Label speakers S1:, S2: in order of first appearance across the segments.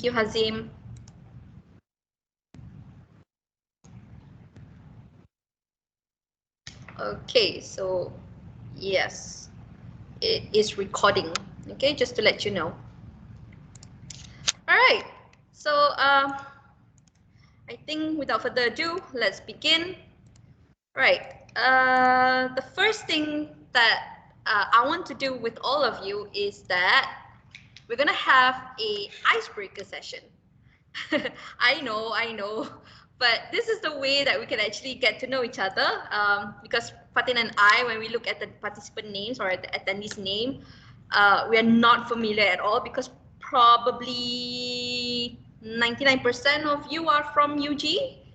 S1: you, Hazim. Okay, so yes, it is recording. Okay, just to let you know. All right, so I think without further ado, let's begin. Right. The first thing that I want to do with all of you is that we're gonna have a icebreaker session. I know, but this is the way that we can actually get to know each other. Because Fatin and I, when we look at the participant names or at the attendees' name, we are not familiar at all because probably 99% of you are from UG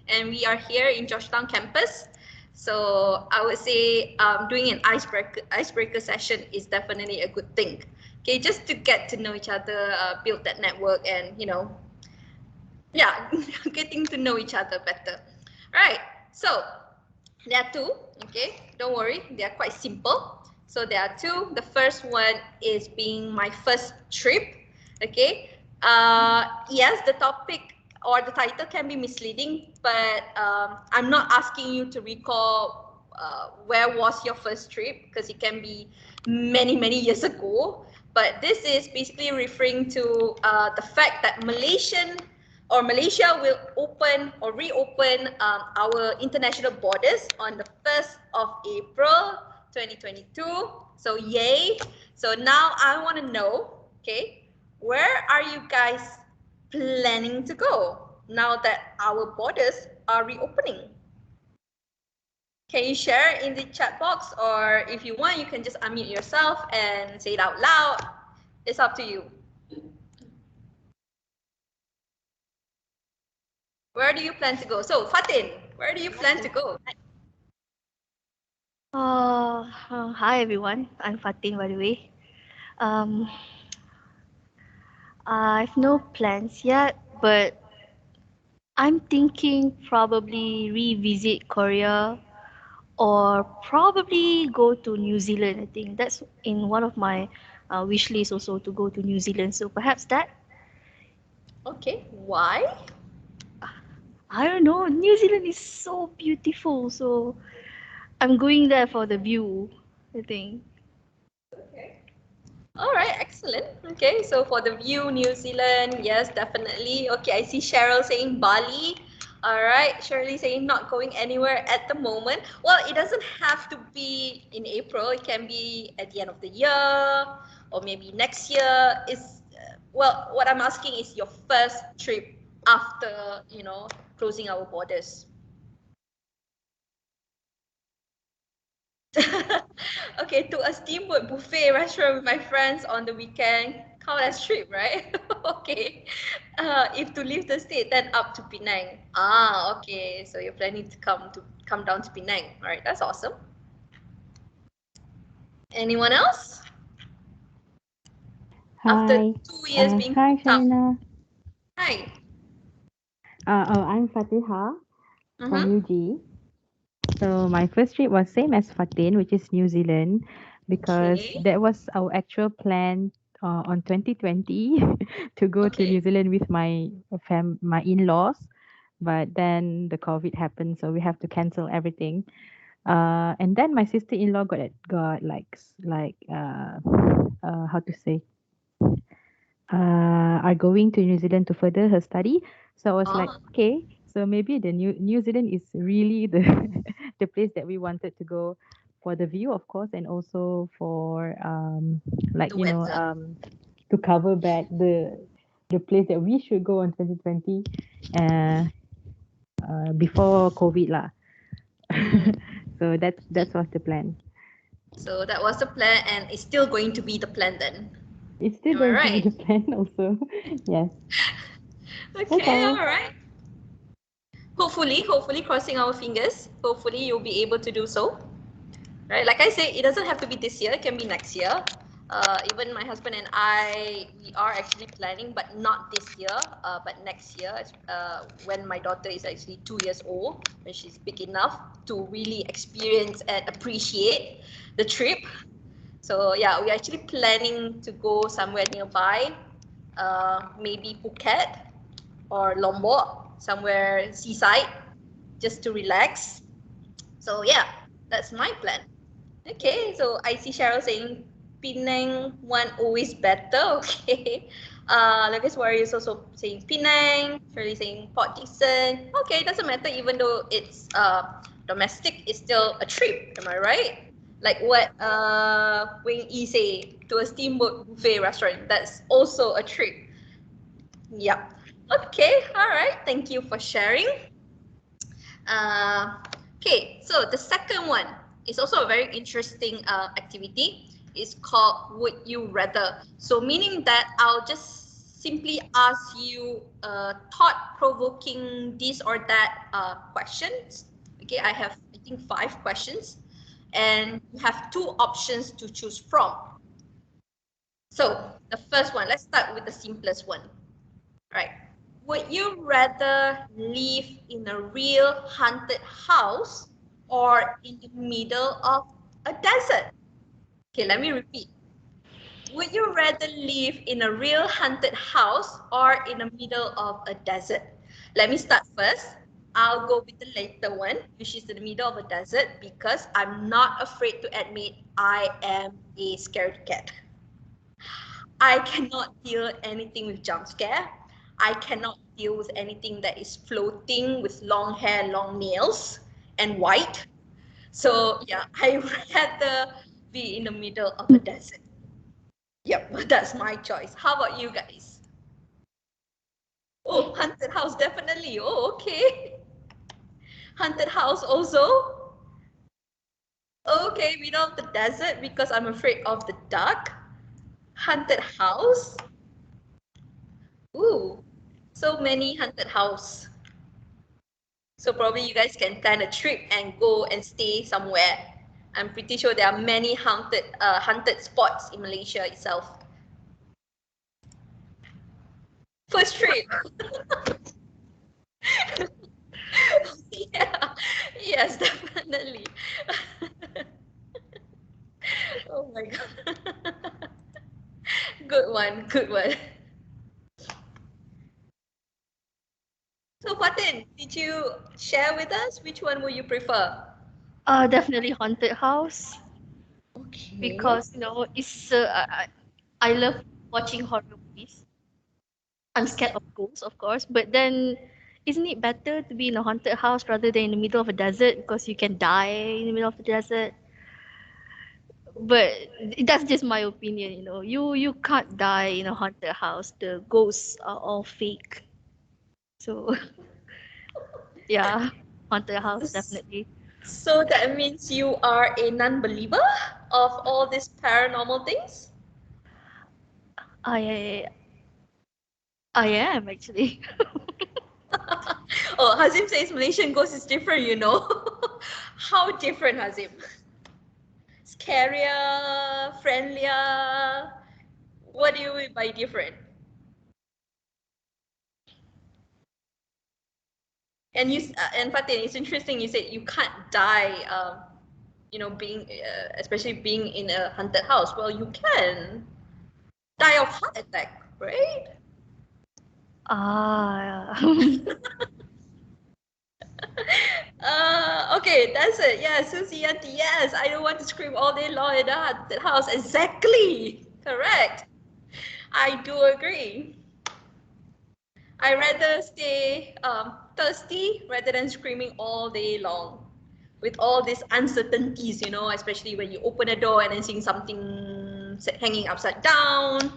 S1: and we are here in Georgetown campus. So I would say doing an icebreaker session is definitely a good thing. Okay, just to get to know each other, build that network, and yeah, getting to know each other better. Right. So there are two. Okay, don't worry, they are quite simple. So there are two. The first one is being my first trip. Okay. Yes, the topic or the title can be misleading, but I'm not asking you to recall where was your first trip because it can be many years ago. But this is basically referring to the fact that Malaysia will open or reopen our international borders on the 1st of April 2022. So yay. So now I want to know, okay, where are you guys planning to go now that our borders are reopening? Can you share in the chat box, or if you want, you can just unmute yourself and say it out loud. It's up to you. Where do you plan to go? So, Fatin, where do you plan to go?
S2: Hi everyone. I'm Fatin, by the way. Um, I've no plans yet, but I'm thinking probably revisit Korea or probably go to New Zealand. I think that's in one of my wish lists also to go to New Zealand. So perhaps that.
S1: Okay, why?
S2: I don't know. New Zealand is so beautiful, so I'm going there for the view. I think.
S1: Okay. All right, excellent. Okay, so for the view, New Zealand, yes, definitely. Okay, I see Cheryl saying Bali. All right, Shirley saying not going anywhere at the moment. Well, it doesn't have to be in April. It can be at the end of the year or maybe next year. Well, what I'm asking is your first trip after, closing our borders. Okay, to a steamboat buffet restaurant with my friends on the weekend. Count as trip, right? Okay. If to leave the state, then up to Penang. Ah, okay. So you're planning to come down to Penang. All right, that's awesome. Anyone else? After
S3: Hi,
S1: 2 years being
S3: hi
S1: cooped up.
S3: Sharina.
S1: Hi.
S3: I'm Fatiha from
S1: Mm-hmm.
S3: UG. So my first trip was same as Fatin, which is New Zealand, because
S1: Okay.
S3: that was our actual plan on 2020 to go to New
S1: Okay.
S3: Zealand with my in-laws, but then the COVID happened, so we have to cancel everything. And then my sister-in-law got how to say are going to New Zealand to further her study. So I was like,
S1: Oh,
S3: okay, so maybe the New Zealand is really the the place that we wanted to go for the view, of course, and also for like
S1: the weather.
S3: to cover back the place that we should go in 2020 uh, before COVID lah.
S1: Mm.
S3: So that's what's the plan.
S1: So that was the plan, and it's still going to be the plan then.
S3: It's still
S1: Am I
S3: going to be
S1: right?
S3: the plan also. Yes, that's
S1: Okay, all
S3: all.
S1: right. Hopefully, crossing our fingers. Hopefully, you'll be able to do so. Right? Like I say, it doesn't have to be this year. It can be next year. Even my husband and I, we are actually planning, but not this year, but next year, when my daughter is actually 2 years old, when she's big enough to really experience and appreciate the trip. So yeah, we're actually planning to go somewhere nearby. maybe Phuket or Lombok, somewhere seaside, just to relax. So yeah, that's my plan. Okay, so I see Cheryl saying Penang one always better. Okay. Lucas Warrior is also saying Penang. Shirley saying Port Dickson. Okay, doesn't matter even though it's domestic, it's still a trip. Am I right? Like what Wing Yi say to a steamboat buffet restaurant. That's also a trip. Yep. Okay. All right. Thank you for sharing. Uh, okay, so the second one is also a very interesting activity. It's called Would You Rather. So meaning that I'll just simply ask you thought-provoking this or that questions. Okay, I have I think 5 questions, and you have 2 options to choose from. So the first one, let's start with the simplest one. Right. Would you rather live in a real haunted house or in the middle of a desert? Okay, let me repeat. Would you rather live in a real haunted house or in the middle of a desert? Let me start first. I'll go with the later one, which is in the middle of a desert, because I'm not afraid to admit I am a scaredy cat. I cannot deal anything with jump scare. I cannot deal with anything that is floating with long hair, long nails, and white. So yeah, I rather be in the middle of a desert. Yep, that's my choice. How about you guys? Oh, haunted house, definitely. Oh, okay. Haunted house also. Okay, middle of the desert because I'm afraid of the dark. Haunted house. Ooh, so many haunted house. So probably you guys can plan a trip and go and stay somewhere. I'm pretty sure there are many haunted spots in Malaysia itself. First trip. Yeah. Yes, definitely. Oh my god. Good one, good one. So Fatin, did you share with us which one would you prefer?
S2: Definitely haunted house
S1: Okay.
S2: because it's I love watching horror movies. I'm scared of ghosts, of course, but then isn't it better to be in a haunted house rather than in the middle of a desert because you can die in the middle of the desert? But that's just my opinion, You can't die in a haunted house. The ghosts are all fake. So yeah, haunted house definitely.
S1: So that means you are a non-believer of all these paranormal things?
S2: I I am actually.
S1: Oh, Hazim says Malaysian ghost is different, you know. How different, Hazim? Scarier, friendlier? What do you mean by different? And Fatin, it's interesting you said you can't die, being, especially being in a haunted house. Well, you can die of heart attack, right?
S2: Ah,
S1: Okay, that's it. Yeah, Susie Auntie, yes. I don't want to scream all day long in the haunted house. Exactly. Correct. I do agree. I rather stay thirsty rather than screaming all day long with all these uncertainties, especially when you open a door and then seeing something hanging upside down.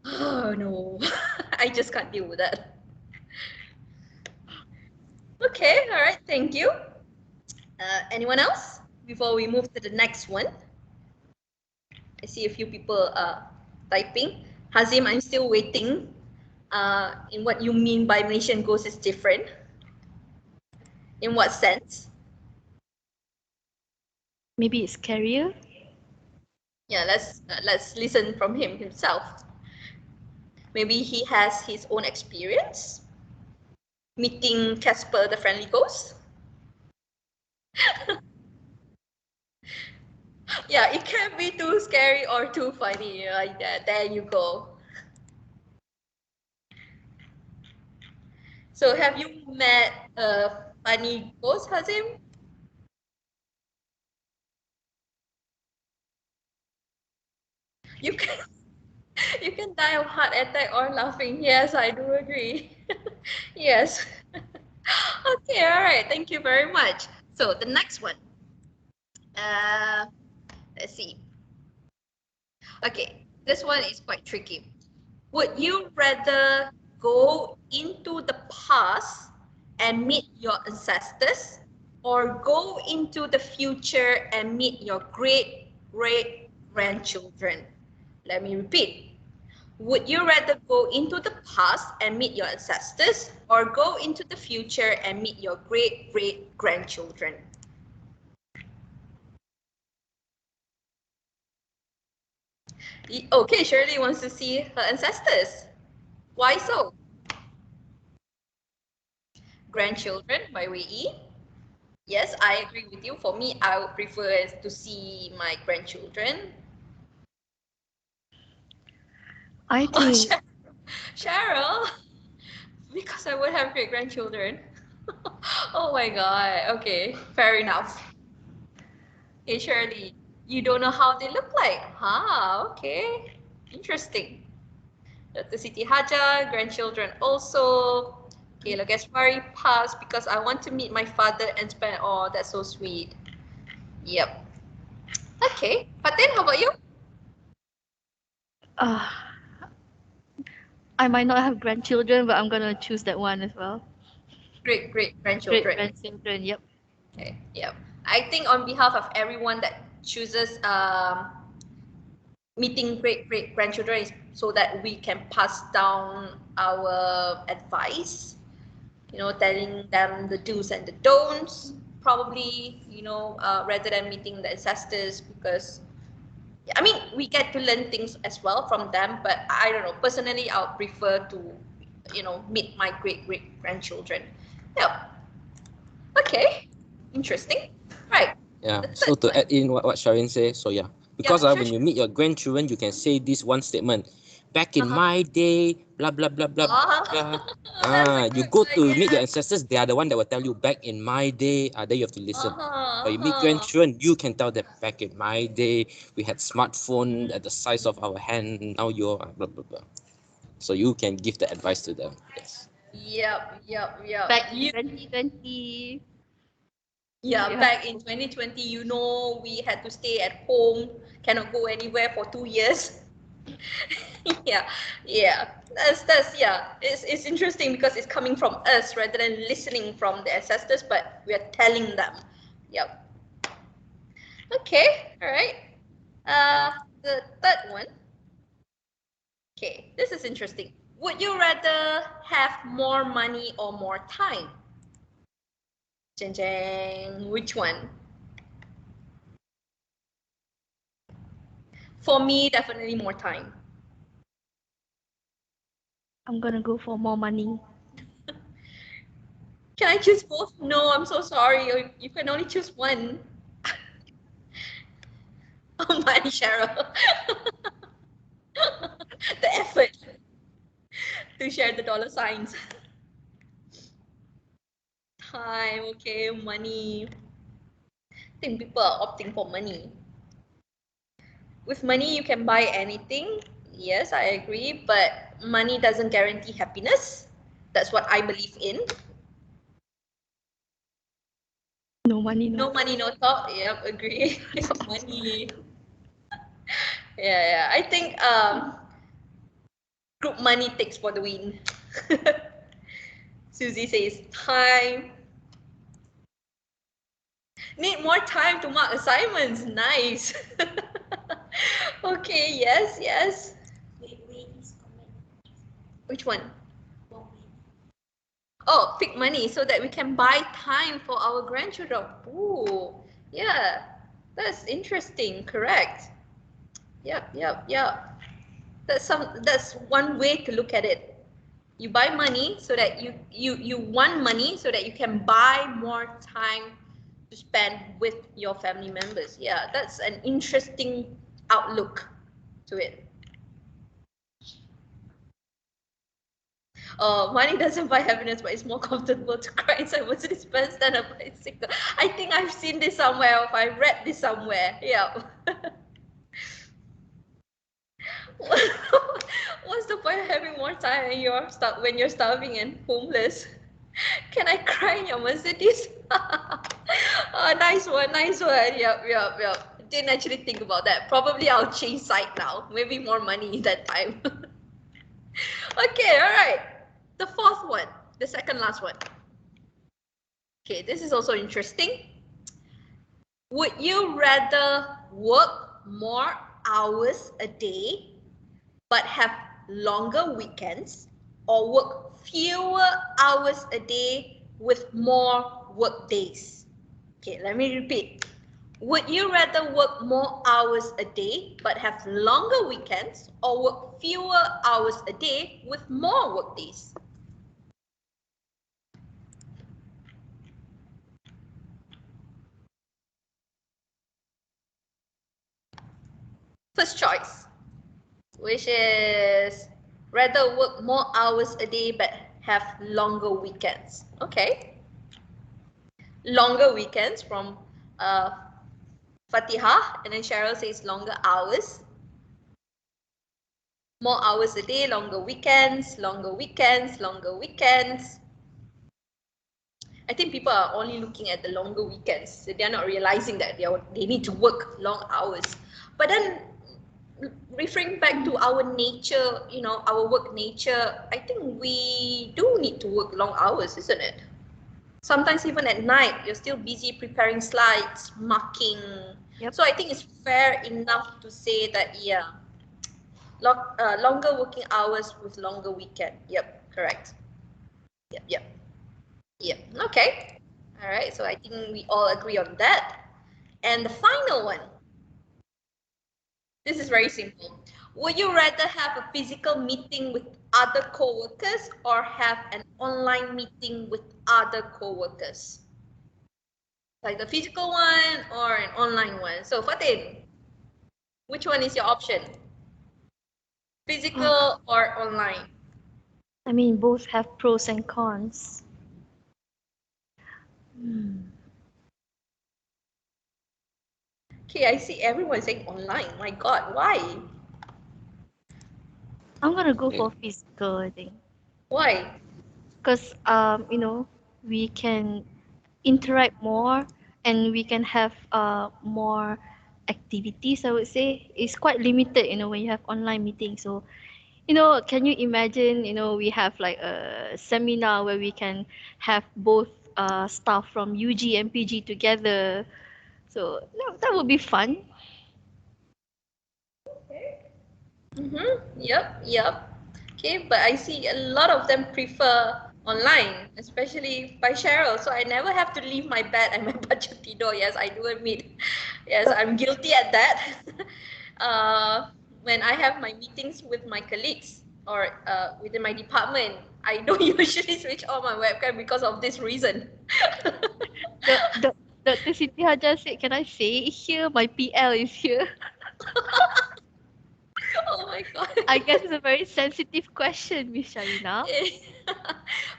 S1: Oh no, I just can't deal with that. Okay, all right, thank you. Anyone else before we move to the next one? I see a few people typing. Hazim, I'm still waiting. In what you mean by Malaysian ghost is different? In what sense?
S2: maybe it's scarier.
S1: Yeah, let's listen from him himself. Maybe he has his own experience meeting Casper the friendly ghost. Yeah, it can be too scary or too funny like that. There you go. So have you met a funny ghost, Hazim? You can you can die of heart attack or laughing. Yes, I do agree. Yes. Okay, all right. Thank you very much. So the next one. Uh, let's see. Okay, this one is quite tricky. Would you rather go into the past and meet your ancestors, or go into the future and meet your great great grandchildren? Let me repeat. Would you rather go into the past and meet your ancestors, or go into the future and meet your great great grandchildren? Okay, Shirley wants to see her ancestors. Why so? Grandchildren by Wei Yi. Yes, I agree with you. For me, I would prefer to see my grandchildren.
S2: I
S1: Oh,
S2: think
S1: Cheryl, because I would have great grandchildren. Oh my god. Okay, fair enough. Hey, Shirley, you don't know how they look like? Huh, okay. Interesting. Dr. Siti Haja, grandchildren also. Okay, Logeswari pass because I want to meet my father and spend. Oh, that's so sweet. Yep. Okay. Fatin, how about you?
S2: uh, I might not have grandchildren, but I'm gonna choose that one as well.
S1: Great, great
S2: Great
S1: grandchildren.
S2: grandchildren. Yep.
S1: Okay. Yep. I think on behalf of everyone that chooses meeting great great grandchildren is so that we can pass down our advice, telling them the do's and the don'ts, probably, rather than meeting the ancestors, because I mean, we get to learn things as well from them, but I don't know, personally, I'll prefer to, meet my great great grandchildren. Yeah. Okay. Interesting. Right.
S4: Yeah.
S1: The
S4: So
S1: third
S4: to
S1: one.
S4: add in what Sharin says, so yeah,
S1: Yeah,
S4: because
S1: sure,
S4: when
S1: sure.
S4: you meet your grandchildren, you can say this one statement. Back in
S1: Uh-huh.
S4: my day, blah blah blah blah
S1: Ah,
S4: blah.
S1: that's a
S4: You
S1: good
S4: go
S1: one.
S4: to meet your
S1: Yes.
S4: ancestors, they are the one that will tell you back in my day. Then you have to listen. But
S1: Uh-huh.
S4: you meet
S1: Uh-huh.
S4: grandchildren, you can tell them back in my day we had smartphone at the size of our hand. Now you're blah blah blah. So you can give the advice to them. Yes.
S1: Yep, yep, yep.
S2: Back in 2020.
S1: Yeah,
S2: Yeah.
S1: back in 2020, we had to stay at home, cannot go anywhere for 2 years. Yeah, yeah. Yeah. It's interesting because it's coming from us rather than listening from the ancestors, but we are telling them. Yep. Okay, all right. The third one. Okay, this is interesting. Would you rather have more money or more time? Jeng jeng, which one? For me, definitely more time.
S2: I'm gonna go for more money.
S1: Can I choose both? No, I'm so sorry. You can only choose one. Oh my, Cheryl. The effort to share the dollar signs. Time, okay, money. I think people are opting for money. With money, you can buy anything. Yes, I agree, but money doesn't guarantee happiness. That's what I believe in.
S2: No money, no
S1: No
S2: talk.
S1: money, no talk. Yep, agree. Money. Yeah, yeah. I think group money takes for the win. Susie says time. Need more time to mark assignments. Nice. Okay, yes, yes. Which one? Oh, pick money so that we can buy time for our grandchildren. Ooh, yeah, that's interesting. Correct. Yep, yep, yep. That's one way to look at it. You buy money so that you want money so that you can buy more time to spend with your family members. Yeah, that's an interesting outlook to it. Money doesn't buy happiness, but it's more comfortable to cry inside Mercedes Benz than a bicycle. I think I've seen this somewhere, or I've read this somewhere. Yeah. What's the point of having more time when you're starving and homeless? Can I cry in your Mercedes? Oh, nice one, nice one. Yep. Didn't actually think about that. Probably I'll change side now. Maybe more money that time. Okay, all right. The fourth one, the second last one. Okay, this is also interesting. Would you rather work more hours a day but have longer weekends, or work fewer hours a day with more work days? Okay, let me repeat. Would you rather work more hours a day but have longer weekends, or work fewer hours a day with more work days? First choice, which is rather work more hours a day but have longer weekends. Okay. Longer weekends from Fatiha, and then Cheryl says longer hours. More hours a day, longer weekends, longer weekends, longer weekends. I think people are only looking at the longer weekends. So they're not realizing that they need to work long hours. But then referring back to our nature, our work nature, I think we do need to work long hours, isn't it? Sometimes even at night, you're still busy preparing slides, marking.
S2: Yep.
S1: So I think it's fair enough to say that, yeah, longer working hours with longer weekend. Yep, correct. Yep. Okay. All right, so I think we all agree on that. And the final one. This is very simple. Would you rather have a physical meeting with other co-workers or have an online meeting with other co-workers? Like the physical one or an online one? So Fatin, which one is your option? Physical or online?
S2: I mean, both have pros and cons. Hmm.
S1: Okay, I see everyone saying online. My God, why?
S2: I'm gonna go
S4: Yeah.
S2: for physical, I think,
S1: Why?
S2: because we can interact more and we can have more activities. I would say it's quite limited, when you have online meetings. So, can you imagine? We have like a seminar where we can have both staff from UG and PG together. So that would be fun.
S1: Yep. Okay, but I see a lot of them prefer online, especially by Cheryl. So I never have to leave my bed and my baju tidur. Yes, I do admit. Yes, I'm guilty at that. When I have my meetings with my colleagues or within my department, I don't usually switch on my webcam because of this reason.
S2: The Dr. Siti Hajar said, "Can I say it here? My PL is here."
S1: Oh my God.
S2: I guess it's a very sensitive question, Miss Sharina.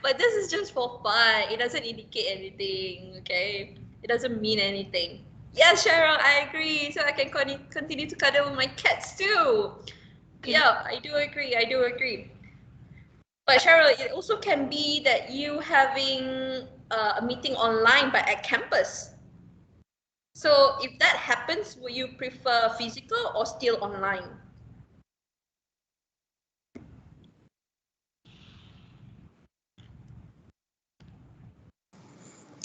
S1: But this is just for fun. It doesn't indicate anything, okay? It doesn't mean anything. Yes, Cheryl, I agree. So I can continue to cuddle with my cats too.
S2: Okay.
S1: Yeah, I do agree. I do agree. But Cheryl, it also can be that you having a meeting online but at campus. So if that happens, would you prefer physical or still online?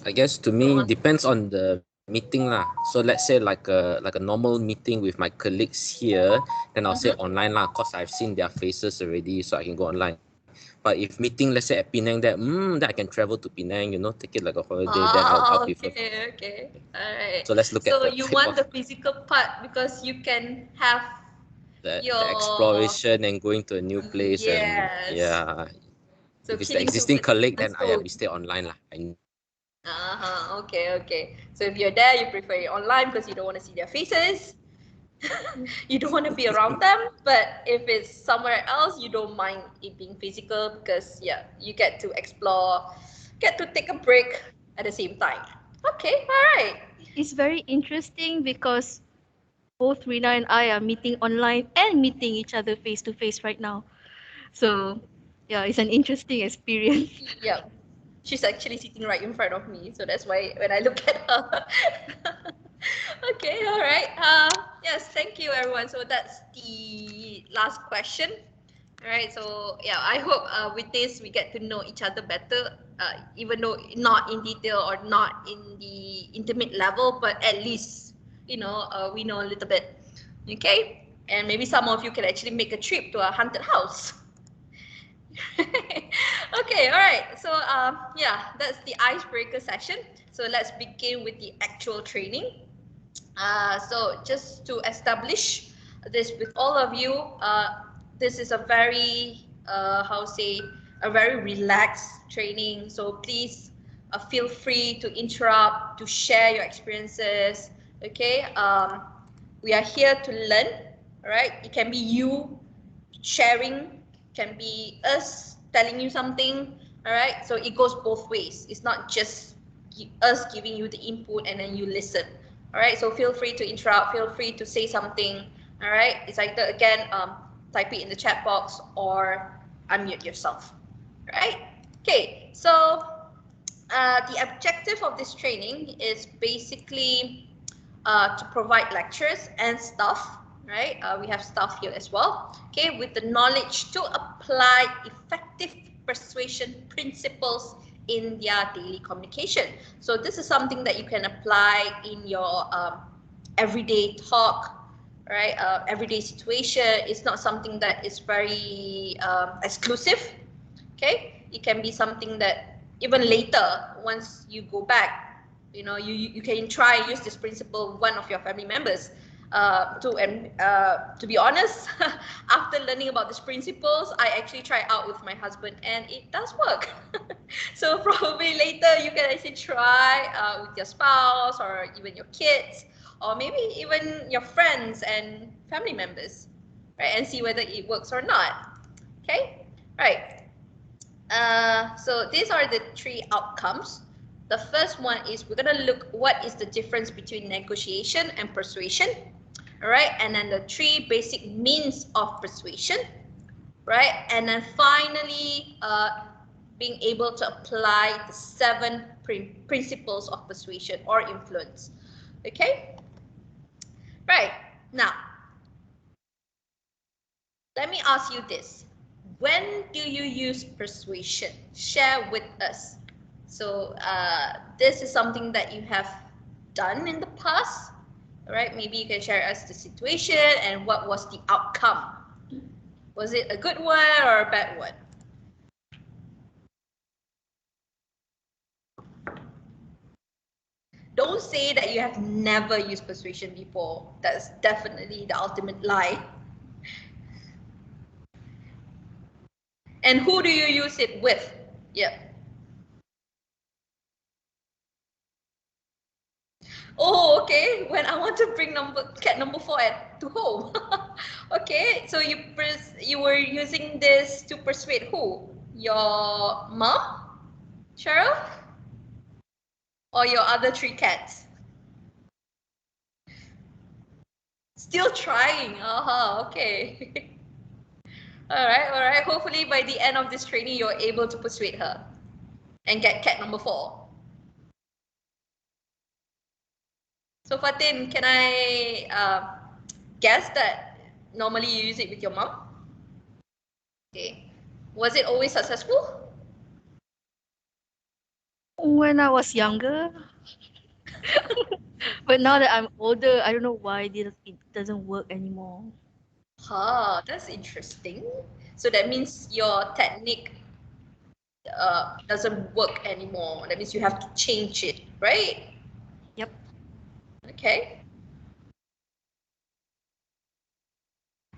S4: I guess to me depends on the meeting lah. So let's say like a normal meeting with my colleagues here, then I'll say online lah, cause I've seen their faces already, so I can go online. But if meeting, let's say at Penang, then I can travel to Penang, take it like a holiday. Then I'll
S1: Oh,
S4: prefer.
S1: okay. All right.
S4: So let's look at
S1: So
S4: the
S1: you
S4: type
S1: want
S4: of
S1: the physical part because you can have
S4: the
S1: your
S4: exploration and going to a new place, and
S1: yes.
S4: yeah,
S1: So
S4: if it's the
S1: killing two
S4: existing
S1: birds with
S4: colleague,
S1: one
S4: then we
S1: stone.
S4: stay online lah.
S1: Okay. So if you're there, you prefer it online because you don't want to see their faces. You don't want to be around them, but if it's somewhere else, you don't mind it being physical because yeah, you get to explore, get to take a break at the same time. Okay, all right.
S2: It's very interesting because both Rina and I are meeting online and meeting each other face to face right now. So, yeah, it's an interesting experience.
S1: Yep. She's actually sitting right in front of me, so that's why when I look at her. Okay, all right. Yes, thank you, everyone. So that's the last question. All right. So yeah, I hope with this we get to know each other better, even though not in detail or not in the intimate level, but at least we know a little bit. Okay, and maybe some of you can actually make a trip to a haunted house. Okay, all right. So yeah, that's the icebreaker session. So let's begin with the actual training. So just to establish this with all of you, this is a very how say a very relaxed training. So please feel free to interrupt, to share your experiences. Okay, we are here to learn. All right, it can be you sharing, can be us telling you something. All right, so it goes both ways. It's not just us giving you the input and then you listen. All right, so feel free to interrupt, feel free to say something. All right, it's either again type it in the chat box or unmute yourself. All right, okay, so the objective of this training is basically to provide lectures and stuff, right? We have stuff here as well, okay, with the knowledge to apply effective persuasion principles in their daily communication. So this is something that you can apply in your everyday talk, right? Everyday situation. It's not something that is very exclusive, okay? It can be something that even later, once you go back, you can try use this principle one of your family members. To be honest, after learning about these principles, I actually try out with my husband, and it does work. So probably later you can actually try with your spouse or even your kids, or maybe even your friends and family members, right? And see whether it works or not. Okay, right. So these are the three outcomes. The first one is we're going to look what is the difference between negotiation and persuasion, all right? And then the three basic means of persuasion, right? And then finally, being able to apply the seven principles of persuasion or influence, okay? Right, now, let me ask you this. When do you use persuasion? Share with us. So this is something that you have done in the past, all right? Maybe you can share us the situation and what was the outcome. Was it a good one or a bad one? Don't say that you have never used persuasion before. That's definitely the ultimate lie. And who do you use it with? Yeah. Oh, okay. When I want to bring cat number 4 to home. Okay, so you were using this to persuade who? Your mom, Cheryl, or your other 3 cats? Still trying. Okay. All right, all right. Hopefully by the end of this training, you're able to persuade her and get cat number 4. So Fatin, can I guess that normally you use it with your mom? Okay. Was it always successful?
S2: When I was younger, but now that I'm older, I don't know why it doesn't work anymore.
S1: That's interesting. So that means your technique doesn't work anymore. That means you have to change it, right?
S2: Yep.
S1: Okay.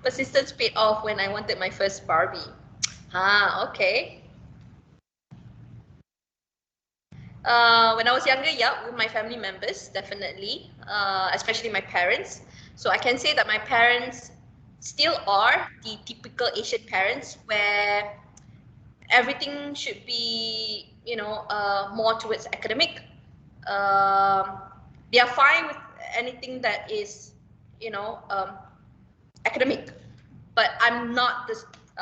S1: Persistence paid off when I wanted my first Barbie. Okay. When I was younger, yeah, with my family members, definitely, especially my parents. So I can say that my parents still are the typical Asian parents where everything should be, more towards academic. Um, they are fine with anything that is, academic. But I'm not the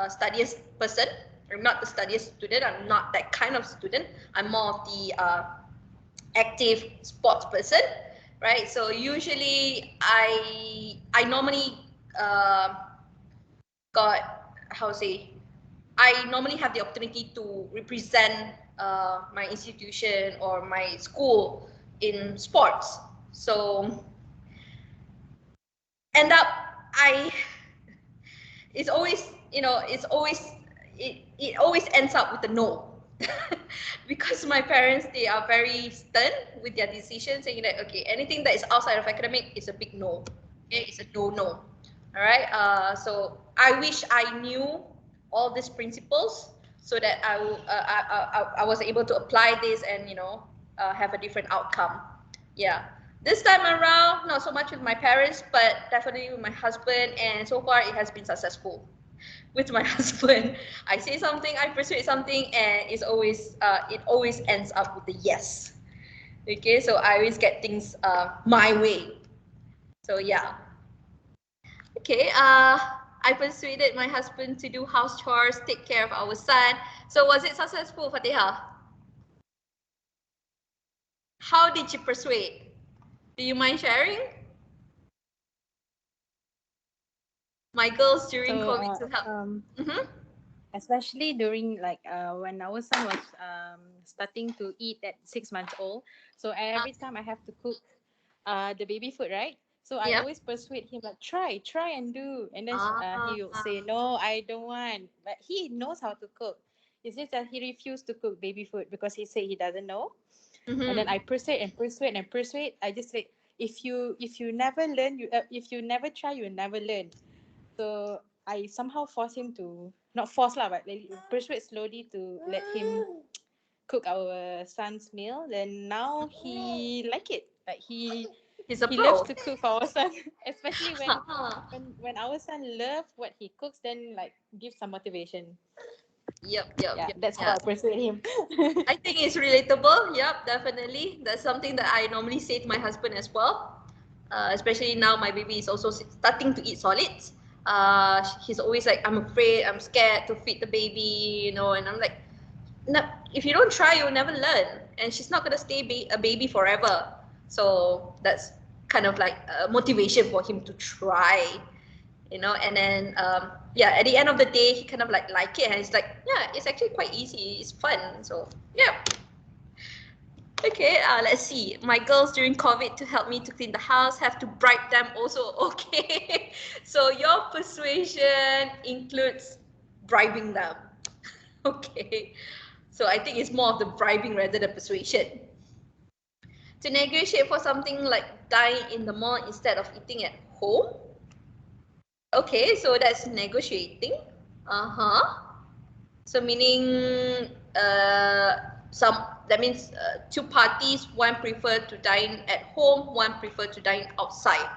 S1: studious person. I'm not the studious student. I'm not that kind of student. I'm more of the active sports person, right? So usually I normally got, how to say, I normally have the opportunity to represent my institution or my school in sports. So end up I it's always, it always ends up with a no. Because my parents, they are very stern with their decisions, saying that okay, anything that is outside of academic is a big no. Okay, it's a no. All right. So I wish I knew all these principles so that I was able to apply this and have a different outcome. Yeah. This time around, not so much with my parents, but definitely with my husband, and so far it has been successful. With my husband, I say something, I persuade something, and it always ends up with a yes. Okay, so I always get things my way. So yeah. Okay, I persuaded my husband to do house chores, take care of our son. So was it successful, Fatiha? How did you persuade? Do you mind sharing? My girls during
S5: So,
S1: COVID to help. Mm-hmm.
S5: especially during like when our son was starting to eat at 6 months old. So every time I have to cook the baby food, right? So I
S1: Yep.
S5: always persuade him like try and do, and then
S1: Ah,
S5: he will say no, I don't want. But he knows how to cook. It's just that he refused to cook baby food because he said he doesn't know. And then
S1: mm-hmm.
S5: I persuade and persuade and persuade. I just like if you never learn, you if you never try, you will never learn. So I somehow force him to not force lah, but like, persuade slowly to let him cook our son's meal. Then now he like it. Like
S1: He's a
S5: he loves
S1: pro.
S5: to cook for our son, especially when our son loves what he cooks. Then like give some motivation. Yeah, that's how
S1: Yeah.
S5: I persuade him.
S1: I think it's relatable. Yep, definitely. That's something that I normally say to my husband as well. Especially now my baby is also starting to eat solids. He's always like, I'm afraid, I'm scared to feed the baby, and I'm like, no, if you don't try, you'll never learn. And she's not gonna stay a baby forever. So that's kind of like a motivation for him to try. And then yeah, at the end of the day he kind of like it, and it's like, yeah, it's actually quite easy, it's fun. So yeah. Okay, let's see. My girls during COVID to help me to clean the house, have to bribe them also. Okay. So your persuasion includes bribing them. Okay. So I think it's more of the bribing rather than persuasion. To negotiate for something like dine in the mall instead of eating at home. Okay, so that's negotiating. Uh-huh. So meaning some that means two parties, one prefer to dine at home, one prefer to dine outside.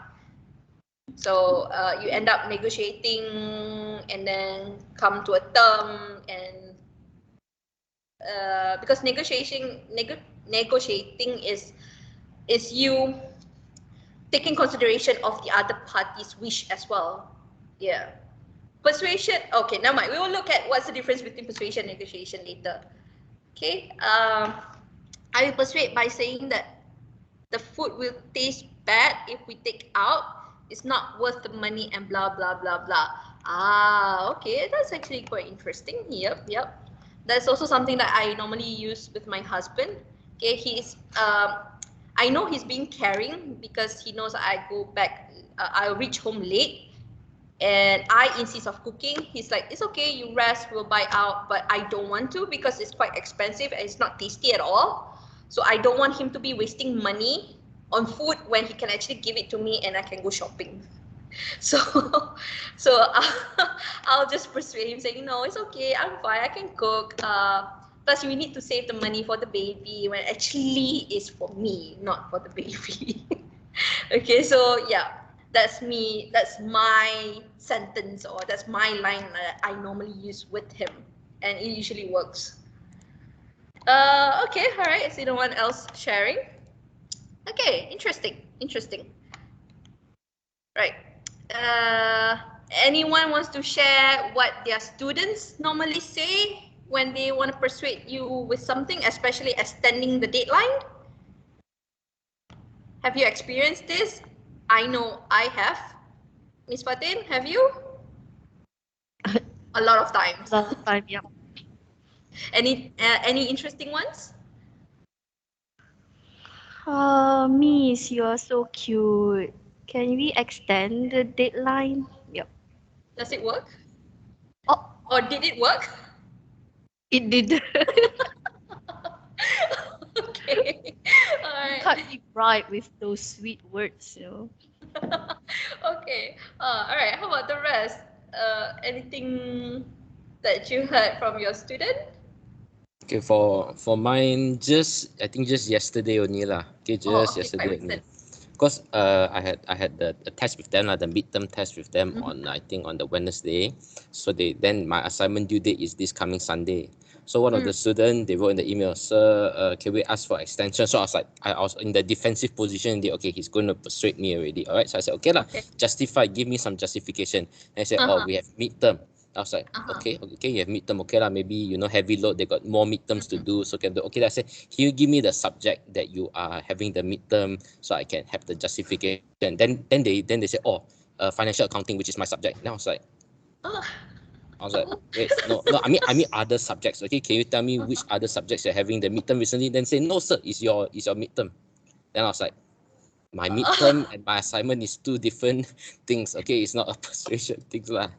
S1: So you end up negotiating and then come to a term, and because negotiating is you taking consideration of the other party's wish as well. Yeah. Persuasion. Okay, never mind. We will look at what's the difference between persuasion and negotiation later. Okay. I will persuade by saying that the food will taste bad if we take out. It's not worth the money and blah blah blah blah. Okay, that's actually quite interesting. Yep. That's also something that I normally use with my husband. Okay, I know he's being caring because he knows I go back. I'll reach home late, and I insist of cooking. He's like, it's okay, you rest, we'll buy out, but I don't want to because it's quite expensive and it's not tasty at all. So I don't want him to be wasting money on food when he can actually give it to me and I can go shopping. So, I'll just persuade him saying, no, it's okay, I'm fine, I can cook. Plus, we need to save the money for the baby when actually it's for me, not for the baby. Okay, so yeah. That's me. That's my sentence, or that's my line that I normally use with him, and it usually works. Okay, all right. So no one else sharing. Okay, interesting, interesting. Right. Uh, Anyone wants to share what their students normally say when they want to persuade you with something, especially extending the deadline? Have you experienced this? I know I have. Miss Fatin, have you? A lot of times.
S2: Lot of time, yeah.
S1: Any interesting ones?
S2: Miss, you are so cute. Can we extend the deadline? Yep.
S1: Does it work?
S2: Oh,
S1: Or did it work?
S2: it did.
S1: Okay. All
S2: You
S1: right.
S2: can't be bright with those sweet words, you know.
S1: Okay. All right. How about the rest? Anything that you heard from your student?
S4: Okay, for mine, just I think just yesterday only lah. Okay,
S1: Oh,
S4: just
S1: okay, quite
S4: yesterday only.
S1: recent.
S4: Because I had the test with them lah, the midterm test with them on, I think, on the Wednesday. So then my assignment due date is this coming Sunday. So one of the student, they wrote in the email, "Sir, can we ask for extension?" So I was like, I was in the defensive position. Okay, he's going to persuade me already. All right, so I said, okay lah,
S1: Okay.
S4: justify, give me some justification. And I said, oh,
S1: Uh-huh.
S4: we have midterm. I was like,
S1: Uh-huh.
S4: okay, you have midterm, okay lah, maybe, heavy load, they got more midterms to do, so can do. Okay, I said, can you give me the subject that you are having the midterm so I can have the justification? Then they say, oh, financial accounting, which is my subject. Then
S1: Oh.
S4: I was like, wait, no, I mean other subjects. Okay, can you tell me which other subjects you're having the midterm recently? Then say, no, sir, it's your midterm. Then I was like, my midterm and my assignment is two different things. Okay, it's not a persuasion things lah.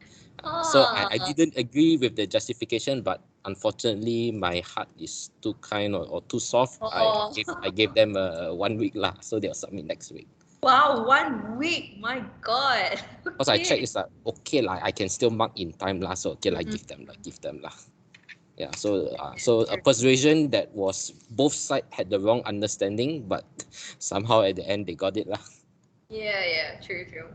S4: So I
S1: Ah.
S4: didn't agree with the justification, but unfortunately my heart is too kind, or too soft. I
S1: Oh.
S4: gave I gave them 1 week lah, so they'll submit next week.
S1: Wow, 1 week. My God.
S4: Because I checked,
S1: Okay.
S4: it's like, okay lah, I can still mark in time lah, so okay lah,
S1: Mhm.
S4: give them lah. Yeah, so a persuasion that was both sides had the wrong understanding, but somehow at the end they got it lah.
S1: Yeah, true, true.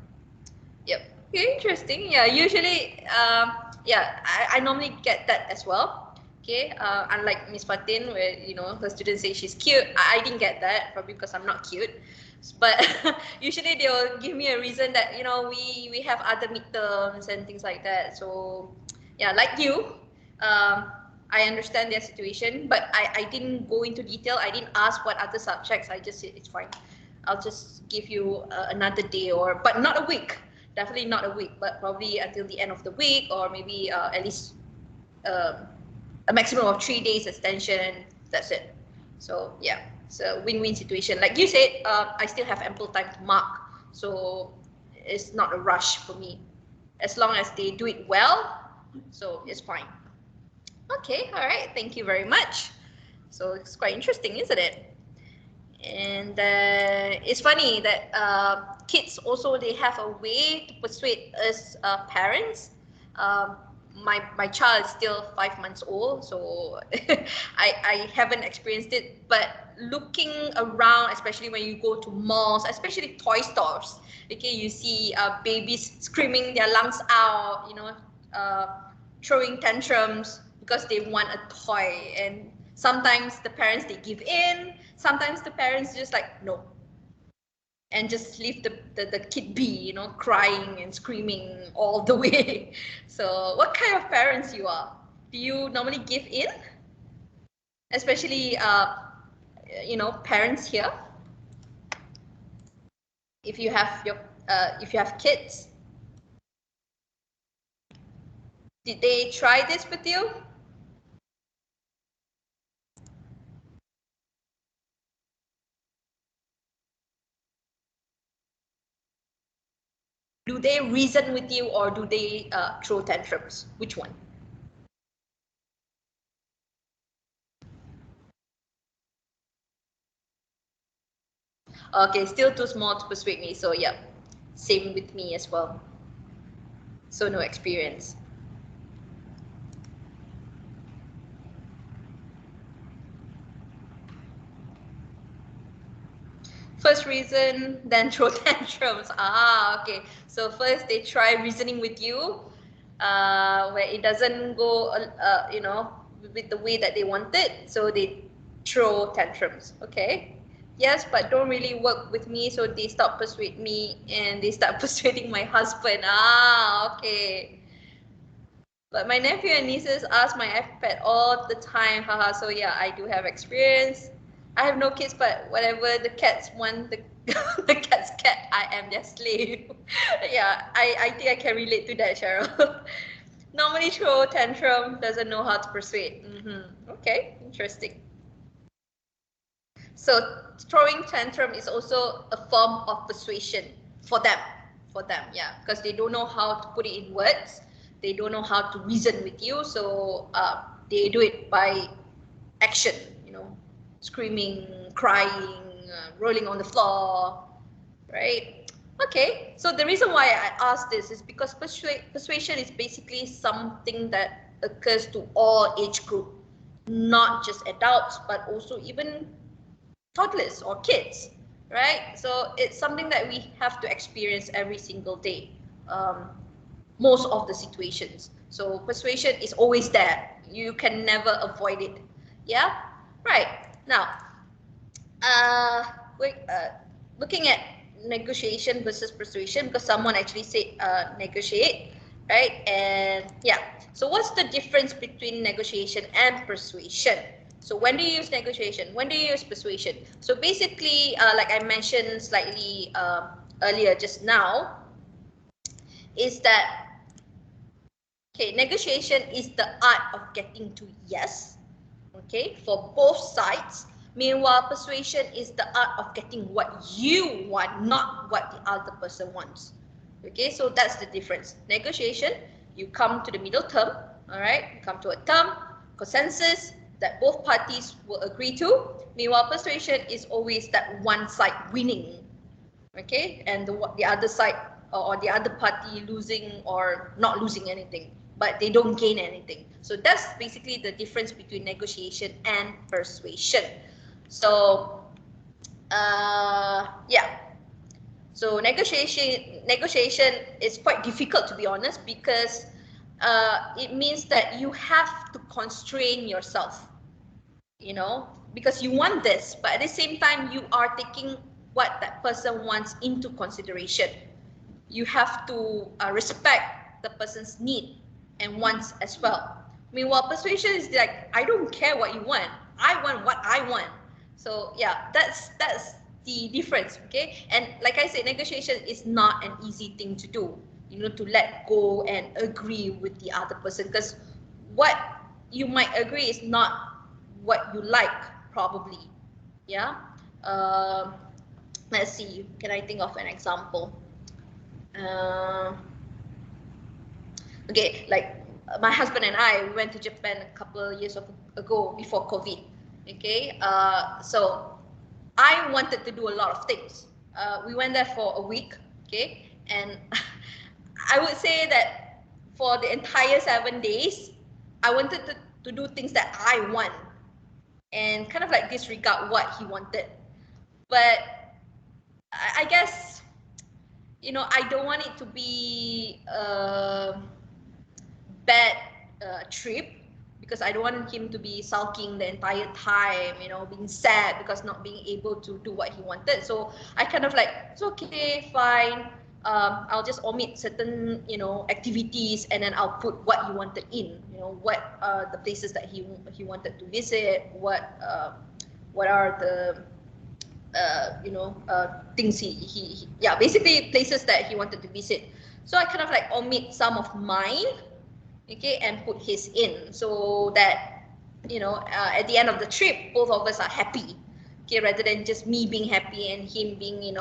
S1: Yep. Okay, interesting. Yeah, usually, yeah, I normally get that as well. Okay, unlike Miss Fatin, where her students say she's cute. I didn't get that, probably because I'm not cute. But usually they will give me a reason that we have other midterms and things like that. So yeah, like you, I understand their situation, but I didn't go into detail. I didn't ask what other subjects. I just said it's fine. I'll just give you another day, but not a week. Definitely not a week, but probably until the end of the week, or maybe at least um, a maximum of 3 days extension. That's it. So yeah, it's a win-win situation. Like you said, I still have ample time to mark, so it's not a rush for me. As long as they do it well, so it's fine. Okay, all right. Thank you very much. So it's quite interesting, isn't it? And it's funny that kids also, they have a way to persuade us parents. Um, my child is still 5 months old, so I haven't experienced it. But looking around, especially when you go to malls, especially toy stores, okay, you see babies screaming their lungs out, uh, throwing tantrums because they want a toy. And sometimes the parents, they give in, sometimes the parents just like no, and just leave the kid be, crying and screaming all the way. So what kind of parents you are? Do you normally give in, especially parents here, if you have kids? Did they try this with you? Do they reason with you, or do they throw tantrums? Which one? Okay, still too small to persuade me. So yeah, same with me as well. So no experience. First reason, then throw tantrums. Ah, okay. So first they try reasoning with you, where it doesn't go, with the way that they wanted. So they throw tantrums. Okay. Yes, but don't really work with me. So they start persuade me, and they start persuading my husband. Ah, okay. But my nephew and nieces ask my iPad all the time. Haha. So yeah, I do have experience. I have no kids, but whatever the cats want, the the cat's cat, I am their slave. Yeah, I think I can relate to that, Cheryl. Normally throw tantrum, doesn't know how to persuade. Okay, interesting. So throwing tantrum is also a form of persuasion for them. For them, yeah, because they don't know how to put it in words. They don't know how to reason with you, so they do it by action. Screaming, crying, rolling on the floor, right? Okay, so the reason why I asked this is because persuasion is basically something that occurs to all age group, not just adults, but also even toddlers or kids, right? So it's something that we have to experience every single day, most of the situations. So persuasion is always there. You can never avoid it. Yeah, right. Now, uh, wait, looking at negotiation versus persuasion, because someone actually said negotiate, right? And yeah, so what's the difference between negotiation and persuasion? So when do you use negotiation? When do you use persuasion? So basically, like I mentioned slightly earlier just now, is that, okay, negotiation is the art of getting to yes, okay, for both sides. Meanwhile, persuasion is the art of getting what you want, not what the other person wants. Okay, so that's the difference. Negotiation, you come to the middle term, all right, you come to a term, consensus that both parties will agree to. Meanwhile, persuasion is always that one side winning, okay, and the other side or the other party losing or not losing anything, but they don't gain anything. So that's basically the difference between negotiation and persuasion. So yeah, so negotiation is quite difficult, to be honest, because it means that you have to constrain yourself, because you want this, but at the same time you are taking what that person wants into consideration. You have to respect the person's need and wants as well. Meanwhile, persuasion is like, I don't care what you want, I want what I want. So yeah, that's the difference. Okay, and like I said, negotiation is not an easy thing to do, to let go and agree with the other person, because what you might agree is not what you like, probably. Yeah. um let's see, can I think of an example? uh, okay, like my husband and I, we went to Japan a couple of years ago before COVID. Okay, so I wanted to do a lot of things. We went there for a week. Okay, and I would say that for the entire 7 days, I wanted to do things that I want and kind of like disregard what he wanted. But I guess, I don't want it to be bad trip, because I don't want him to be sulking the entire time, being sad because not being able to do what he wanted. So I kind of like, it's okay, fine. I'll just omit certain, activities, and then I'll put what he wanted in. What are the places that he wanted to visit? What are the things yeah, basically places that he wanted to visit. So I kind of like omit some of mine, okay, and put his in, so that at the end of the trip, both of us are happy, okay, rather than just me being happy and him being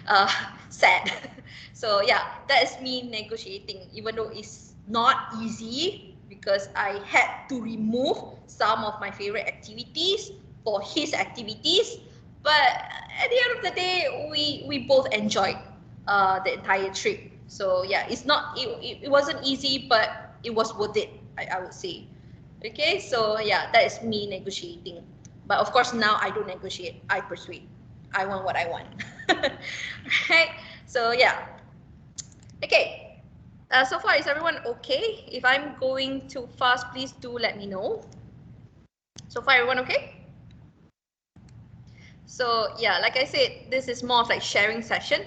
S1: uh, sad. So yeah, that is me negotiating, even though it's not easy, because I had to remove some of my favorite activities for his activities. But at the end of the day, we both enjoyed the entire trip. So yeah, it wasn't easy, but it was worth it, I would say. Okay, so yeah, that is me negotiating. But of course now I don't negotiate, I persuade. I want what I want. Right? So yeah. Okay. So far, is everyone okay? If I'm going too fast, please do let me know. So far, everyone okay? So yeah, like I said, this is more of like sharing session.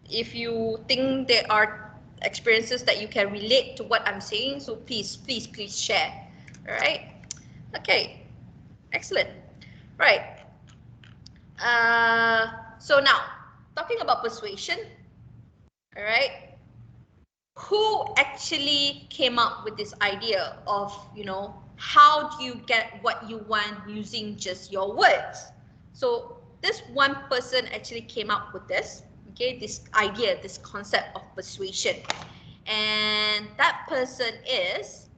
S1: If you think there are experiences that you can relate to what I'm saying, so please share. All right. Okay. Excellent. Right. So now, talking about persuasion, all right, who actually came up with this idea of, how do you get what you want using just your words? So this one person actually came up with this, okay, this idea, this concept of persuasion. And that person is,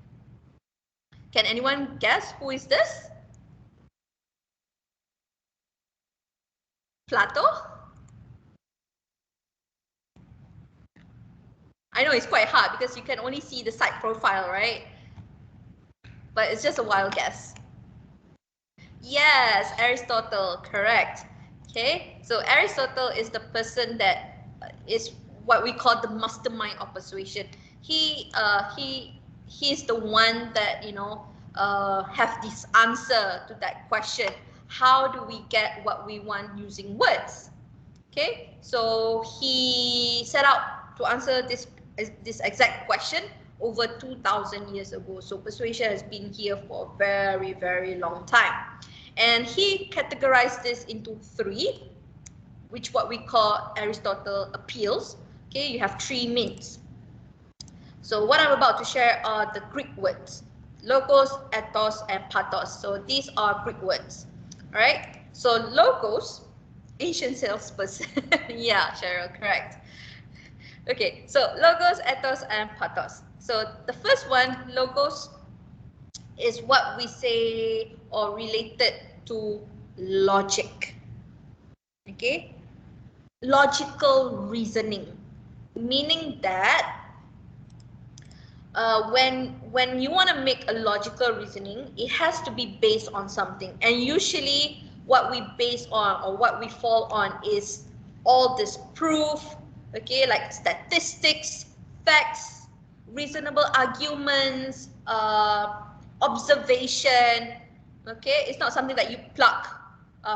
S1: can anyone guess who is this? Plato? I know it's quite hard because you can only see the side profile, right? But it's just a wild guess. Yes, Aristotle, correct. Okay, so Aristotle is the person that is what we call the mastermind of persuasion. He's the one that have this answer to that question. How do we get what we want using words? Okay, so he set out to answer this exact question over 2,000 years ago. So persuasion has been here for a very, very long time. And he categorized this into three, which what we call Aristotle appeals. Okay, you have three means. So what I'm about to share are the Greek words, logos, ethos, and pathos. So these are Greek words. All right. So logos, ancient salesperson. Yeah, Cheryl, correct. Okay, so logos, ethos, and pathos. So the first one, logos, is what we say or related to logic. Okay, logical reasoning, meaning that when you want to make a logical reasoning, it has to be based on something. And usually what we base on or what we fall on is all this proof, okay, like statistics, facts, reasonable arguments, observation. Okay, it's not something that you pluck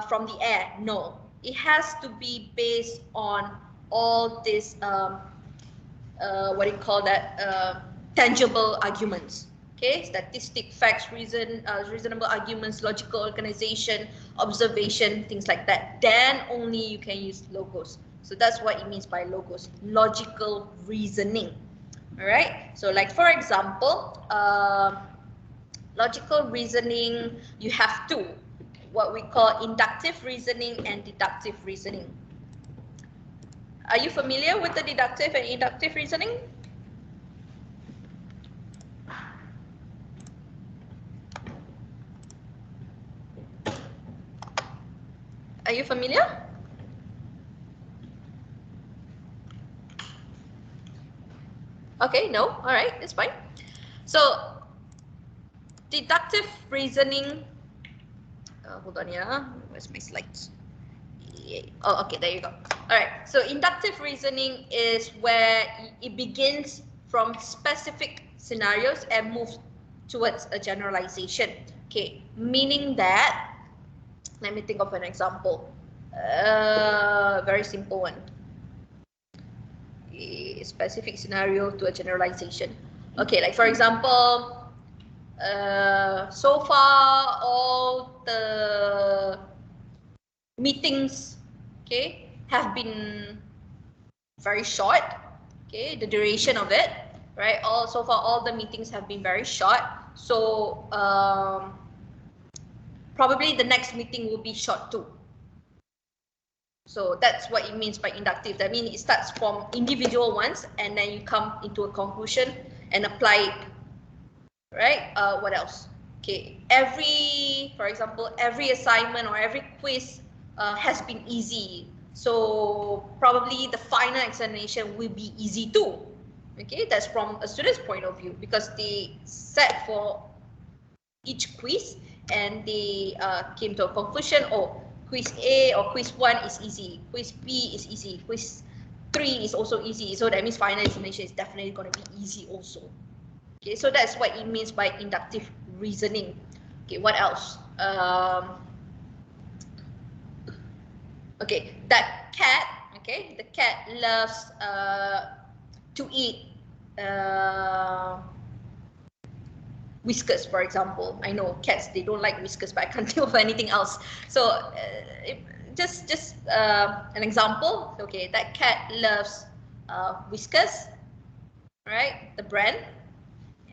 S1: from the air. No, it has to be based on all this what do you call that, tangible arguments. Okay, statistic, facts, reasonable arguments, logical organization, observation, things like that. Then only you can use logos. So that's what it means by logos, logical reasoning. All right, so like for example, logical reasoning, you have two, what we call inductive reasoning and deductive reasoning. Are you familiar with the deductive and inductive reasoning? Are you familiar? Okay, no, all right, that's fine. So deductive reasoning, hold on, yeah, where's my slides? Oh, okay, there you go. All right, so inductive reasoning is where it begins from specific scenarios and moves towards a generalization. Okay, meaning that, let me think of an example. Very simple one. A specific scenario to a generalization. Okay, like for example, so far all the meetings, okay, have been very short. Okay, the duration of it, right? So far all the meetings have been very short. So probably the next meeting will be short too. So that's what it means by inductive. That means it starts from individual ones and then you come into a conclusion and apply it, right? What else? Okay, for example, every assignment or every quiz has been easy. So probably the final examination will be easy too. Okay, that's from a student's point of view because they set for each quiz and they came to a conclusion, oh, quiz A or quiz 1 is easy, quiz B is easy, quiz 3 is also easy. So that means final examination is definitely going to be easy also. Okay, so that's what it means by inductive reasoning. Okay, what else? Okay, that cat, okay, the cat loves to eat whiskers, for example. I know cats, they don't like whiskers, but I can't think of anything else. So just an example. Okay, that cat loves whiskers, right? The brand.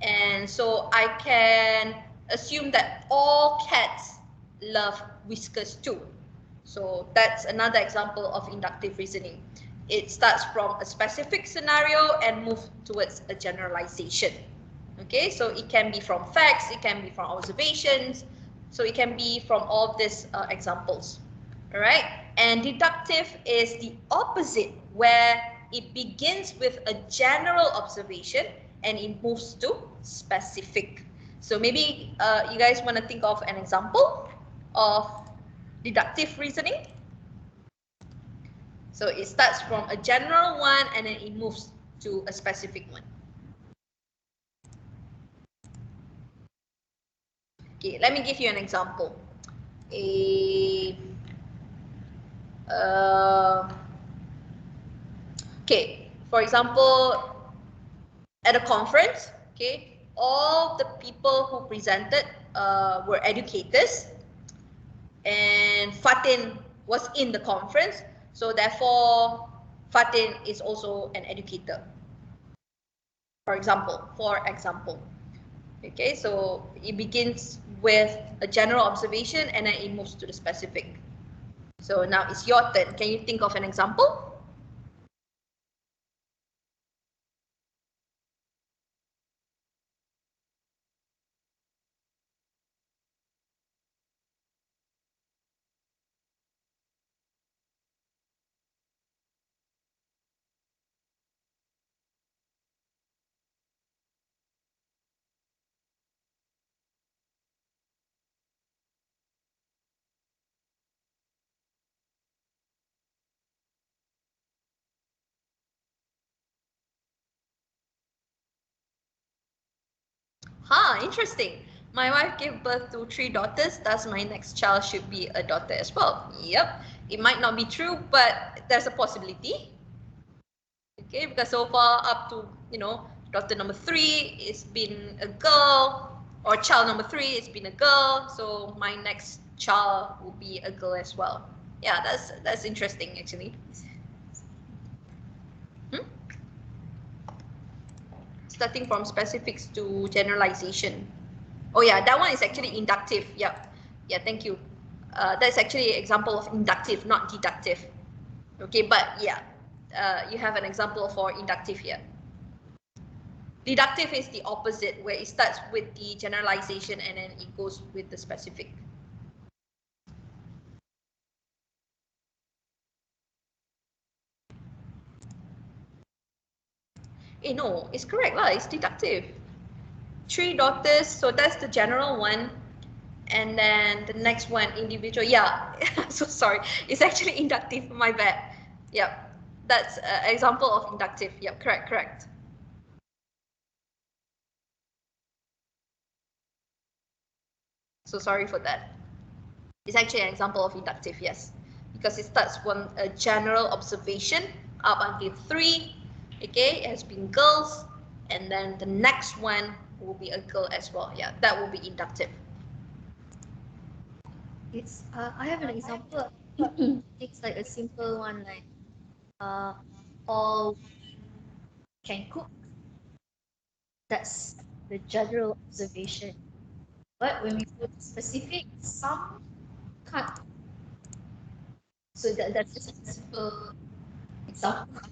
S1: And so I can assume that all cats love whiskers too. So that's another example of inductive reasoning. It starts from a specific scenario and moves towards a generalization. Okay, so it can be from facts, it can be from observations, so it can be from all these examples. All right, and deductive is the opposite, where it begins with a general observation and it moves to specific. So maybe you guys want to think of an example of deductive reasoning. So it starts from a general one and then it moves to a specific one. Okay, let me give you an example. Okay, for example, at a conference, okay, all the people who presented were educators, and Fatin was in the conference, so therefore Fatin is also an educator. For example, okay, so it begins with a general observation and then it moves to the specific. So now it's your turn. Can you think of an example? Interesting. My wife gave birth to 3 daughters, thus my next child should be a daughter as well. Yep, it might not be true, but there's a possibility. Okay, because so far up to, daughter number 3, it's been a girl, or child number 3, it's been a girl, so my next child will be a girl as well. Yeah, that's interesting actually. Starting from specifics to generalization. Oh yeah, that one is actually inductive. Yep. Yeah, thank you. That's actually an example of inductive, not deductive. Okay, but yeah, you have an example for inductive here. Deductive is the opposite, where it starts with the generalization and then it goes with the specific. No, it's correct lah. It's deductive. 3 daughters, so that's the general one. And then the next one, individual. Yeah, so sorry. It's actually inductive, my bad. Yep, that's an example of inductive. Yep, correct. So sorry for that. It's actually an example of inductive, yes. Because it starts from a general observation up until 3. Okay, it has been girls. And then the next one will be a girl as well. Yeah, that will be inductive.
S2: It's I have an example. It's like a simple one, like all can cook. That's the general observation. But when we go to specific, some can't. So that's just a simple example.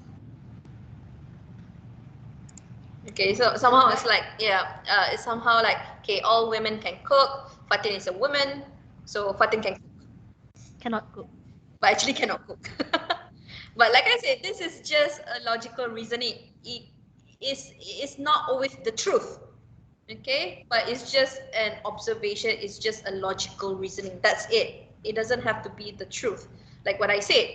S1: Okay, so somehow it's like, yeah, it's somehow like, okay, all women can cook. Fatin is a woman, so Fatin can cook,
S2: Cannot cook.
S1: but actually cannot cook. But like I said, this is just a logical reasoning. It's not always the truth, okay? But it's just an observation. It's just a logical reasoning. That's it. It doesn't have to be the truth. Like what I said,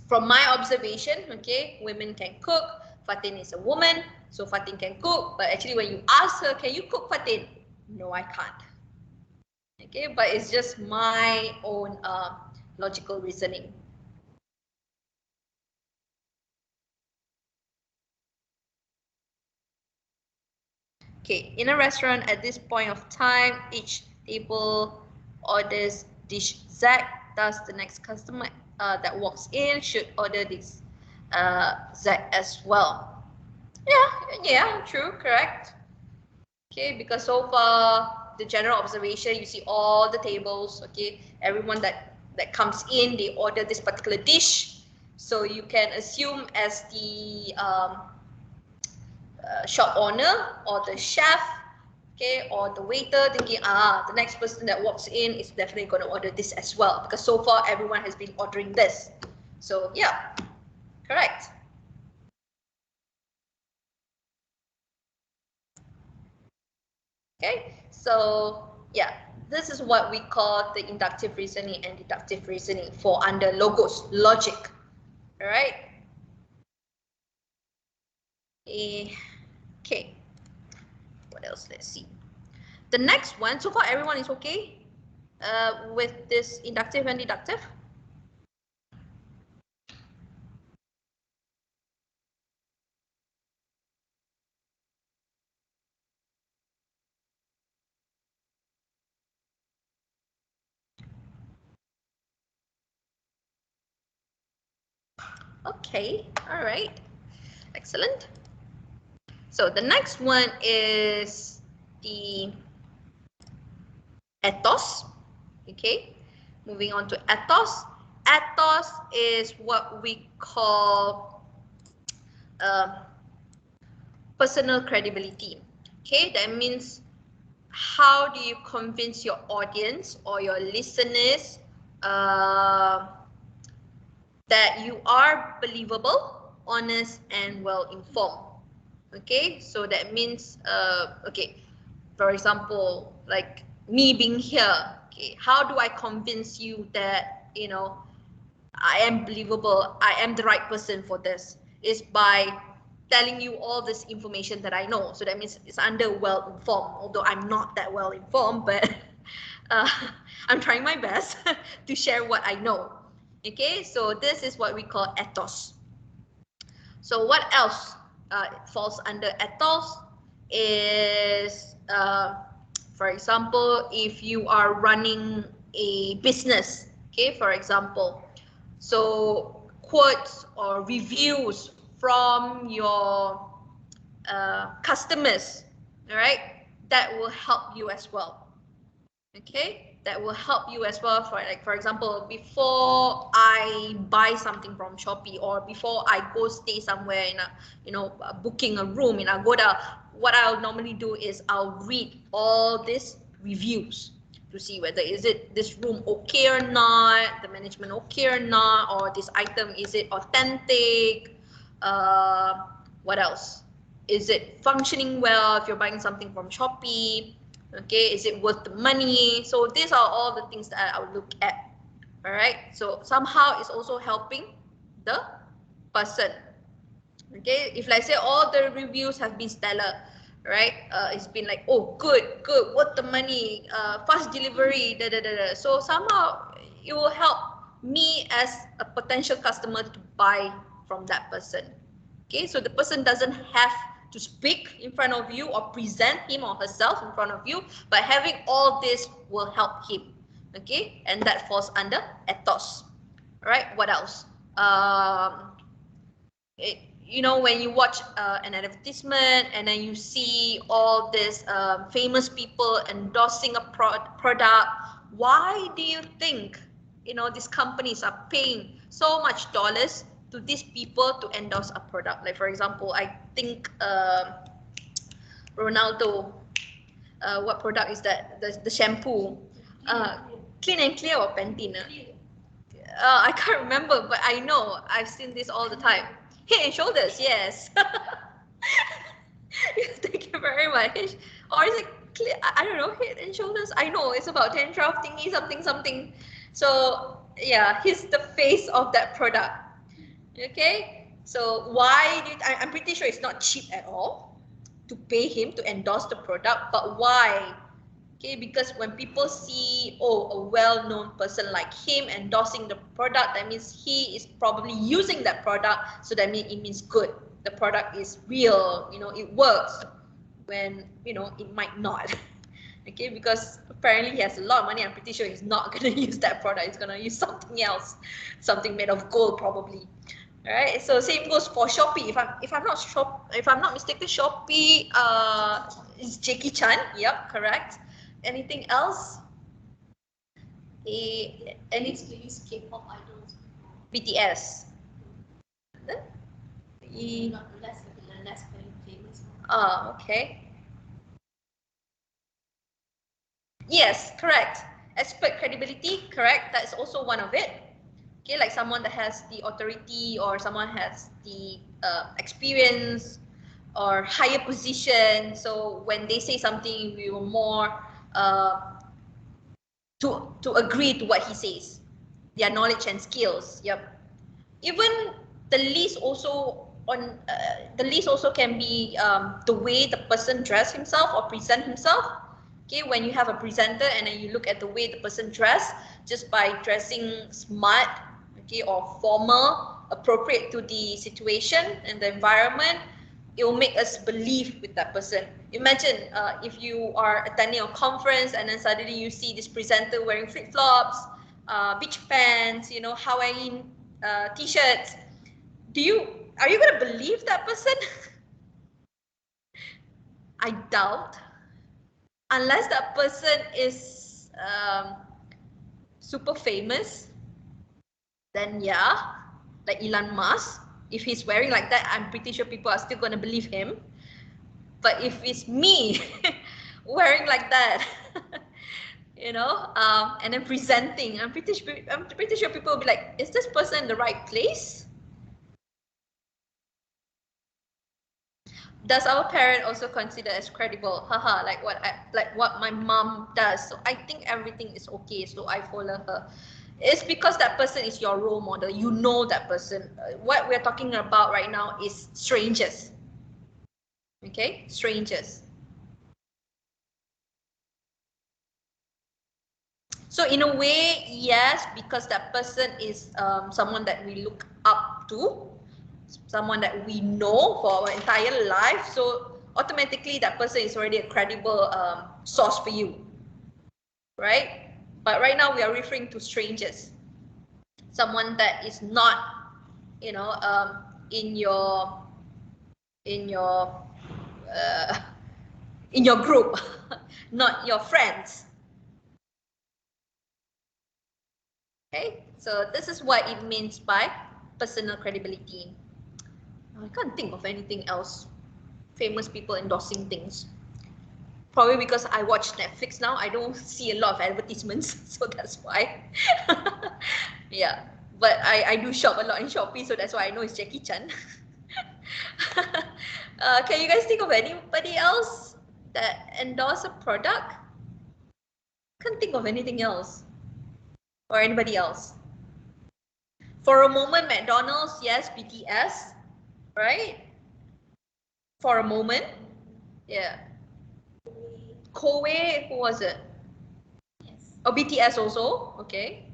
S1: from my observation, okay, women can cook. Fatin is a woman, so Fatin can cook. But actually, when you ask her, can you cook, Fatin? No, I can't. Okay, but it's just my own logical reasoning. Okay, in a restaurant at this point of time, each table orders dish Z. Thus, the next customer that walks in should order this Z as well. Yeah, true, correct. Okay, because so far the general observation, you see all the tables. Okay, everyone that comes in, they order this particular dish. So you can assume as the shop owner or the chef, okay, or the waiter thinking, the next person that walks in is definitely going to order this as well, because so far everyone has been ordering this. So yeah, correct. Okay, so yeah, this is what we call the inductive reasoning and deductive reasoning for under logos, logic. All right. Okay. What else? Let's see. The next one. So far, everyone is okay with this inductive and deductive. Okay. All right. Excellent. So the next one is the ethos. Okay. Moving on to ethos. Ethos is what we call personal credibility. Okay, that means how do you convince your audience or your listeners that you are believable, honest, and well informed. Okay, so that means okay, for example, like me being here. Okay, how do I convince you that I am believable, I am the right person for this? Is by telling you all this information that I know. So that means it's under well informed, although I'm not that well informed, but uh, I'm trying my best to share what I know. Okay, so this is what we call ethos. So what else falls under ethos is, for example, if you are running a business, okay, for example, so quotes or reviews from your customers, all right, that will help you as well. Okay, that will help you as well. For example, before I buy something from Shopee, or before I go stay somewhere in a booking a room in Agoda, what I'll normally do is I'll read all these reviews to see whether is it this room okay or not, the management okay or not, or this item, is it authentic, what else, is it functioning well if you're buying something from Shopee. Okay, is it worth the money? So these are all the things that I would look at. All right, so somehow it's also helping the person. Okay, if like say all the reviews have been stellar, right, it's been like, oh, good, worth the money, fast delivery, so somehow it will help me as a potential customer to buy from that person. Okay, so the person doesn't have to speak in front of you or present him or herself in front of you, but having all this will help him. Okay, and that falls under ethos. All right, what else? When you watch an advertisement and then you see all these famous people endorsing a product, why do you think these companies are paying so much dollars to these people to endorse a product? Like, for example, I think Ronaldo, what product is that? The shampoo, Clean and Clear or Pantene? I can't remember, but I know I've seen this all the time. Head and Shoulders, yes. Thank you very much. Or is it clear, I don't know, Head and Shoulders. I know it's about dandruff thingy, something. So yeah, he's the face of that product. Okay, so why did I'm pretty sure it's not cheap at all to pay him to endorse the product, but why? Okay, because when people see, oh, a well-known person like him endorsing the product, that means he is probably using that product, so that means it means good. The product is real, you know, it works, when, you know, it might not. Okay, because apparently he has a lot of money. I'm pretty sure he's not going to use that product. He's going to use something else, something made of gold probably. All right, so same goes for Shopee. If I'm not mistaken, Shopee is Jackie Chan. Yep, correct. Anything else? Any
S6: To use K-pop idols,
S1: BTS?
S6: not less famous.
S1: Okay. Yes, correct. Expert credibility, correct. That's also one of it. Okay, like someone that has the authority or someone has the experience or higher position. So when they say something, we will more to agree to what he says. Their knowledge and skills. Yep. Even the list also the list also can be the way the person dress himself or present himself. Okay, when you have a presenter and then you look at the way the person dress, just by dressing smart, okay, or formal, appropriate to the situation and the environment, it will make us believe with that person. Imagine if you are attending a conference and then suddenly you see this presenter wearing flip-flops, beach pants, you know, Hawaiian t-shirts. Are you gonna believe that person? I doubt. Unless that person is super famous, then yeah, like Elon Musk. If he's wearing like that, I'm pretty sure people are still gonna believe him. But if it's me wearing like that, you know, and then presenting, I'm pretty sure people will be like, is this person in the right place? Does our parent also consider as credible? Haha, like what my mom does. So I think everything is okay, so I follow her. It's because that person is your role model. You know that person. What we're talking about right now is strangers. Okay, strangers. So in a way, yes, because that person is someone that we look up to, someone that we know for our entire life. So automatically that person is already a credible source for you, right? But right now we are referring to strangers, someone that is not, you know, in your in your uh, in your group, not your friends. Okay, so this is what it means by personal credibility. I can't think of anything else. Famous people endorsing things. Probably because I watch Netflix now, I don't see a lot of advertisements, so that's why. Yeah, but I do shop a lot in Shopee, so that's why I know it's Jackie Chan. Can you guys think of anybody else that endorse a product? Can't think of anything else. Or anybody else. For a moment, McDonald's, yes, BTS, right? For a moment, yeah. Koei, who was it?
S6: Yes.
S1: Oh, BTS also, okay.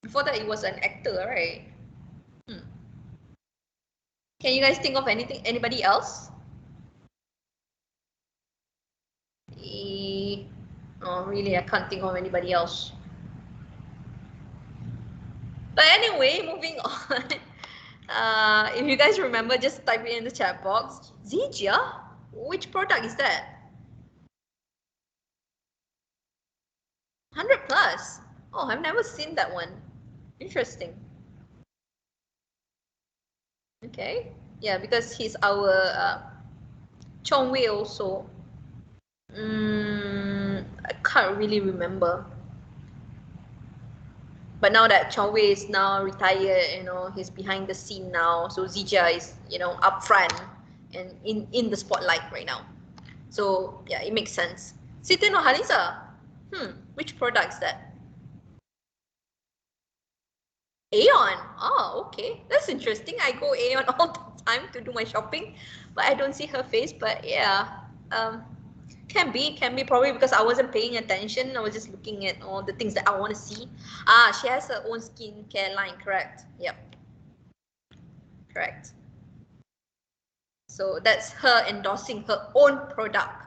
S1: Before that, it was an actor, right? Can you guys think of anybody else? Oh, really, I can't think of anybody else. But anyway, moving on. If you guys remember, just type it in the chat box. Zijia? Which product is that? 100 plus. Oh, I've never seen that one. Interesting. Okay. Yeah, because he's our Chong Wei also. I can't really remember. But now that Chong Wei is now retired, you know, he's behind the scene now. So Zijia is, you know, up front and in the spotlight right now. So yeah, it makes sense. Siti Nurhaliza, which product is that? Aeon. Oh, okay. That's interesting. I go Aeon all the time to do my shopping, but I don't see her face. But yeah, can be probably because I wasn't paying attention. I was just looking at all the things that I want to see. She has her own skincare line, correct? Yep, correct. So that's her endorsing her own product.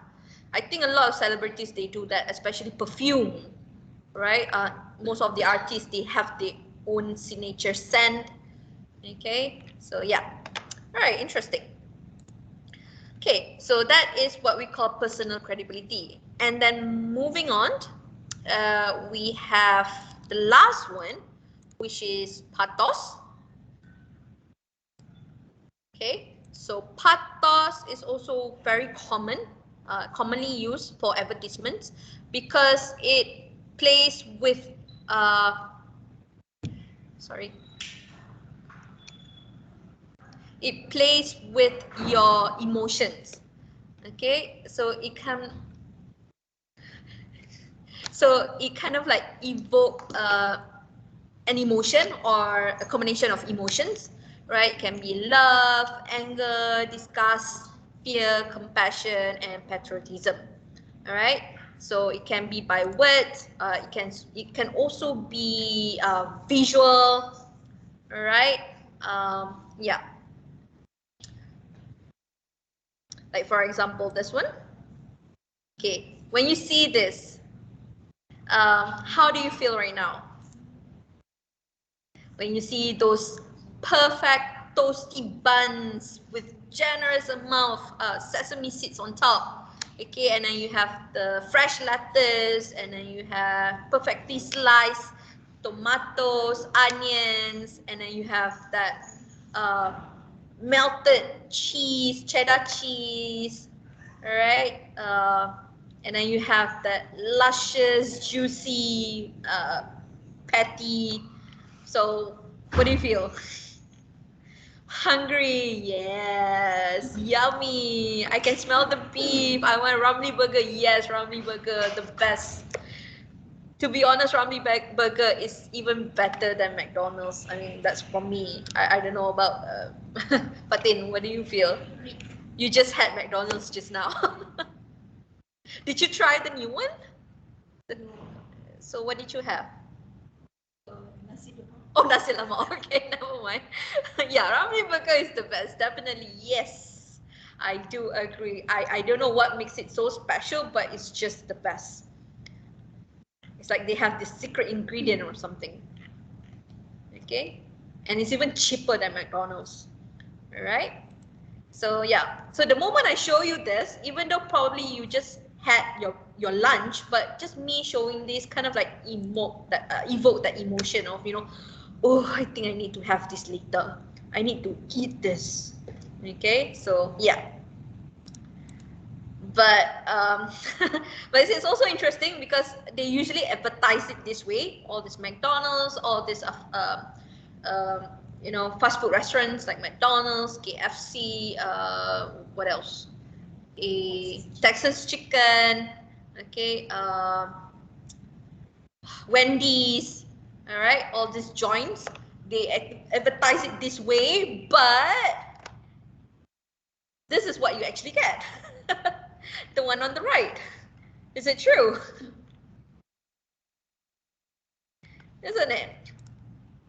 S1: I think a lot of celebrities, they do that, especially perfume, right? Most of the artists, they have their own signature scent. Okay, so yeah. All right, interesting. Okay, so that is what we call personal credibility. And then moving on, we have the last one, which is pathos. Okay, so pathos is also very common, commonly used for advertisements because it plays with, sorry, it plays with your emotions. Okay, so it kind of like evoke an emotion or a combination of emotions, right? It can be love, anger, disgust, fear, compassion, and patriotism. All right. So it can be by words. It can also be visual. All right. Yeah. Like for example, this one. Okay. When you see this, how do you feel right now? When you see those perfect toasty buns with generous amount of sesame seeds on top, okay, and then you have the fresh lettuce, and then you have perfectly sliced tomatoes, onions, and then you have that uh, melted cheese, cheddar cheese, all right, and then you have that luscious, juicy patty. So, what do you feel? Hungry, yes. Yummy. I can smell the beef. I want Ramly burger. Yes, Ramly burger, the best. To be honest, Ramly burger is even better than McDonald's. I mean, that's for me. I don't know about Patin. What do you feel? You just had McDonald's just now. Did you try the new one? The, so, what did you have?
S6: Nasi lemak.
S1: Oh, nasi lemak. Okay, never mind. Yeah, Ramly burger is the best. Definitely, yes. I do agree. I don't know what makes it so special, but it's just the best. It's like they have this secret ingredient or something. Okay? And it's even cheaper than McDonald's. Alright? So yeah. So the moment I show you this, even though probably you just had your lunch, but just me showing this kind of like evoke that emotion of, oh, I think I need to have this later. I need to eat this. Okay, so yeah. But but it's also interesting because they usually advertise it this way. All this McDonald's, all this fast food restaurants like McDonald's, KFC, what else? A Texas chicken, okay, Wendy's, all right, all these joints, they advertise it this way, but this is what you actually get. The one on the right. Is it true? Isn't it?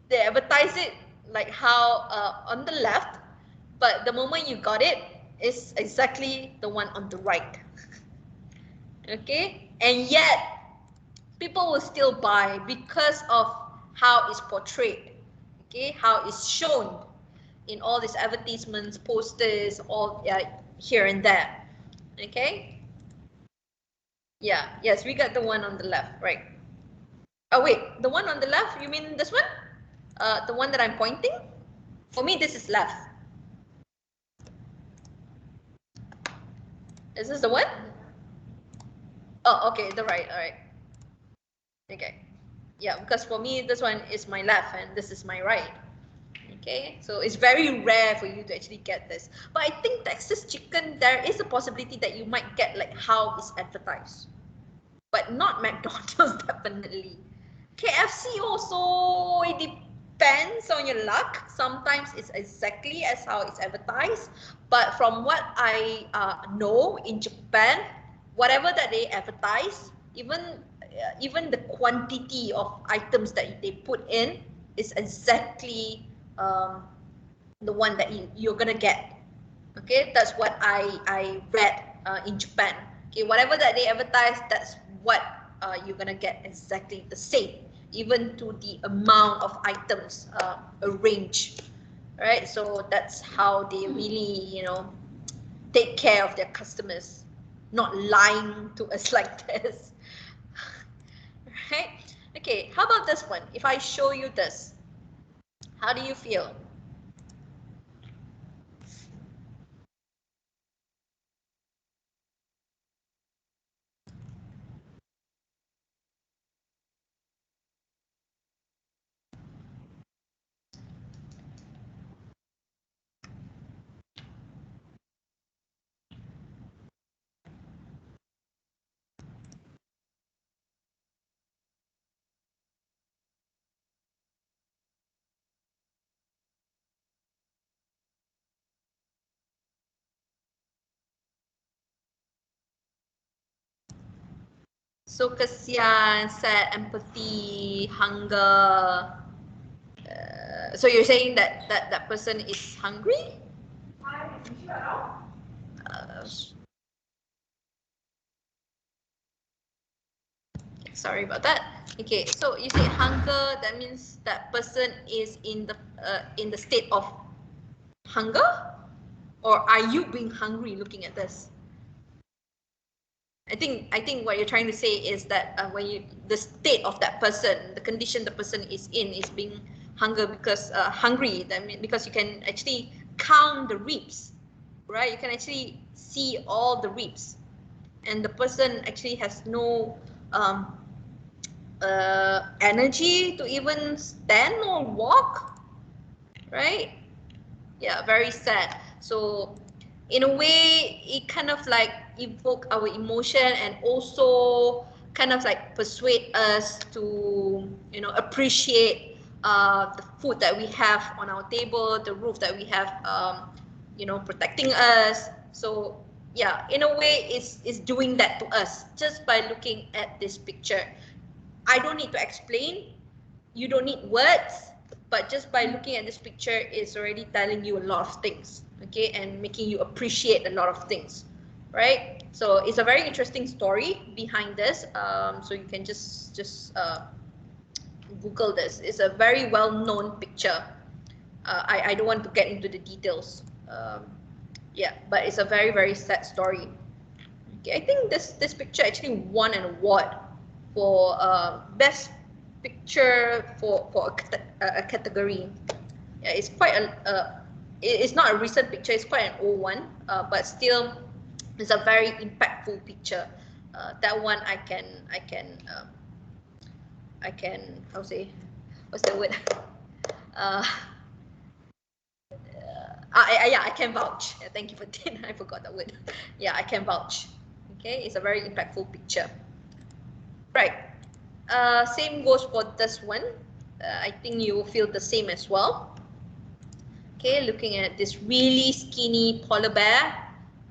S1: They advertise it like how on the left, but the moment you got it, it's exactly the one on the right. Okay? And yet, people will still buy because of how it's portrayed, okay, how it's shown in all these advertisements, posters, all here and there. Okay, yeah, yes, we got the one on the left, right? Oh wait, the one on the left, you mean this one, the one that I'm pointing? For me, this is left. Is this the one? Oh, okay, the right. All right. Okay, yeah, because for me, this one is my left and this is my right. Okay, so it's very rare for you to actually get this. But I think Texas chicken, there is a possibility that you might get like how it's advertised, but not McDonald's definitely. KFC also, it depends on your luck. Sometimes it's exactly as how it's advertised, but from what I know in Japan, whatever that they advertise, even the quantity of items that they put in is exactly um, the one that you're gonna get. Okay, that's what I read in Japan. Okay, whatever that they advertise, that's what you're gonna get exactly the same, even to the amount of items arranged. Right, so that's how they really, take care of their customers, not lying to us like this. Right? Okay, how about this one? If I show you this, how do you feel? So kasihan, sad, empathy, hunger. So you're saying that that person is hungry? Uh, Sorry about that. Okay, so you say hunger. That means that person is in the state of hunger, or are you being hungry looking at this? I think what you're trying to say is that when the state of that person, the condition the person is in is being hunger because hungry. That means because you can actually count the ribs, right? You can actually see all the ribs, and the person actually has no um, energy to even stand or walk, right? Yeah, very sad. So in a way, it kind of like evoke our emotion and also kind of like persuade us to appreciate the food that we have on our table, the roof that we have protecting us. So yeah, in a way, it's doing that to us just by looking at this picture. I don't need to explain. You don't need words, but just by looking at this picture, it's already telling you a lot of things, okay, and making you appreciate a lot of things, right? So it's a very interesting story behind this. So you can just Google this. It's a very well-known picture. I don't want to get into the details. Yeah, but it's a very very sad story. Okay, I think this picture actually won an award for best picture for a category. Yeah, it's quite it's not a recent picture. It's quite an old one, but still, it's a very impactful picture. That one I can how to say, what's the word? Uh, yeah, I can vouch. Yeah, thank you for that. I forgot that word. Yeah, I can vouch. Okay, it's a very impactful picture. Right. Same goes for this one. I think you will feel the same as well. Okay, looking at this really skinny polar bear,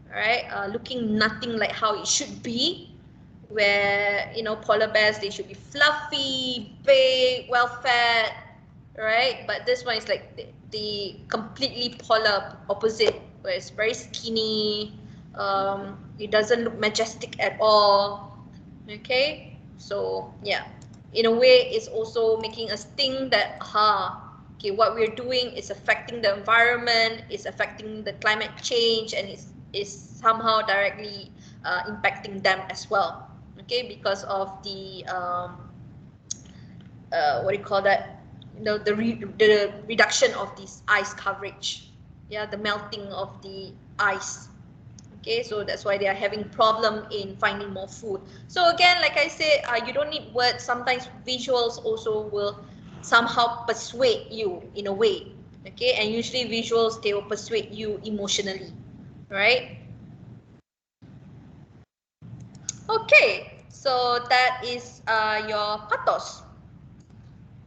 S1: right? Looking nothing like how it should be, where polar bears, they should be fluffy, big, well fed, right? But this one is like the completely polar opposite, where it's very skinny. It doesn't look majestic at all. Okay, so yeah, in a way, it's also making us think that okay, what we're doing is affecting the environment, is affecting the climate change, and is somehow directly impacting them as well. Okay, because of the what do you call that? The reduction of this ice coverage. Yeah, the melting of the ice. Okay, so that's why they are having problem in finding more food. So again, like I said, you don't need words. Sometimes visuals also will somehow persuade you in a way. Okay, and usually visuals, they will persuade you emotionally, right? Okay, so that is your pathos,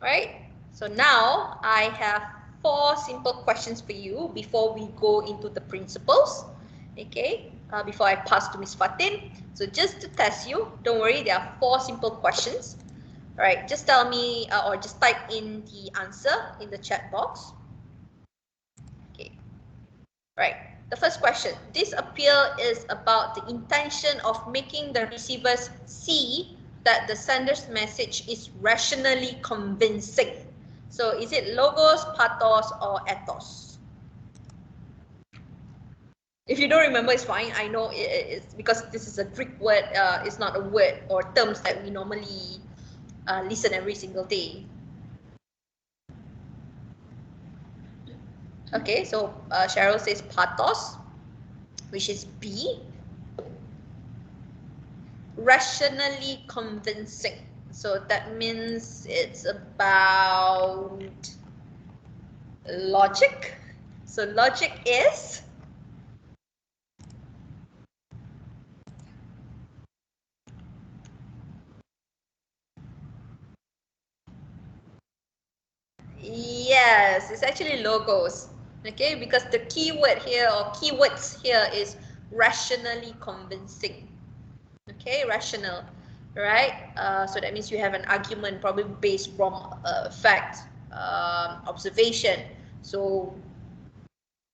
S1: right? So now I have 4 simple questions for you before we go into the principles. Okay, before I pass to Miss Fatin. So just to test you, don't worry, there are 4 simple questions. All right, just tell me or just type in the answer in the chat box. Okay, right. The first question, this appeal is about the intention of making the receivers see that the sender's message is rationally convincing. So is it logos, pathos, or ethos? If you don't remember, it's fine. I know it's because this is a Greek word. It's not a word or terms that we normally listen every single day. Okay, so Cheryl says pathos, which is B. Rationally convincing. So that means it's about logic. So logic is yes, it's actually logos. Okay, because the keyword here or keywords here is rationally convincing. Okay, rational, right? So that means you have an argument probably based from fact, observation. So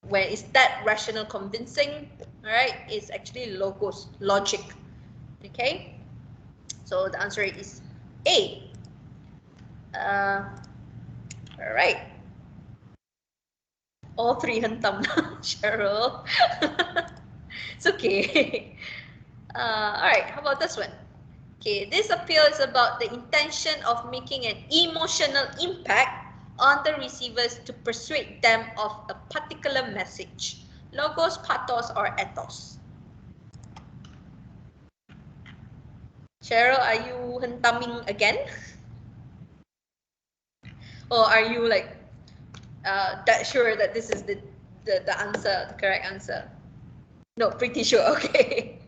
S1: when is that rational convincing, right? It's actually logos, logic. Okay, so the answer is A. All right. All 3 hentam Cheryl. It's okay. All right, how about this one? Okay, this appeal is about the intention of making an emotional impact on the receivers to persuade them of a particular message. Logos, pathos, or ethos? Cheryl, are you hentaming again? Or are you like that sure that this is the answer, the correct answer? No, pretty sure, okay.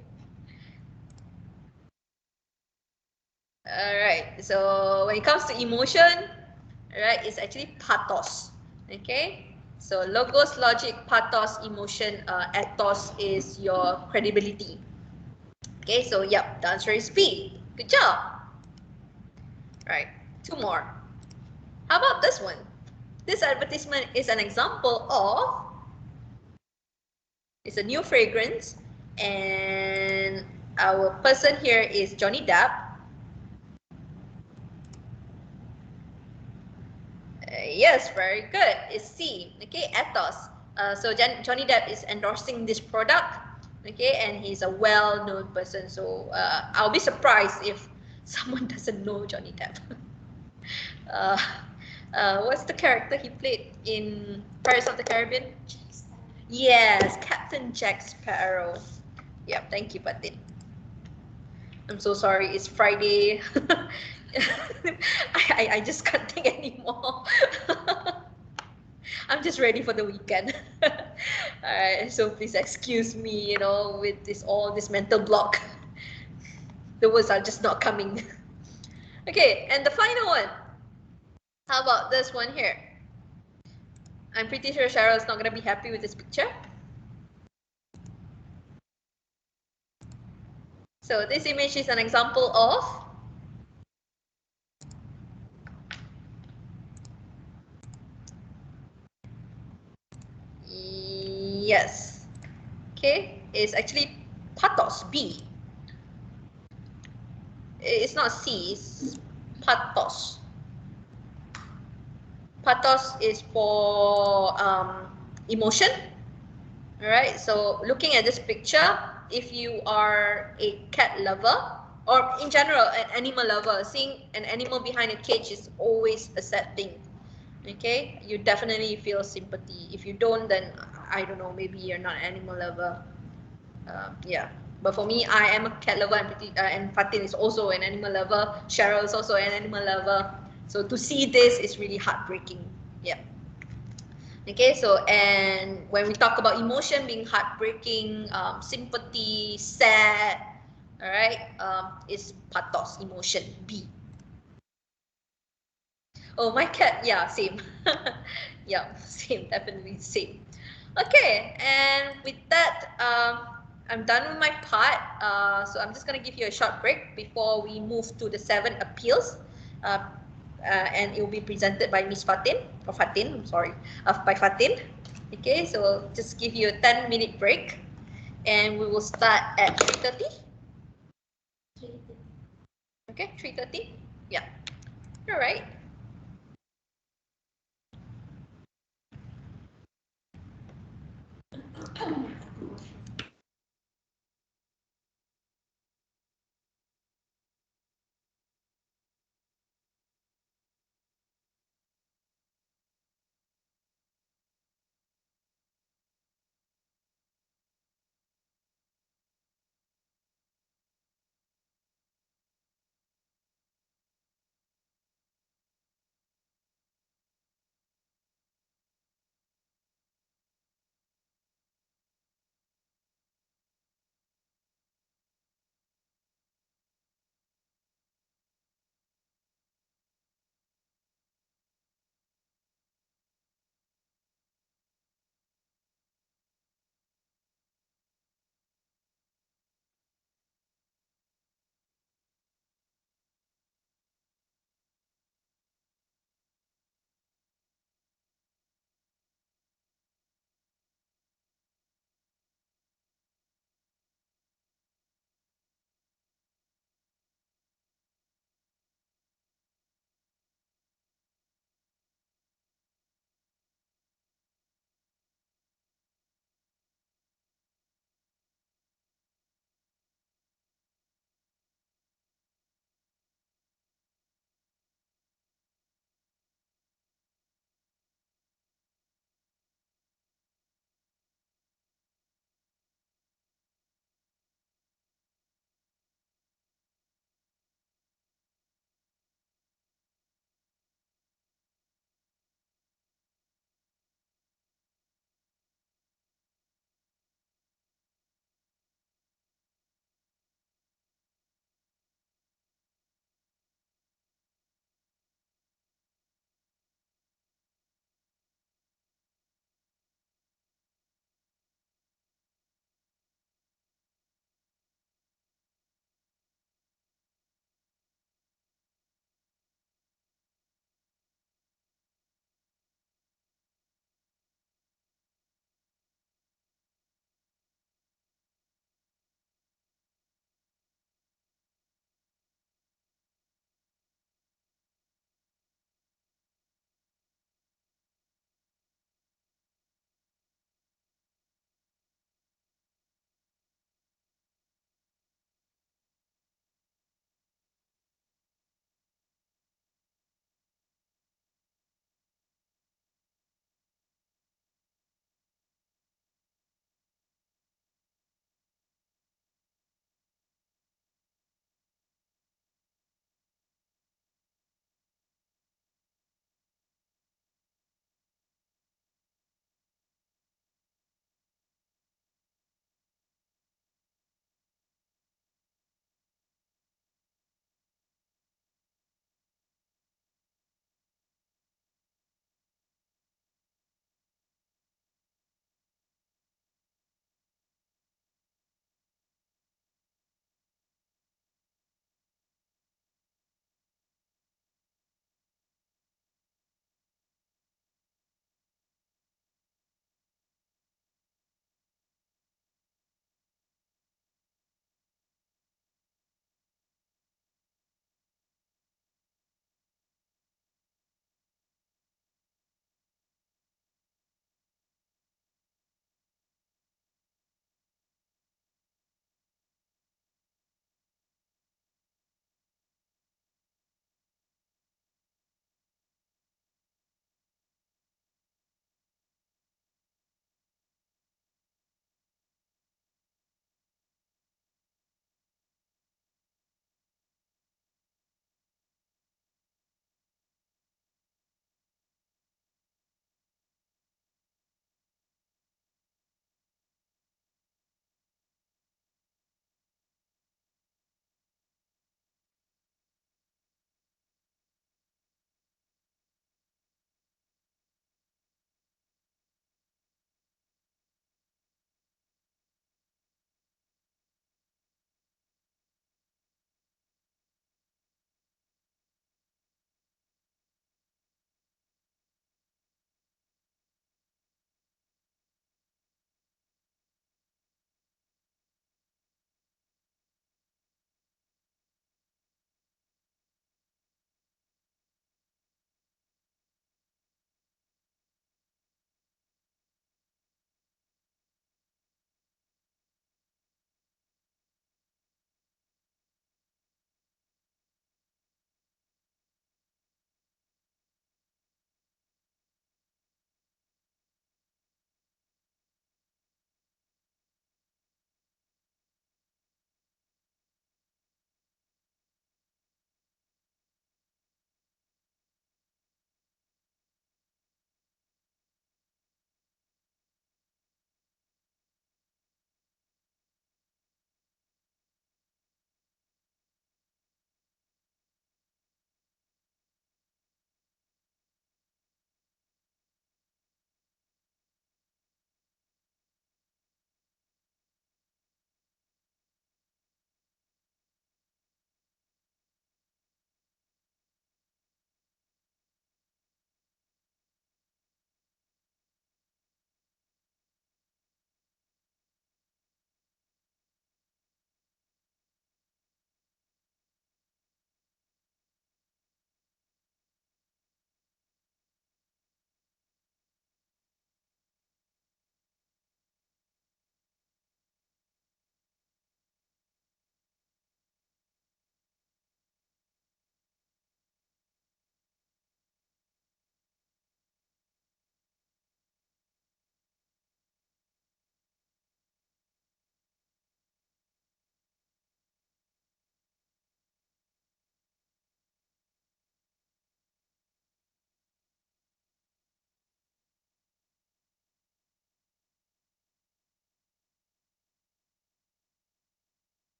S1: Alright, so when it comes to emotion, right, it's actually pathos. Okay, so logos, logic, pathos, emotion, ethos is your credibility. Okay, so yep, the answer is B. Good job. Right, 2 more. How about this one? This advertisement is an example of, it's a new fragrance, and our person here is Johnny Depp. Yes, very good. It's C. Okay, ethos. So Johnny Depp is endorsing this product. Okay, and he's a well-known person. So I'll be surprised if someone doesn't know Johnny Depp. uh, what's the character he played in Pirates of the Caribbean? Yes, Captain Jack Sparrow. Yep, thank you, Patin. I'm so sorry, it's Friday. I just can't think anymore. I'm just ready for the weekend. Alright, so please excuse me, with all this mental block. The words are just not coming. Okay, and the final one. How about this one here? I'm pretty sure Cheryl is not going to be happy with this picture. So this image is an example of yes. Okay, it's actually pathos, B. It's not C, it's pathos. Pathos is for emotion. Alright, so looking at this picture, if you are a cat lover, or in general, an animal lover, seeing an animal behind a cage is always a sad thing. Okay, you definitely feel sympathy. If you don't, then I don't know, maybe you're not an animal lover. Yeah, but for me, I am a cat lover, and Fatin is also an animal lover. Cheryl is also an animal lover. So to see this is really heartbreaking. Yeah. Okay, so and when we talk about emotion being heartbreaking, sympathy, sad, all right, is pathos emotion B. Oh, my cat, yeah, same. Yeah, same, definitely same. Okay, and with that, I'm done with my part. So I'm just gonna give you a short break before we move to the 7 appeals. Uh, and it will be presented by Miss Fatin, or Fatin, I'm sorry, by Fatin. Okay, so just give you a 10-minute break, and we will start at 3:30. Okay, 3:30. Yeah. All right.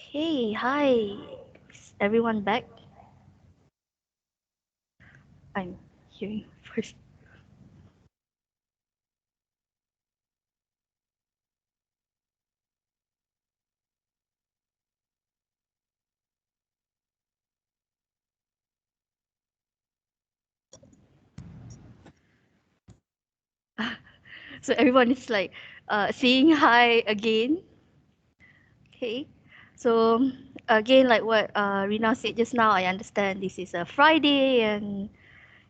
S2: Hey, hi. Is everyone back? I'm hearing first. So everyone is like saying hi again. Okay. So again, like what Rina said just now, I understand this is a Friday and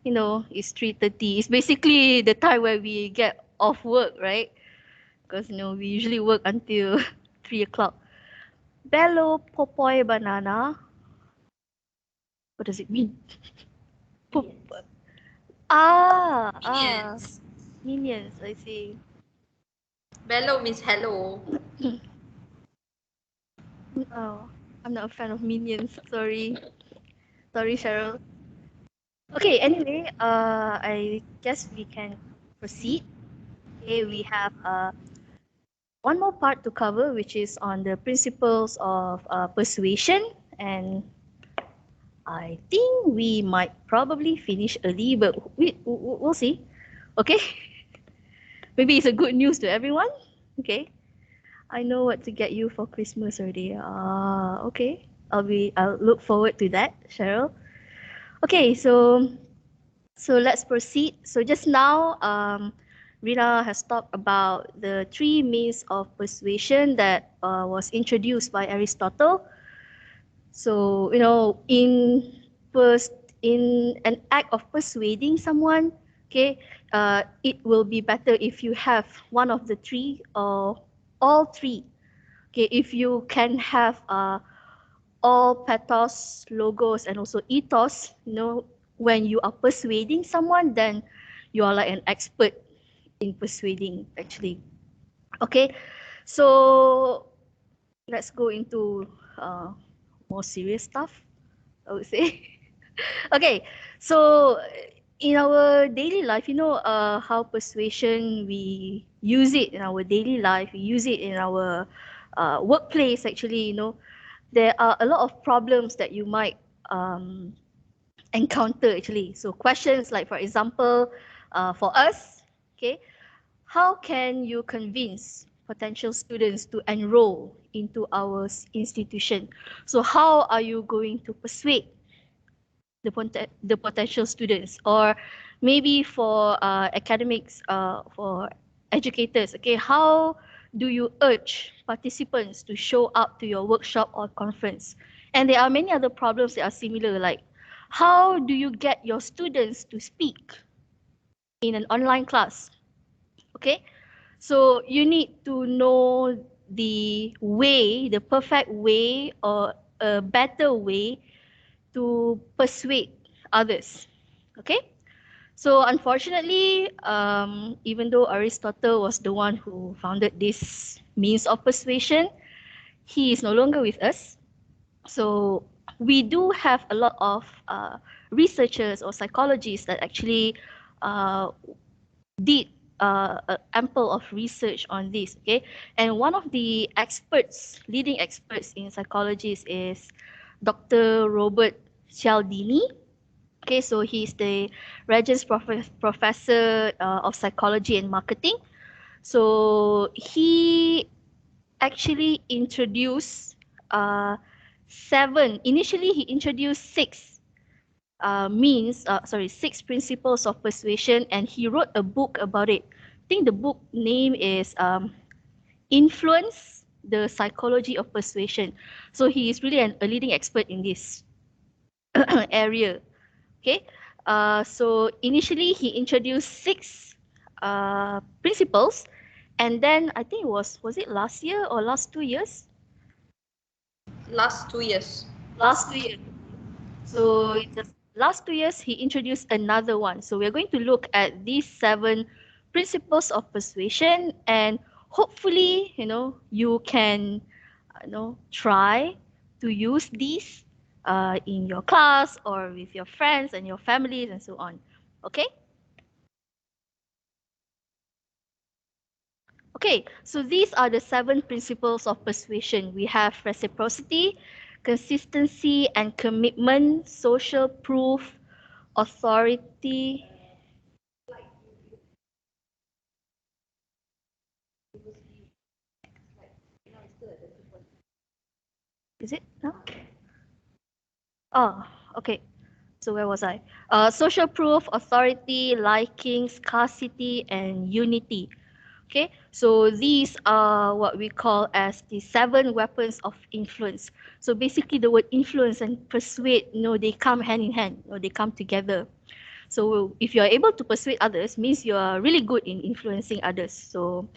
S2: it's 3:30. It's basically the time where we get off work, right? Because we usually work until 3 o'clock. Bello Popoy Banana. What does it mean? Pop- ah,
S1: Minions.
S2: minions. I see.
S1: Bello means hello.
S2: Oh, I'm not a fan of minions. Sorry, Cheryl. Okay. Anyway, I guess we can proceed. Okay, we have one more part to cover, which is on the principles of persuasion, and I think we might probably finish early, but we'll see. Okay, maybe it's a good news to everyone. Okay, I know what to get you for Christmas already. Okay, I'll look forward to that, Cheryl. Okay, so let's proceed. So just now, Rina has talked about the three means of persuasion that was introduced by Aristotle. So first in an act of persuading someone, okay, it will be better if you have one of the three or all three. Okay, if you can have all pathos, logos, and also ethos, when you are persuading someone, then you are like an expert in persuading, actually. Okay, so let's go into uh, more serious stuff, I would say. Okay, so in our daily life, how persuasion, we use it in our daily life, we use it in our workplace, actually. There are a lot of problems that you might um, encounter, actually. So questions like, for example, for us, okay, how can you convince potential students to enroll into our institution? So how are you going to persuade the potential students? Or maybe for academics, for educators, okay, how do you urge participants to show up to your workshop or conference? And there are many other problems that are similar, like how do you get your students to speak in an online class? Okay, so you need to know the perfect way, or a better way to persuade others. Okay, so unfortunately, even though Aristotle was the one who founded this means of persuasion, he is no longer with us. So we do have a lot of researchers or psychologists that actually uh, did ample of research on this. Okay, and one of the experts, leading experts in psychology, is Dr. Robert Cialdini. Okay, so he's the Regents Professor of Psychology and Marketing. So he actually introduced seven. Initially, he introduced six principles of persuasion, and he wrote a book about it. I think the book name is Influence: The Psychology of Persuasion. So he is really a leading expert in this area. Okay, so initially he introduced six principles, and then I think was it last year or last 2 years?
S1: Last 2 years.
S2: Last 2 years. So in the last 2 years, he introduced another one. So we're going to look at these seven principles of persuasion, and hopefully, you can, try to use these in your class or with your friends and your families and so on. Okay? Okay, so these are the 7 principles of persuasion. We have reciprocity, consistency and commitment, social proof, authority. Is it? No? Oh, okay. So where was I? Social proof, authority, liking, scarcity, and unity. Okay, so these are what we call as the 7 weapons of influence. So basically, the word influence and persuade, they come hand in hand, they come together. So if you are able to persuade others, means you are really good in influencing others. So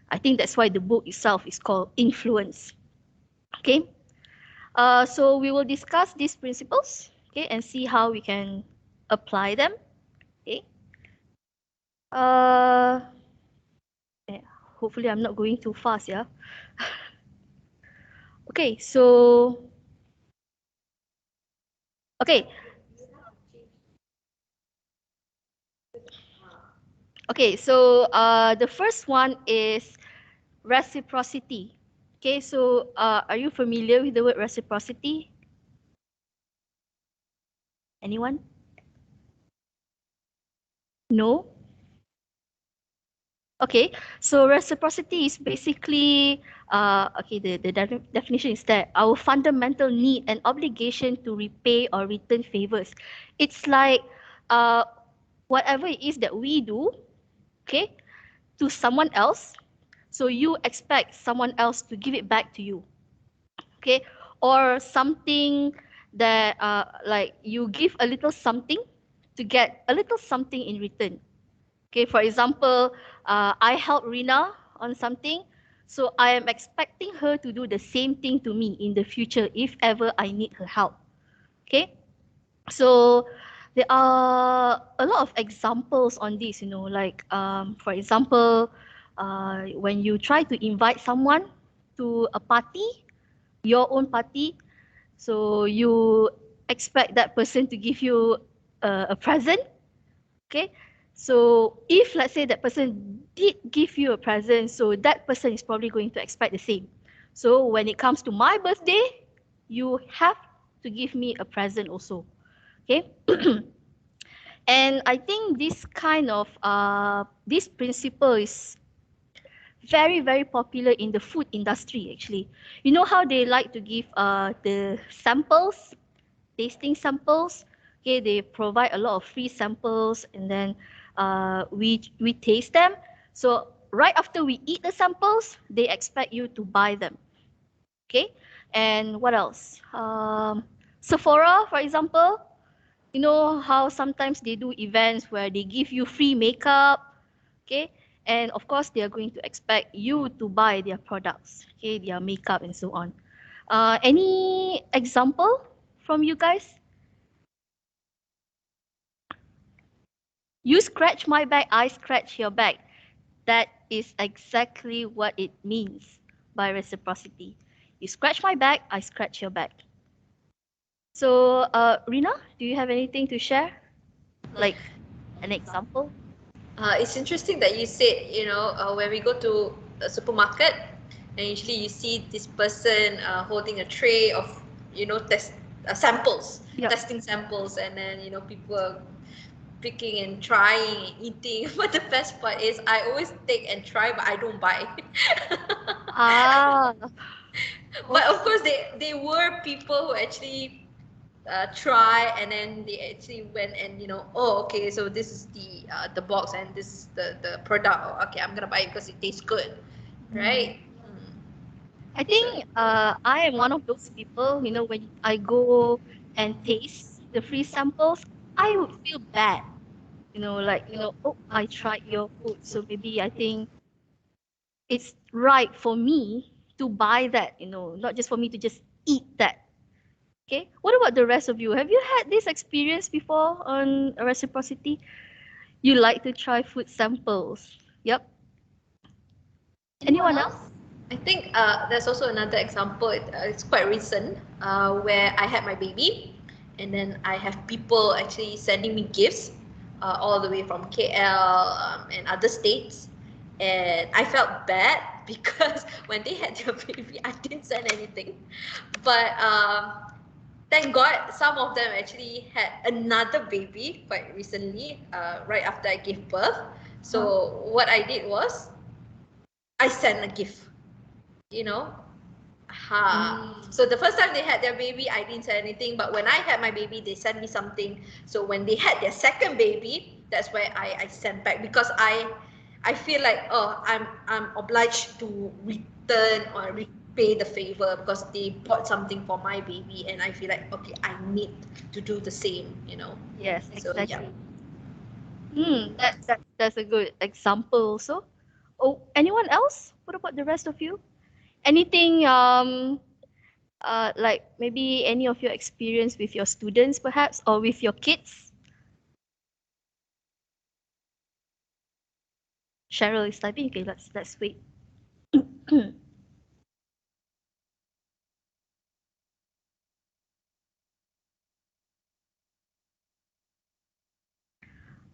S2: I think that's why the book itself is called Influence. Okay, so we will discuss these principles, okay, and see how we can apply them. Okay. Uh, Hopefully I'm not going too fast, yeah. Okay, so okay, the first one is reciprocity. Okay, so are you familiar with the word reciprocity? Anyone? No? Okay, so reciprocity is basically, okay, the definition is that our fundamental need and obligation to repay or return favors. It's like uh, whatever it is that we do, okay, to someone else, so you expect someone else to give it back to you, okay, or something that like you give a little something to get a little something in return. Okay, for example, I help Rina on something, so I am expecting her to do the same thing to me in the future if ever I need her help. Okay, so there are a lot of examples on this, like for example, when you try to invite someone to a party, your own party, so you expect that person to give you a present. Okay, so if let's say that person did give you a present, so that person is probably going to expect the same. So when it comes to my birthday, you have to give me a present also. Okay. And I think this kind of this principle is very very popular in the food industry actually. You know how they like to give the samples, tasting samples. Okay, they provide a lot of free samples, and then we taste them. So right after we eat the samples, they expect you to buy them. Okay, and what else? Sephora, for example. You know how sometimes they do events where they give you free makeup, okay? And of course, they are going to expect you to buy their products, okay, their makeup and so on. Any example from you guys? You scratch my back, I scratch your back. That is exactly what it means by reciprocity. You scratch my back, I scratch your back. So, Rina, do you have anything to share? Like an example?
S1: It's interesting that you said, when we go to a supermarket, and usually you see this person holding a tray of, test samples,
S2: Yep.
S1: testing samples, and then people are picking and trying and eating. But the best part is, I always take and try, but I don't buy.
S2: Ah,
S1: But of
S2: okay.
S1: course, they were people who actually try, and then they actually went and oh, okay, so this is the box, and this is the product. Oh, okay, I'm gonna buy it because it tastes good,
S2: Mm.
S1: right? Mm.
S2: I
S1: So
S2: think I am one of those people, when I go and taste the free samples, I would feel bad, like, oh, I tried your food. So maybe I think it's right for me to buy that, not just for me to just eat that. Okay. What about the rest of you? Have you had this experience before on reciprocity? You like to try food samples. Yep.
S1: anyone
S2: Anyone
S1: else?
S2: else?
S1: I think there's also another example. It's quite recent, where I had my baby, and then I have people actually sending me gifts all the way from KL and other states. and I felt bad because when they had their baby, I didn't send anything. But thank God, some of them actually had another baby quite recently, right after I gave birth. So what I did was I sent a gift, you know. So the first time they had their baby, I didn't say anything. But when I had my baby, they sent me something. So when they had their second baby, that's where I sent back because I feel like, oh, I'm obliged to return or repay the favor because they bought something for my baby, and I feel like, okay, I need to do the same, you know.
S2: Yes,
S1: So yeah.
S2: exactly. That's a good example also. Oh, anyone else? What about the rest of you? Anything like maybe any of your experience with your students perhaps or with your kids? Cheryl is typing. Okay, let's wait.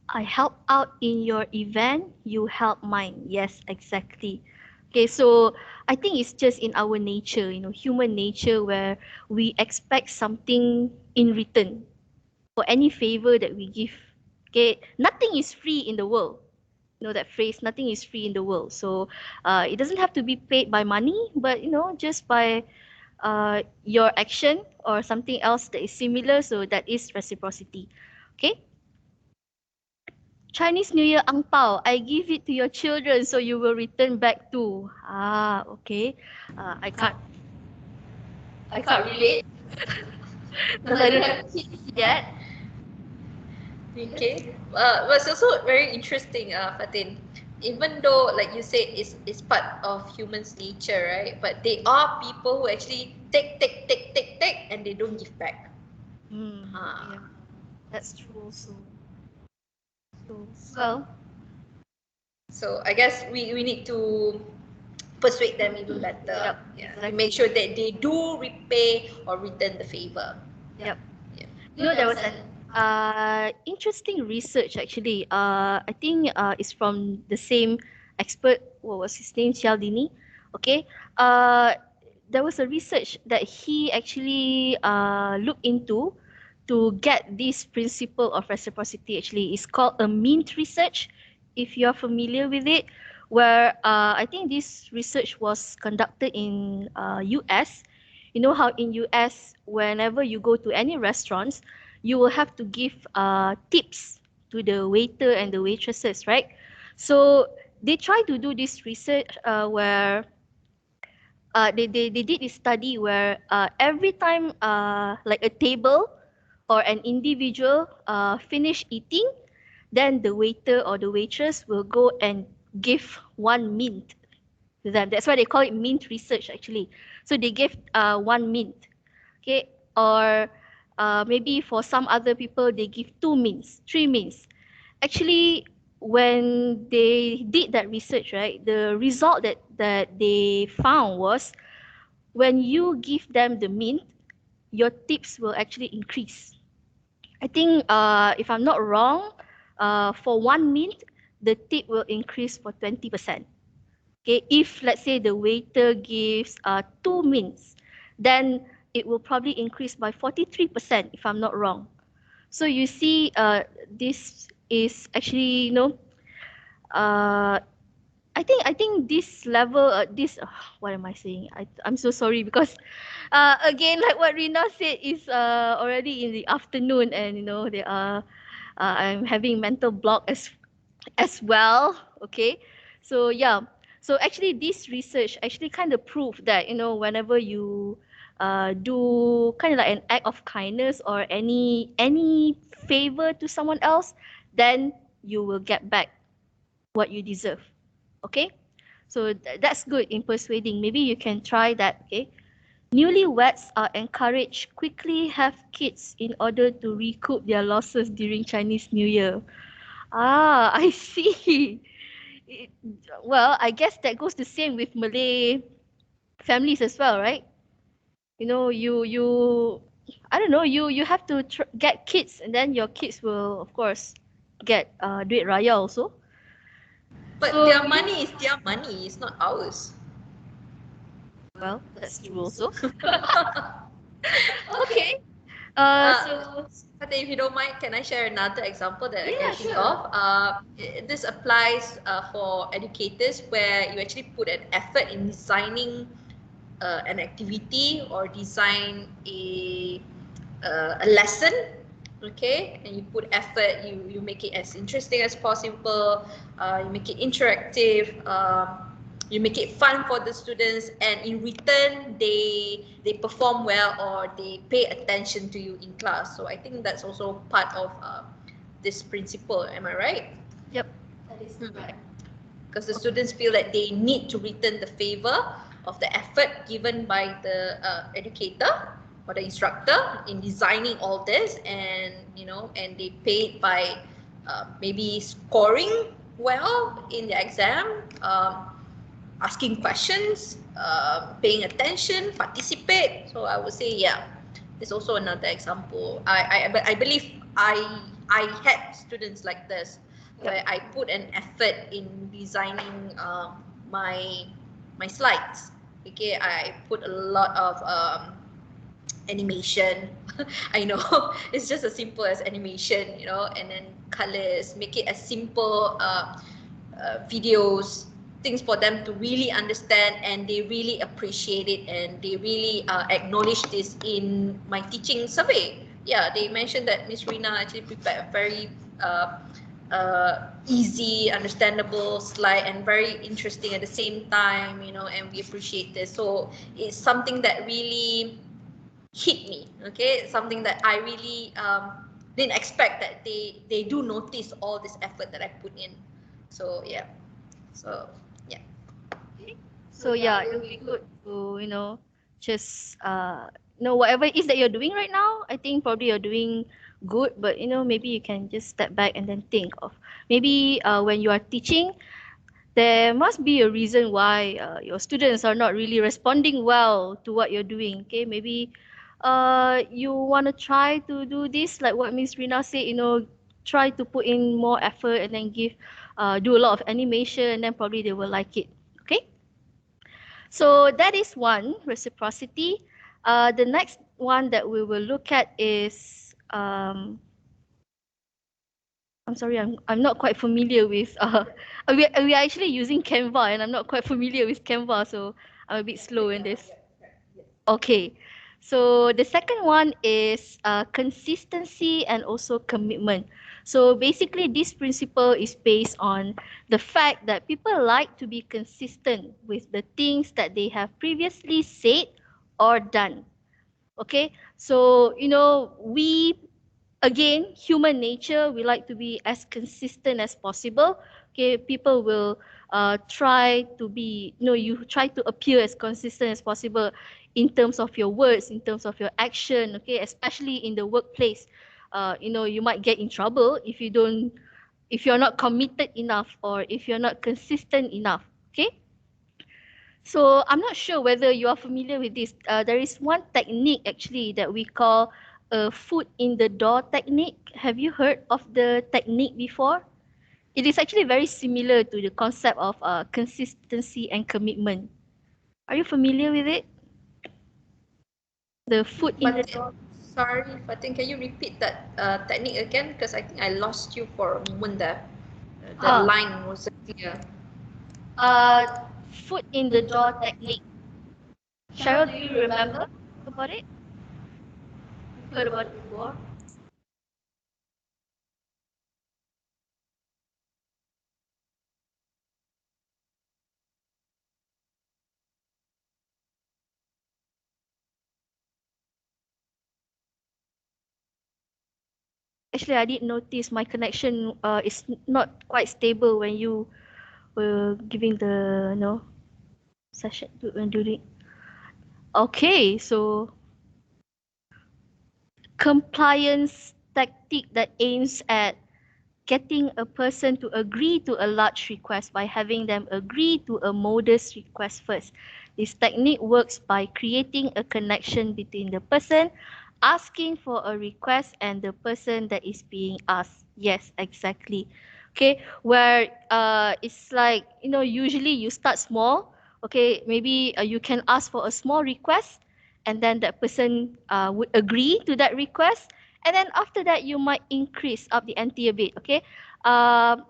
S2: I help out in your event, you help mine. Yes, exactly. Okay, so I think it's just in our nature, human nature, where we expect something in return for any favor that we give. Okay, nothing is free in the world. You know that phrase, nothing is free in the world. So it doesn't have to be paid by money, but just by your action or something else that is similar. So that is reciprocity. Okay. Chinese New Year ang pao, I give it to your children so you will return back to. Okay. I can't relate because I don't have kids yet.
S1: Okay. But it's also very interesting, Fatin. Even though, like you said, it's part of humans' nature, right? But there are people who actually take, and they don't give back.
S2: Yeah, that's true also. So,
S1: So, so I guess we need to persuade them even better.
S2: yep,
S1: Yeah, to make
S2: exactly.
S1: sure that they do repay or return the favor.
S2: Yep.
S1: Yeah.
S2: There was an interesting research actually. I think it's from the same expert. What was his name? Cialdini. Okay. There was a research that he actually looked into to get this principle of reciprocity. Actually, it's called a Mint research. If you're familiar with it, where I think this research was conducted in U.S. You know how in US, whenever you go to any restaurants, you will have to give tips to the waiter and the waitresses, right? So they try to do this research where they did this study where every time like a table or an individual finish eating, then the waiter or the waitress will go and give 1 mint to them. That's why they call it mint research actually. So they give 1 mint. Okay, or maybe for some other people they give 2 mints, 3 mints. Actually, when they did that research, right, the result that they found was when you give them the mint, your tips will actually increase. I think if I'm not wrong, for 1 mint, the tip will increase for 20%. Okay, if let's say the waiter gives 2 mints, then it will probably increase by 43% if I'm not wrong. So you see, this is actually, uh, I think this level, what am I saying? I'm so sorry because, again, like what Rina said, is already in the afternoon, and they are, I'm having mental block as well. Okay, so yeah, so actually this research actually kind of proved that whenever you do kind of like an act of kindness or any favor to someone else, then you will get back what you deserve. Okay, so that's good in persuading. Maybe you can try that. Okay, newlyweds are encouraged quickly have kids in order to recoup their losses during Chinese New Year. I see. It- well, I guess that goes the same with Malay families as well, right? You I don't know, you have to get kids, and then your kids will of course get duit raya also.
S1: But
S2: So
S1: their money is their money, it's not ours.
S2: well, that's true also.
S1: Okay.
S2: Okay. So
S1: But if you don't mind, can I share another example that I can
S2: yeah,
S1: think
S2: sure.
S1: of? This applies for educators where you actually put an effort in designing an activity or design a lesson, okay, and you put effort, you make it as interesting as possible, you make it interactive, you make it fun for the students, and in return they perform well or they pay attention to you in class. So I think that's also part of this principle. Am I right?
S2: Yep.
S6: That is
S1: Hmm.
S6: correct.
S1: Because the students feel that they need to return the favor of the effort given by the educator or the instructor in designing all this, and and they paid by maybe scoring well in the exam, asking questions, paying attention, participate. So I would say, yeah, it's also another example. But I believe I had students like this where I put an effort in designing my slides. Okay, I put a lot of animation. I know it's just as simple as animation, and then colors, make it as simple videos, things for them to really understand, and they really appreciate it, and they really acknowledge this in my teaching survey. Yeah, they mentioned that Miss Rina actually prepared a very easy, understandable slide and very interesting at the same time, and we appreciate this. So it's something that really hit me. Okay, something that I really didn't expect that they do notice all this effort that I put in. So yeah, so yeah.
S2: So yeah, it would be good to, just whatever it is that you're doing right now, I think probably you're doing good, but maybe you can just step back and then think of maybe when you are teaching, there must be a reason why your students are not really responding well to what you're doing. Okay, maybe you want to try to do this, like what Miss Rina said, try to put in more effort and then do a lot of animation, and then probably they will like it. Okay. So that is one, reciprocity. The next one that we will look at is, I'm sorry, I'm not quite familiar with, we are actually using Canva and I'm not quite familiar with Canva, so I'm a bit slow in this. Okay, so the second one is consistency and also commitment. So basically, this principle is based on the fact that people like to be consistent with the things that they have previously said or done. Okay, so we, again, human nature, we like to be as consistent as possible. Okay, people will try to be, you try to appear as consistent as possible in terms of your words, in terms of your action. Okay, especially in the workplace, you might get in trouble if you're not committed enough or if you're not consistent enough. Okay. So I'm not sure whether you are familiar with this. There is one technique actually that we call a foot in the door technique. Have you heard of the technique before? It is actually very similar to the concept of consistency and commitment. Are you familiar with it? The foot in the
S1: But
S2: door.
S1: sorry, Fatin, can you repeat that technique again? Because I think I lost you for a moment there. The
S2: Ah,
S1: line wasn't clear.
S2: uh, foot in the door technique. Cheryl, do you remember about it? You've heard about it before? Actually, I did notice my connection is not quite stable when you were giving the session during. Okay, so compliance tactic that aims at getting a person to agree to a large request by having them agree to a modest request first. This technique works by creating a connection between the person asking for a request and the person that is being asked. Yes, exactly. Okay, where it's like, usually you start small. Okay, maybe you can ask for a small request, and then that person would agree to that request, and then after that you might increase up the ante a bit. Okay, um,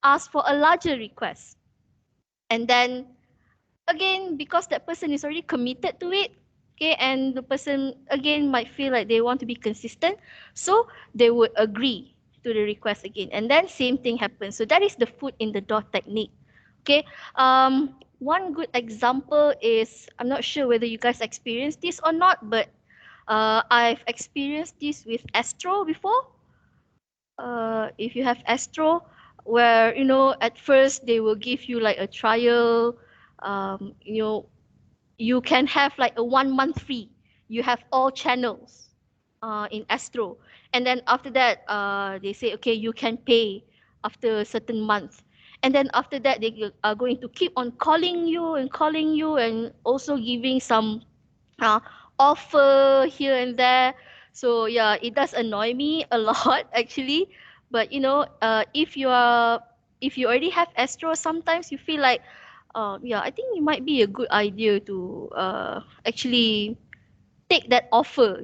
S2: ask for a larger request, and then again, because that person is already committed to it, okay, and the person again might feel like they want to be consistent, so they would agree to the request again, and then same thing happens. So that is the foot in the door technique. Okay, one good example is, I'm not sure whether you guys experienced this or not, but I've experienced this with Astro before. If you have Astro, where at first they will give you like a trial, um, you know you can have like a 1 month free. You have all channels in Astro, and then after that they say, okay, you can pay after a certain month, and then after that they are going to keep on calling you and also giving some uh, offer here and there. So yeah, it does annoy me a lot actually. But if you already have Astro, sometimes you feel like, yeah, I think it might be a good idea to actually take that offer.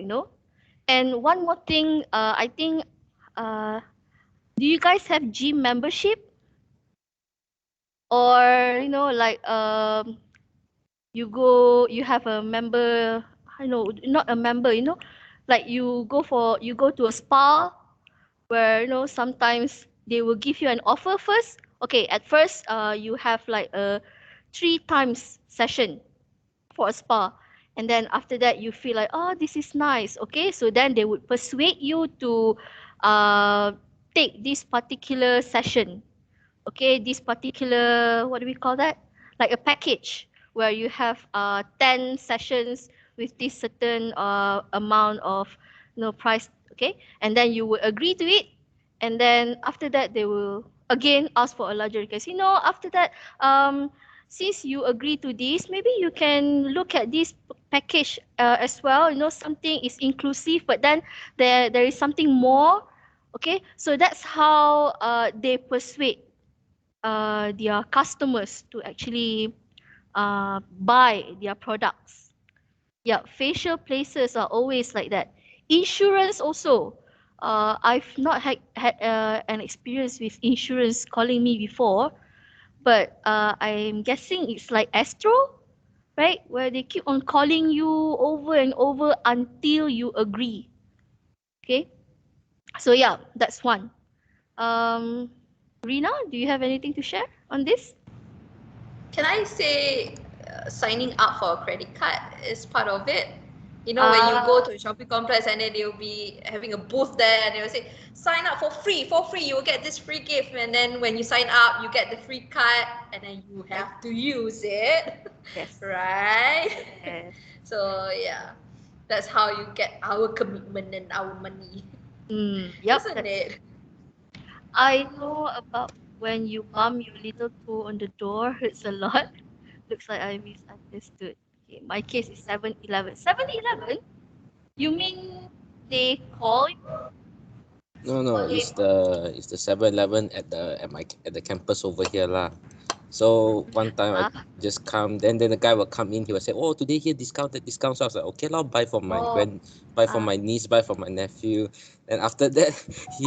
S2: And one more thing, I think, uh, do you guys have gym membership, or like you have a member, I know, not a member, like you go to a spa, where sometimes they will give you an offer first. Okay, at first you have like a 3 times session for a spa, and then after that you feel like, oh, this is nice. Okay, so then they would persuade you to uh, take this particular session. Okay, this particular, what do we call that, like a package, where you have 10 sessions with this certain amount of price. Okay, and then you will agree to it, and then after that they will again ask for a larger request. After that, since you agree to this, maybe you can look at this package as well. Something is inclusive, but then there is something more. Okay, so that's how they persuade their customers to actually buy their products. Yeah, facial places are always like that. Insurance also. I've not had an experience with insurance calling me before, but I'm guessing it's like Astro, right? Where they keep on calling you over and over until you agree. Okay, so yeah, that's one. Um, Rina, do you have anything to share on this?
S1: Can I say signing up for a credit card is part of it? When you go
S2: Uh,
S1: to a shopping complex and then they'll be having a booth there and they'll say, sign up for free, you will get this free gift. And then when you sign up, you get the free card and then you
S2: yes,
S1: have to use it.
S2: yes,
S1: Right?
S2: yes.
S1: So, yeah, that's how you get our commitment and our money,
S2: Yep,
S1: isn't
S2: that's.
S1: it?
S2: I know about when you bump your little toe on the door hurts a lot. Looks like I misunderstood. Okay, my case is 7-Eleven. 7-Eleven? You mean they call you?
S4: No,
S2: Or they?
S4: it's the 7-Eleven at the campus over here lah. So one time I
S2: Ah,
S4: just come, then the guy will come in. He will say, "Oh, today here discount." So I was like, "Okay, lah,
S2: oh,
S4: buy for
S2: ah,
S4: my niece, buy for my nephew." And after that, he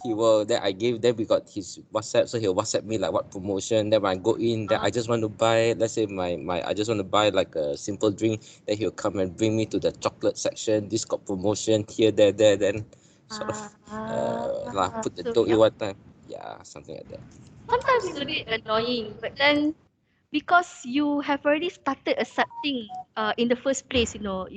S4: he will. Then I gave. Then we got his WhatsApp, so he'll WhatsApp me like what promotion. Then when I go in, then
S2: ah,
S4: I just want to buy. Let's say my I just want to buy like a simple drink. Then he'll come and bring me to the chocolate section. This got promotion here, there. Then sort of put the
S2: so
S4: dough in
S2: yeah.
S4: one time. Yeah, something like that.
S2: Sometimes it's a bit annoying, but then because you have already started accepting in the first place, you're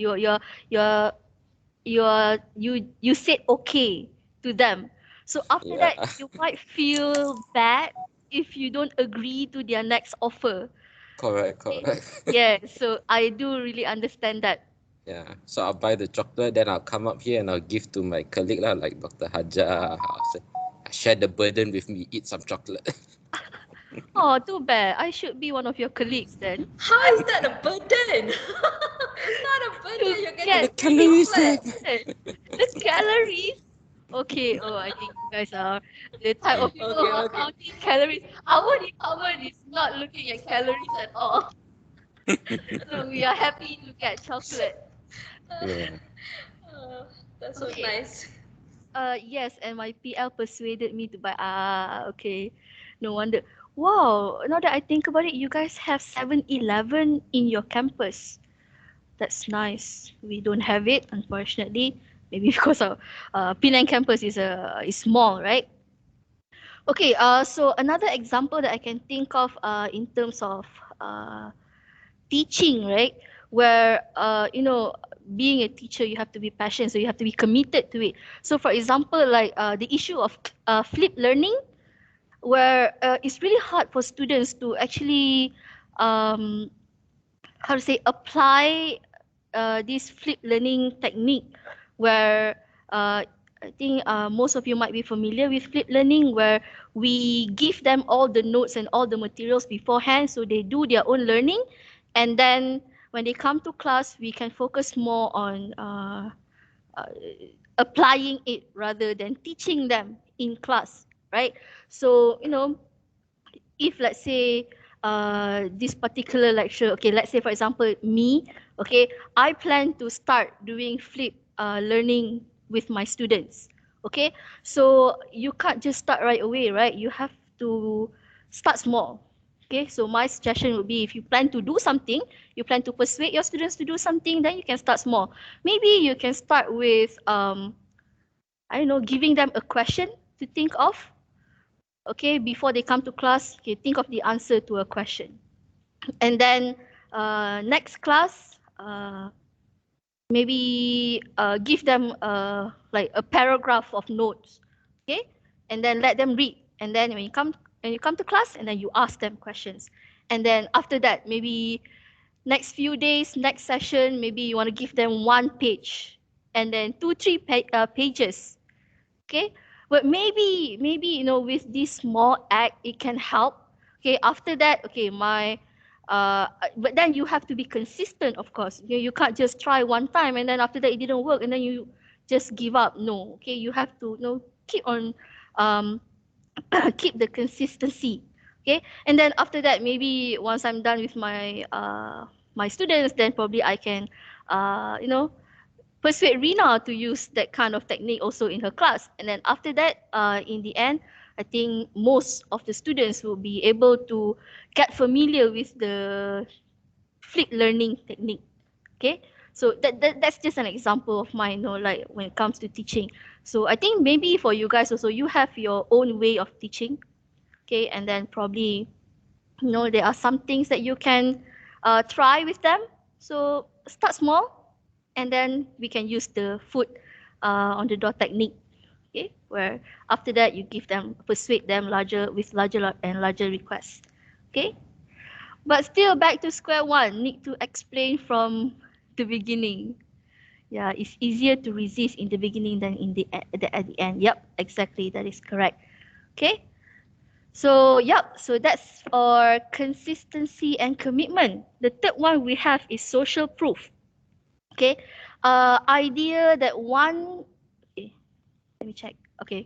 S2: you said okay to them. So after
S4: Yeah.
S2: that, you might feel bad if you don't agree to their next offer.
S4: Correct,
S2: Okay.
S4: correct.
S2: Yeah, so I do really understand that.
S4: Yeah. So I'll buy the chocolate, then I'll come up here and I'll give to my colleague lah, like Dr. Haja. I'll say, share the burden with me, eat some chocolate.
S2: Oh, too bad. I should be one of your colleagues then.
S1: How is that a burden? It's not a
S2: To
S1: burden. You're
S4: And
S1: getting
S4: the
S2: get
S1: free
S2: free
S4: calories there.
S1: chocolate.
S2: chocolate. The calories. Okay, oh, I think you guys are the type of people who
S5: Okay,
S2: are
S5: okay.
S2: counting calories. Our department is not looking at calories at all. So we are happy to get chocolate.
S4: Yeah.
S1: Uh, that's so
S2: Okay.
S1: nice.
S2: Yes, and my PL persuaded me to buy. Ah, okay. No wonder. Wow, now that I think about it, you guys have 7-Eleven in your campus. That's nice. We don't have it, unfortunately. Maybe because our Penang campus is small, right? Okay. So another example that I can think of in terms of uh, teaching, right? Where being a teacher, you have to be passionate, so you have to be committed to it. So, for example, like the issue of flip learning, where it's really hard for students to actually um, how to say apply this flip learning technique where I think most of you might be familiar with flip learning where we give them all the notes and all the materials beforehand so they do their own learning and then when they come to class we can focus more on uh, applying it rather than teaching them in class, right? So if let's say this particular lecture, okay, let's say for example me, okay, I plan to start doing flip learning with my students, okay, so you can't just start right away, right? You have to start small. Okay, so my suggestion would be if you plan to do something, you plan to persuade your students to do something, then you can start small. Maybe you can start with I don't know, giving them a question to think of. Okay, before they come to class, okay, think of the answer to a question. And then next class, maybe give them like a paragraph of notes, okay, and then let them read. And then when you come to class, and then you ask them questions. And then after that, maybe next few days, next session, maybe you want to give them 1 page, and then 2, 3 pages. Okay, but maybe with this small act it can help. Okay, after that, okay, but then you have to be consistent, of course. You can't just try one time and then after that it didn't work and then you just give up. No, okay, you have to keep on um keep the consistency. Okay, and then after that, maybe once I'm done with my students, then probably I can persuade Rina to use that kind of technique also in her class. And then after that, in the end, I think most of the students will be able to get familiar with the flip learning technique. Okay, so that's just an example of mine, like when it comes to teaching. So I think maybe for you guys also, you have your own way of teaching. Okay, and then probably there are some things that you can try with them. So start small, and then we can use the foot on the door technique. Okay, where after that you persuade them larger and larger requests. Okay, but still back to square one. Need to explain from the beginning. Yeah, it's easier to resist in the beginning than at the end. Yep, exactly. That is correct. Okay. So, yep, so that's our consistency and commitment. The third one we have is social proof. Okay, idea that one, okay, let me check. Okay,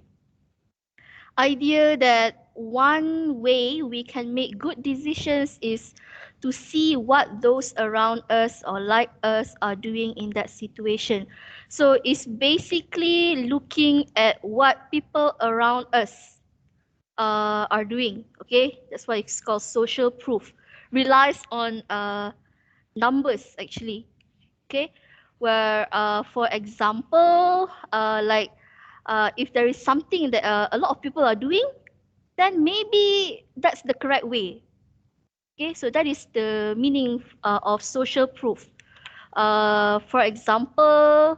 S2: idea that one way we can make good decisions is to see what those around us or like us are doing in that situation. So it's basically looking at what people around us are doing. Okay, that's why it's called social proof. Relies on numbers actually. Okay, where for example, like if there is something that a lot of people are doing, then maybe that's the correct way. Okay, so that is the meaning of social proof. For example,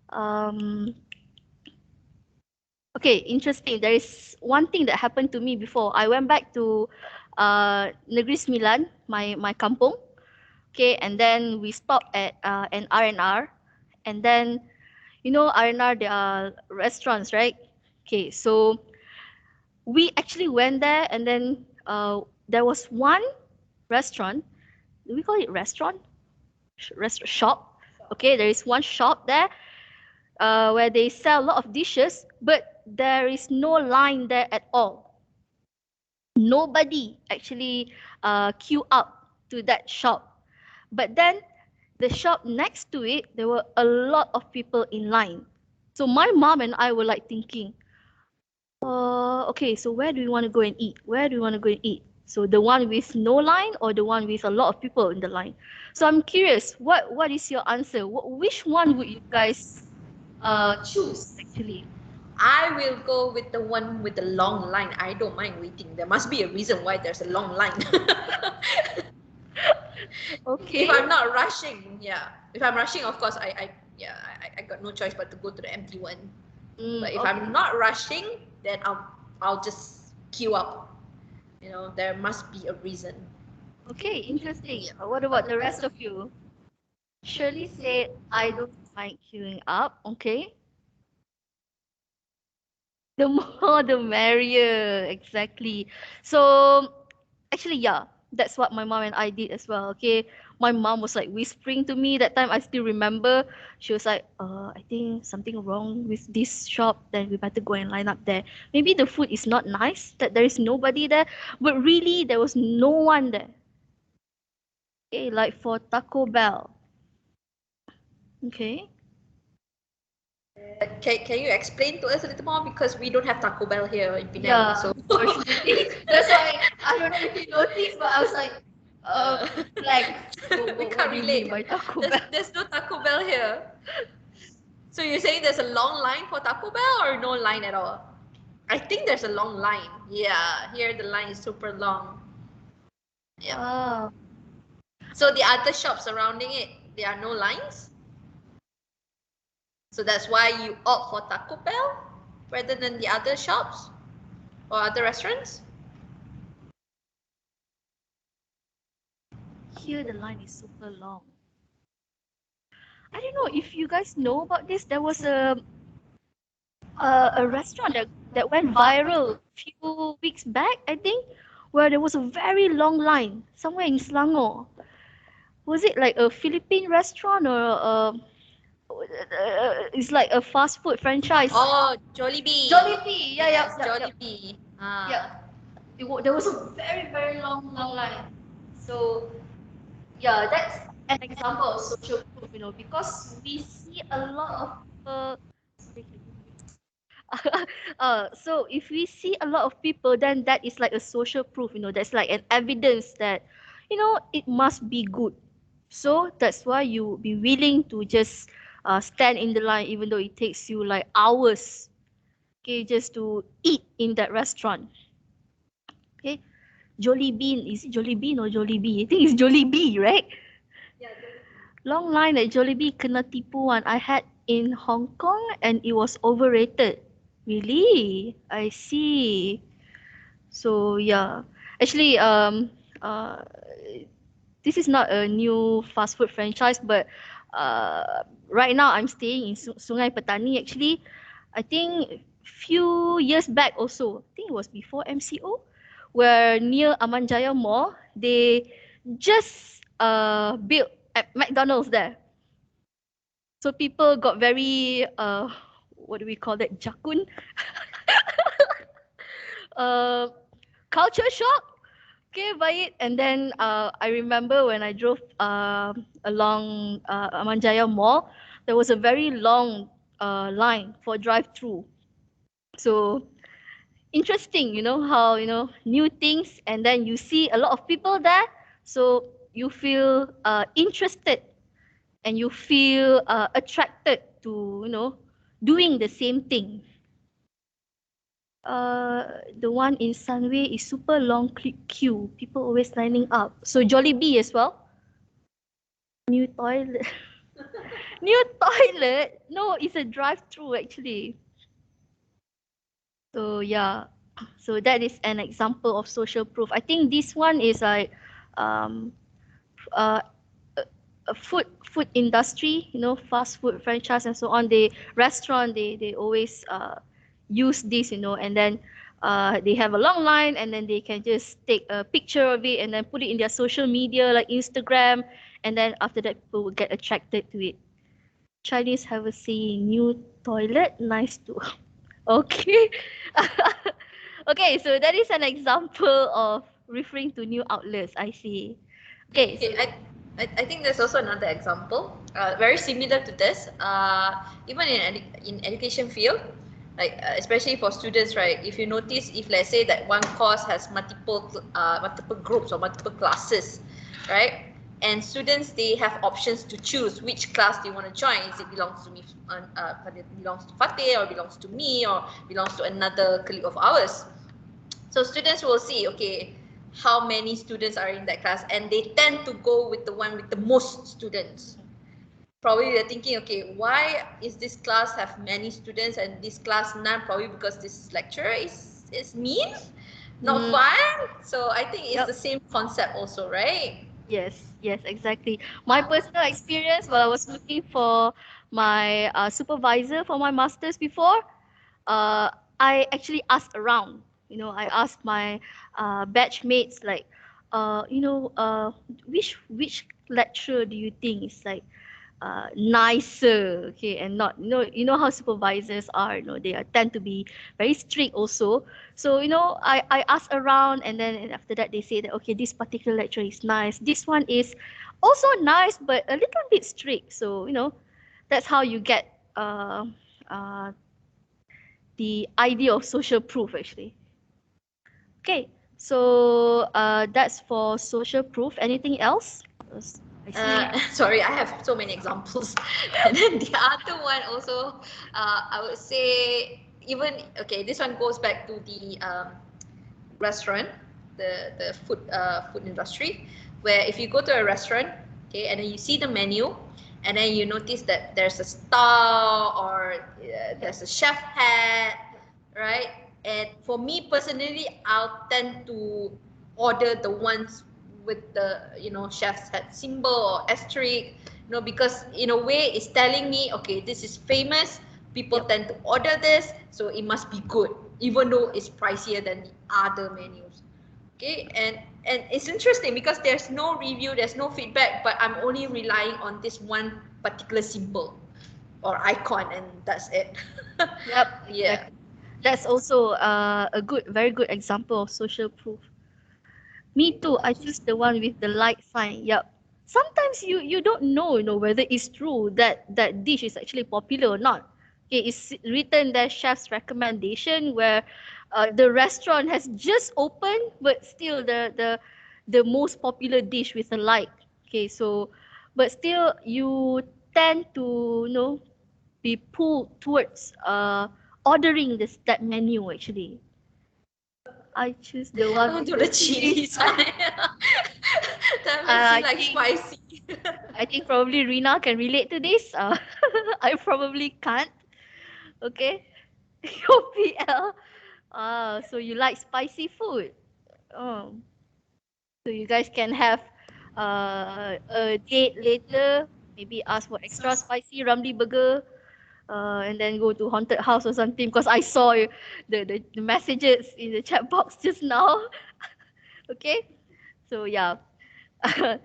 S2: um, okay, interesting. There is one thing that happened to me before. I went back to Negeri Sembilan, my kampung. Okay, and then we stopped at an R&R, and then R&R there are restaurants, right? Okay, so we actually went there, and then there was one restaurant. Do we call it restaurant? Shop. Okay, there is one shop there where they sell a lot of dishes, but there is no line there at all. Nobody actually queue up to that shop. But then the shop next to it, there were a lot of people in line. So my mom and I were like thinking, okay, so where do we want to go and eat? Where do we want to go and eat? So the one with no line or the one with a lot of people in the line? So I'm curious, what is your answer? Which one would you guys choose actually?
S1: I will go with the one with the long line. I don't mind waiting. There must be a reason why there's a long line.
S2: Okay.
S1: If I'm not rushing, yeah. If I'm rushing, of course, I got no choice but to go to the empty one. But if
S2: Okay.
S1: I'm not rushing, then I'll just queue up. There must be a reason.
S2: Okay, interesting.
S1: Yeah.
S2: What about the rest of you? Shirley said, I don't mind queuing up. Okay. The more the merrier. Exactly. So actually, yeah, that's what my mom and I did as well. Okay. My mom was like whispering to me that time. I still remember. She was like, I think something wrong with this shop. Then we better go and line up there. Maybe the food is not nice, that there is nobody there. But really, there was no one there. Okay, like for Taco Bell. Okay.
S1: Can you explain to us a little more, because we don't have Taco Bell here in Penang?
S2: Yeah,
S1: So
S2: unfortunately. That's why I don't know if you noticed, but I was like,
S1: uh,
S2: blank.
S1: we
S2: What
S1: can't
S2: do you
S1: relate.
S2: mean by Taco
S1: There's
S2: Bell?
S1: there's no Taco Bell here. So you're saying there's a long line for Taco Bell or no line at all? I think there's a long line. Yeah, here the line is super long. Yeah.
S2: Ah,
S1: So the other shops surrounding it, there are no lines. So that's why you opt for Taco Bell rather than the other shops or other restaurants.
S2: here the line is super long. I don't know if you guys know about this. There was a restaurant that went viral a few weeks back, I think, where there was a very long line somewhere in Selangor. Was it like a Philippine restaurant or it's like a fast food franchise?
S1: Oh, Jollibee.
S2: Jollibee. Yeah, yeah,
S1: Yes,
S2: yeah, yeah.
S1: Jollibee.
S2: Yeah. There was a very, very long line. So yeah, that's an example of social proof, because we see a lot of people. Sorry, can you mute? So if we see a lot of people, then that is like a social proof, that's like an evidence that, it must be good. So that's why you be willing to just stand in the line, even though it takes you like hours, okay, just to eat in that restaurant. Okay, Jollibee, is it Jollibee or Jollibee? I think it's Jollibee, right? Long line at Jollibee kena tipuan. I had in Hong Kong and it was overrated. Really? I see. So yeah, actually, this is not a new fast food franchise, but right now I'm staying in Sungai Petani. Actually, I think few years back also, I think it was before MCO, where near Amanjaya Mall, they just built at McDonald's there. So people got very what do we call that? Jakun. uh, Culture shock. Okay, by it. And then I remember when I drove along Amanjaya Mall, there was a very long line for drive-through. So interesting, how new things, and then you see a lot of people there, so you feel interested and you feel attracted to doing the same thing. The one in Sunway is super long queue. People always lining up. So Jollibee as well. New toilet. New toilet? No, it's a drive-through actually. So yeah. So that is an example of social proof. I think this one is like um, uh, a food industry, fast food franchise and so on. They restaurant they always use this, and then they have a long line, and then they can just take a picture of it and then put it in their social media like Instagram, and then after that people will get attracted to it. Chinese have a saying, new toilet, nice to Okay. Okay, so that is an example of referring to new outlets. I see. Okay, so
S1: Okay, I think there's also another example, very similar to this. Even in education field, like especially for students, right? If you notice, if let's say that one course has multiple groups or multiple classes, right? And students they have options to choose which class they want to join. Is it belongs to me, belongs to Fateh, or belongs to me, or belongs to another colleague of ours? So students will see, okay, how many students are in that class, and they tend to go with the one with the most students. Probably they're thinking, okay, why is this class have many students and this class none? Probably because this lecturer is mean, not
S2: mm,
S1: fun. So I think it's
S2: yep.
S1: the same concept also, right?
S2: Yes, yes, exactly. My personal experience while I was looking for my supervisor for my masters before, uh, I actually asked around. I asked my batch mates like, which lecturer do you think is like nicer, okay, and not, how supervisors are, they are tend to be very strict also. So I asked around, and after that they say that, okay, this particular lecturer is nice, this one is also nice but a little bit strict. So that's how you get uh, the idea of social proof actually. Okay, so that's for social proof. Anything else? Yes, I see.
S1: Sorry, I have so many examples. And then the other one also, I would say, even okay, this one goes back to the restaurant, the food industry, where if you go to a restaurant, okay, and then you see the menu, and then you notice that there's a star, or there's a chef hat, right? And for me personally, I'll tend to order the ones with the chef's hat symbol or asterisk, because in a way it's telling me, okay, this is famous, people
S2: Yep.
S1: tend to order this, so it must be good, even though it's pricier than the other menus. Okay, and it's interesting because there's no review, there's no feedback, but I'm only relying on this one particular symbol or icon, and that's it.
S2: Yep,
S1: Yeah.
S2: exactly. That's also very good example of social proof. Me too. I choose the one with the light sign. Yep. Sometimes you don't know, whether it's true that that dish is actually popular or not. Okay, it's written there chef's recommendation where the restaurant has just opened, but still the most popular dish with a light. Okay, so but still you tend to be pulled towards ordering that menu actually. I choose the one with
S1: To
S2: the
S1: the
S2: chili
S1: chili
S2: sign.
S1: side. That makes you
S2: I
S1: like
S2: think
S1: spicy.
S2: I think probably Rina can relate to this. I probably can't. Okay. Your PL. So you like spicy food. Oh, so you guys can have a date later. Maybe ask for extra spicy Ramly burger. And then go to haunted house or something because I saw the messages in the chat box just now. Okay. So yeah.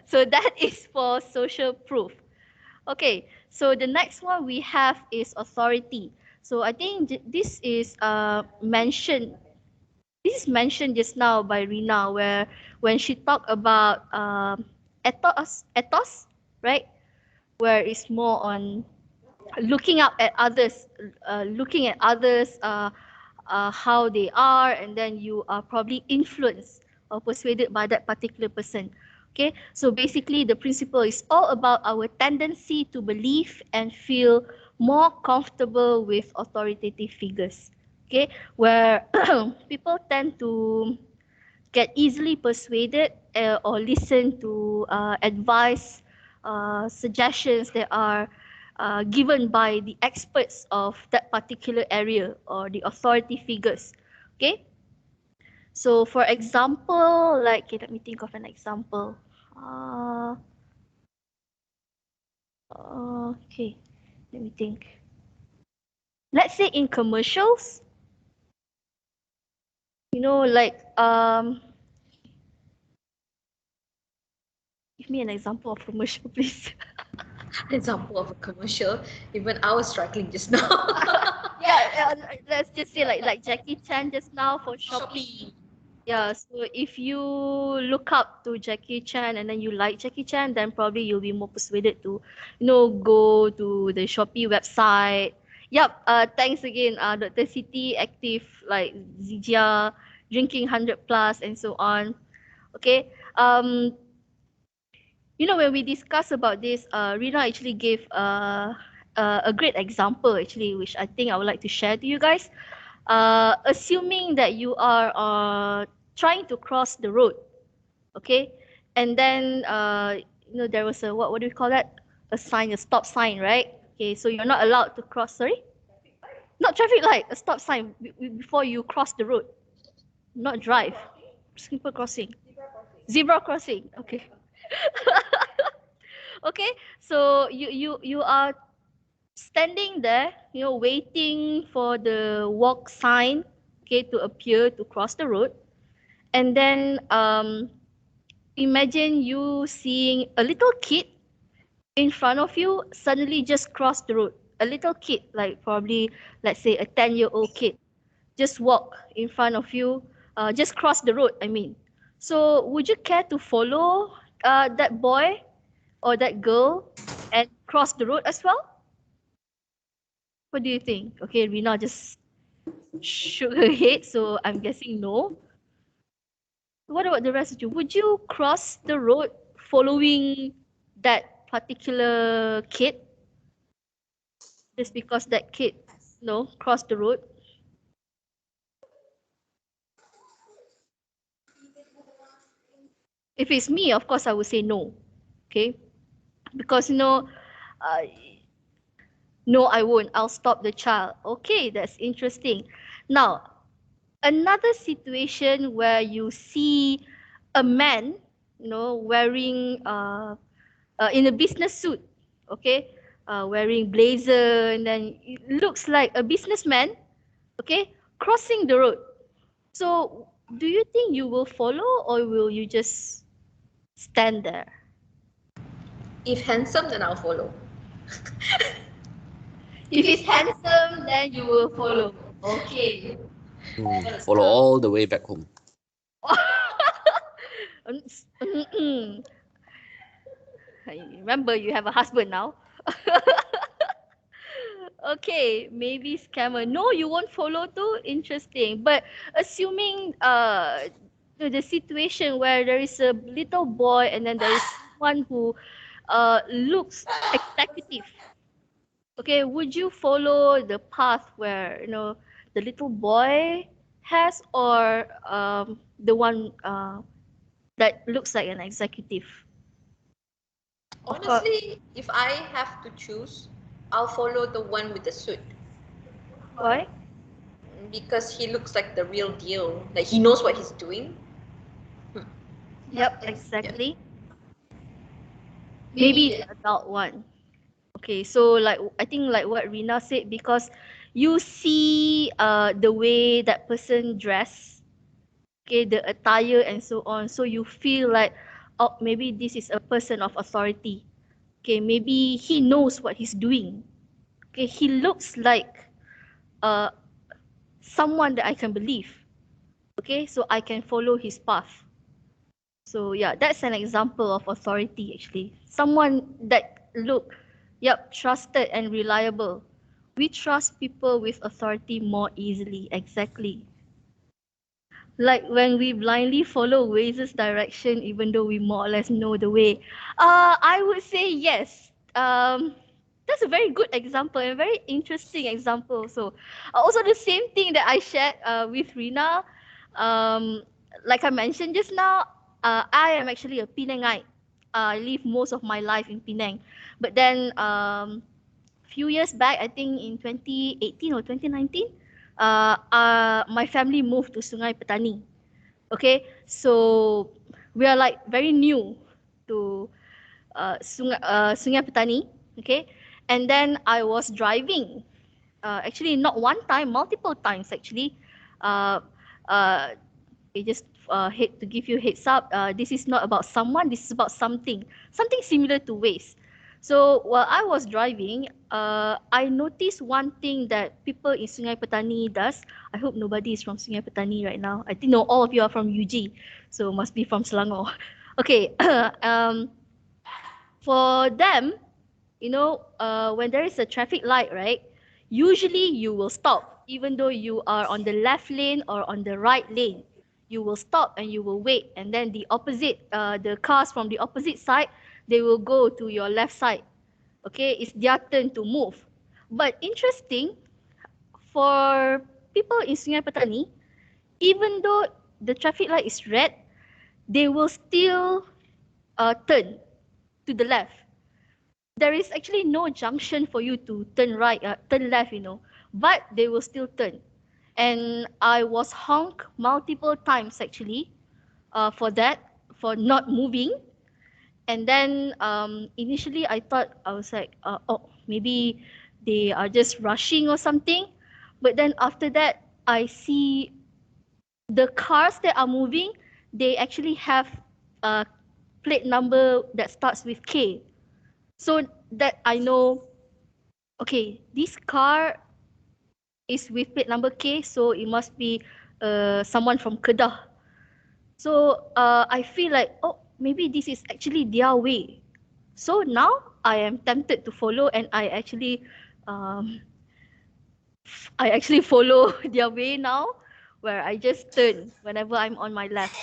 S2: So that is for social proof. Okay, so the next one we have is authority. So I think this is mentioned. This is mentioned just now by Rina, where when she talked about ethos, right? Where it's more on looking up at others, looking at others, how they are, and then you are probably influenced or persuaded by that particular person. Okay, so basically the principle is all about our tendency to believe and feel more comfortable with authoritative figures. Okay, where people tend to get easily persuaded or listen to advice, suggestions that are given by the experts of that particular area or the authority figures. Okay, so for example, like, okay, let me think of an example. Uh, okay, let me think. Let's say in commercials, like give me an example of commercial, please.
S1: Example of a commercial. Even I was struggling just now.
S2: yeah, let's just say like Jackie Chan just now for Shopee.
S1: Shopee.
S2: Yeah, so if you look up to Jackie Chan and then you like Jackie Chan, then probably you'll be more persuaded to, go to the Shopee website. Yep, thanks again, Dr. Siti, active like Zijia, drinking 100 plus and so on. Okay. When we discuss about this, Rina actually gave a great example actually, which I think I would like to share to you guys. Assuming that you are trying to cross the road, okay, and then there was a what do you call that? A sign, a stop sign, right? Okay, so you're not allowed to cross. Sorry, not traffic light, a stop sign before you cross the road, not drive. Simple crossing, zebra crossing. Okay. Okay, so you are standing there, waiting for the walk sign, okay, to appear to cross the road, and then imagine you seeing a little kid in front of you suddenly just cross the road. A little kid, like probably let's say a 10-year-old kid, just walk in front of you, just cross the road. I mean, so would you care to follow that boy or that girl and cross the road as well? What do you think? Okay, Rina just shook her head, so I'm guessing no. What about the rest of you? Would you cross the road following that particular kid just because that kid, crossed the road? If it's me, of course, I would say no. Okay, because uh, no, I won't. I'll stop the child. Okay, that's interesting. Now, another situation where you see a man, wearing in a business suit, okay, wearing blazer, and then it looks like a businessman, okay, crossing the road. So, do you think you will follow or will you just stand there?
S1: If handsome, then I'll follow.
S2: If he's handsome, then you will follow. Okay.
S4: Follow all the way back home.
S2: Remember, you have a husband now. Okay, maybe scammer. No, you won't follow too. Interesting. But assuming the situation where there is a little boy and then there is one who looks executive. Okay, would you follow the path where the little boy has, or the one that looks like an executive? Of course.
S1: Honestly, if I have to choose, I'll follow the one with the suit
S2: Why?
S1: because he looks like the real deal. Like he knows what he's doing.
S2: Yep, exactly. Maybe the adult one. Okay, so like I think like what Rina said, because you see the way that person dress, okay, the attire and so on, so you feel like, oh, maybe this is a person of authority. Okay, maybe he knows what he's doing. Okay, he looks like uh someone that I can believe. Okay, so I can follow his path. So yeah, that's an example of authority actually. Someone that look, yep, trusted and reliable. We trust people with authority more easily. Exactly. Like when we blindly follow Waze's direction, even though we more or less know the way. I would say yes. That's a very good example and very interesting example. So, also the same thing that I shared with Rina. Um, like I mentioned just now, I am actually a Penangite. I live most of my life in Penang, but then few years back, I think in 2018 or 2019, my family moved to Sungai Petani. Okay, so we are like very new to Sungai Petani. Okay, and then I was driving. Actually, not one time, multiple times actually. Uh, uh, I just hate to give you a heads up. This is not about someone. This is about something similar to waste. So while I was driving, I noticed one thing that people in Sungai Petani does. I hope nobody is from Sungai Petani right now. I think no, all of you are from UG, so must be from Selangor. Okay, for them, when there is a traffic light, right? Usually you will stop, even though you are on the left lane or on the right lane. You will stop and you will wait, and then the cars from the opposite side, they will go to your left side. Okay, it's their turn to move. But interesting, for people in Sungai Petani, even though the traffic light is red, they will still turn to the left. There is actually no junction for you to turn right, turn left, but they will still turn. And I was honked multiple times actually for that, for not moving. And then initially I was like, oh, maybe they are just rushing or something. But then after that, I see the cars that are moving, they actually have a plate number that starts with K. So that I know, okay, this car is with plate number K, so it must be someone from Kedah. So I feel like, oh, maybe this is actually their way. So now I am tempted to follow, and um, I actually follow their way now, where I just turn whenever I'm on my left.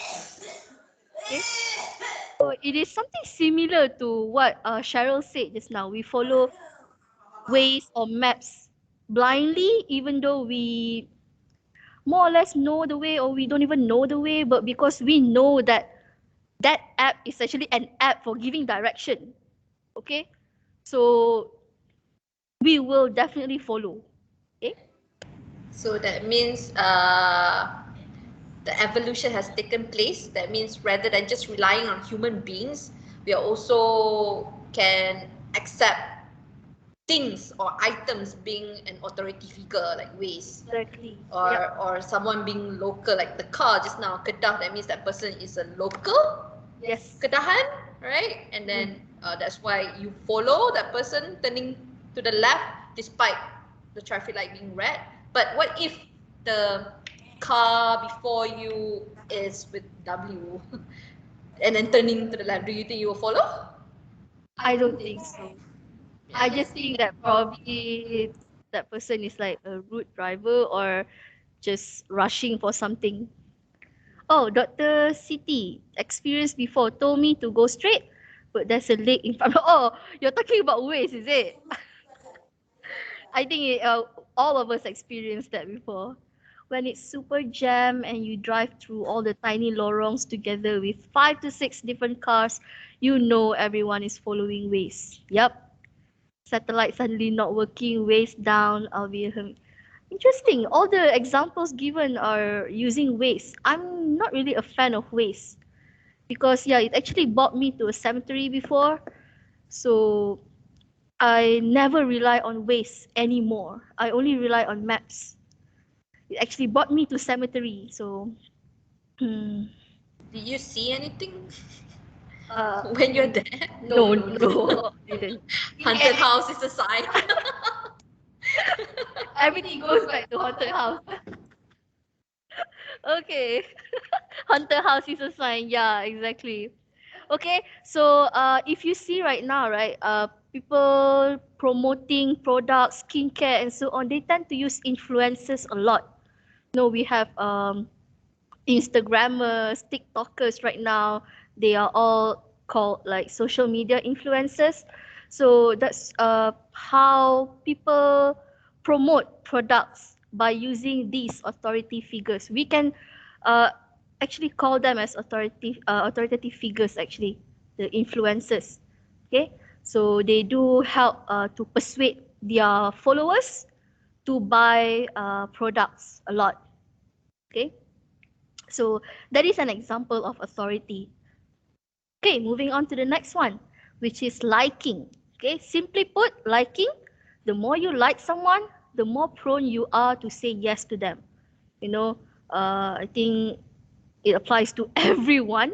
S2: Okay, so it is something similar to what Cheryl said just now. We follow ways or maps blindly, even though we more or less know the way, or we don't even know the way, but because we know that that app is actually an app for giving direction. Okay, so we will definitely follow. Okay.
S1: So that means the evolution has taken place. That means rather than just relying on human beings, we also can accept things or items being an authority figure like Waze,
S2: Exactly.
S1: or
S2: Yep.
S1: or someone being local like the car just now Kedah. That means that person is a local
S2: Yes.
S1: Kedahan, right? And then that's why you follow that person turning to the left despite the traffic light being red. But what if the car before you is with W and then turning to the left? Do you think you will follow?
S2: I don't think so. I
S6: I
S2: just
S6: just
S2: think
S6: think
S2: that probably that person is like a rude driver or just rushing for something. Oh, Dr. Siti, experience before, told me to go straight, but there's a lake in front. Oh, you're talking about Waze, is it? I think all of us experienced that before. When it's super jam and you drive through all the tiny lorongs together with 5 to 6 different cars, you know everyone is following Waze. Yep. Satellite suddenly not working, Waze down, I'll be interesting. All the examples given are using Waze. I'm not really a fan of Waze because yeah, it actually brought me to a cemetery before. So I never rely on Waze anymore. I only rely on maps. It actually brought me to cemetery. So hmm,
S1: Did you see anything
S2: uh,
S1: when you're there?
S2: no, no, didn't.
S1: Haunted house is a sign.
S2: Everything goes back to haunted house. Okay. Haunted house is a sign. Yeah, exactly. Okay, so if you see right now, right, people promoting products, skincare, and so on, they tend to use influencers a lot. No, we have Instagrammers, TikTokers right now. They are all called like social media influencers. So that's how people promote products by using these authority figures. We can uh, actually call them as authoritative figures. Actually, the influencers. Okay, so they do help to persuade their followers to buy products a lot. Okay. So that is an example of authority. Okay, moving on to the next one, which is liking. Okay, simply put, liking, the more you like someone, the more prone you are to say yes to them. You know, I think it applies to everyone.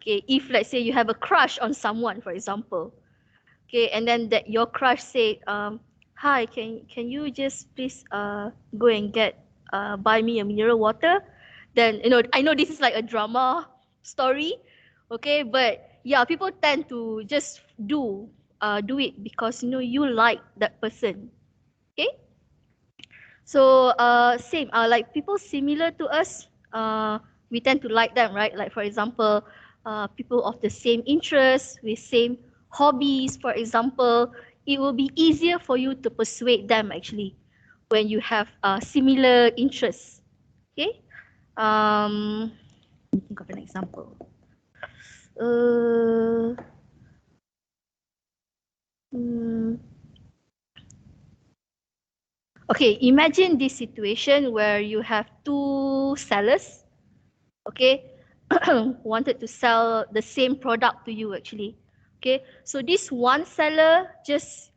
S2: Okay, if let's say you have a crush on someone, for example, Okay, and then that your crush said, hi, can you just please go and get buy me a mineral water? Then I know this is like a drama story, okay, but yeah, people tend to just do it because you like that person. Okay, so same like people similar to us, we tend to like them, right? Like for example, people of the same interests with same hobbies, for example, it will be easier for you to persuade them actually when you have similar interests. Okay. Let me think of an example. Uh, hmm, okay, imagine this situation where you have two sellers, okay, wanted to sell the same product to you actually. Okay, so this one seller just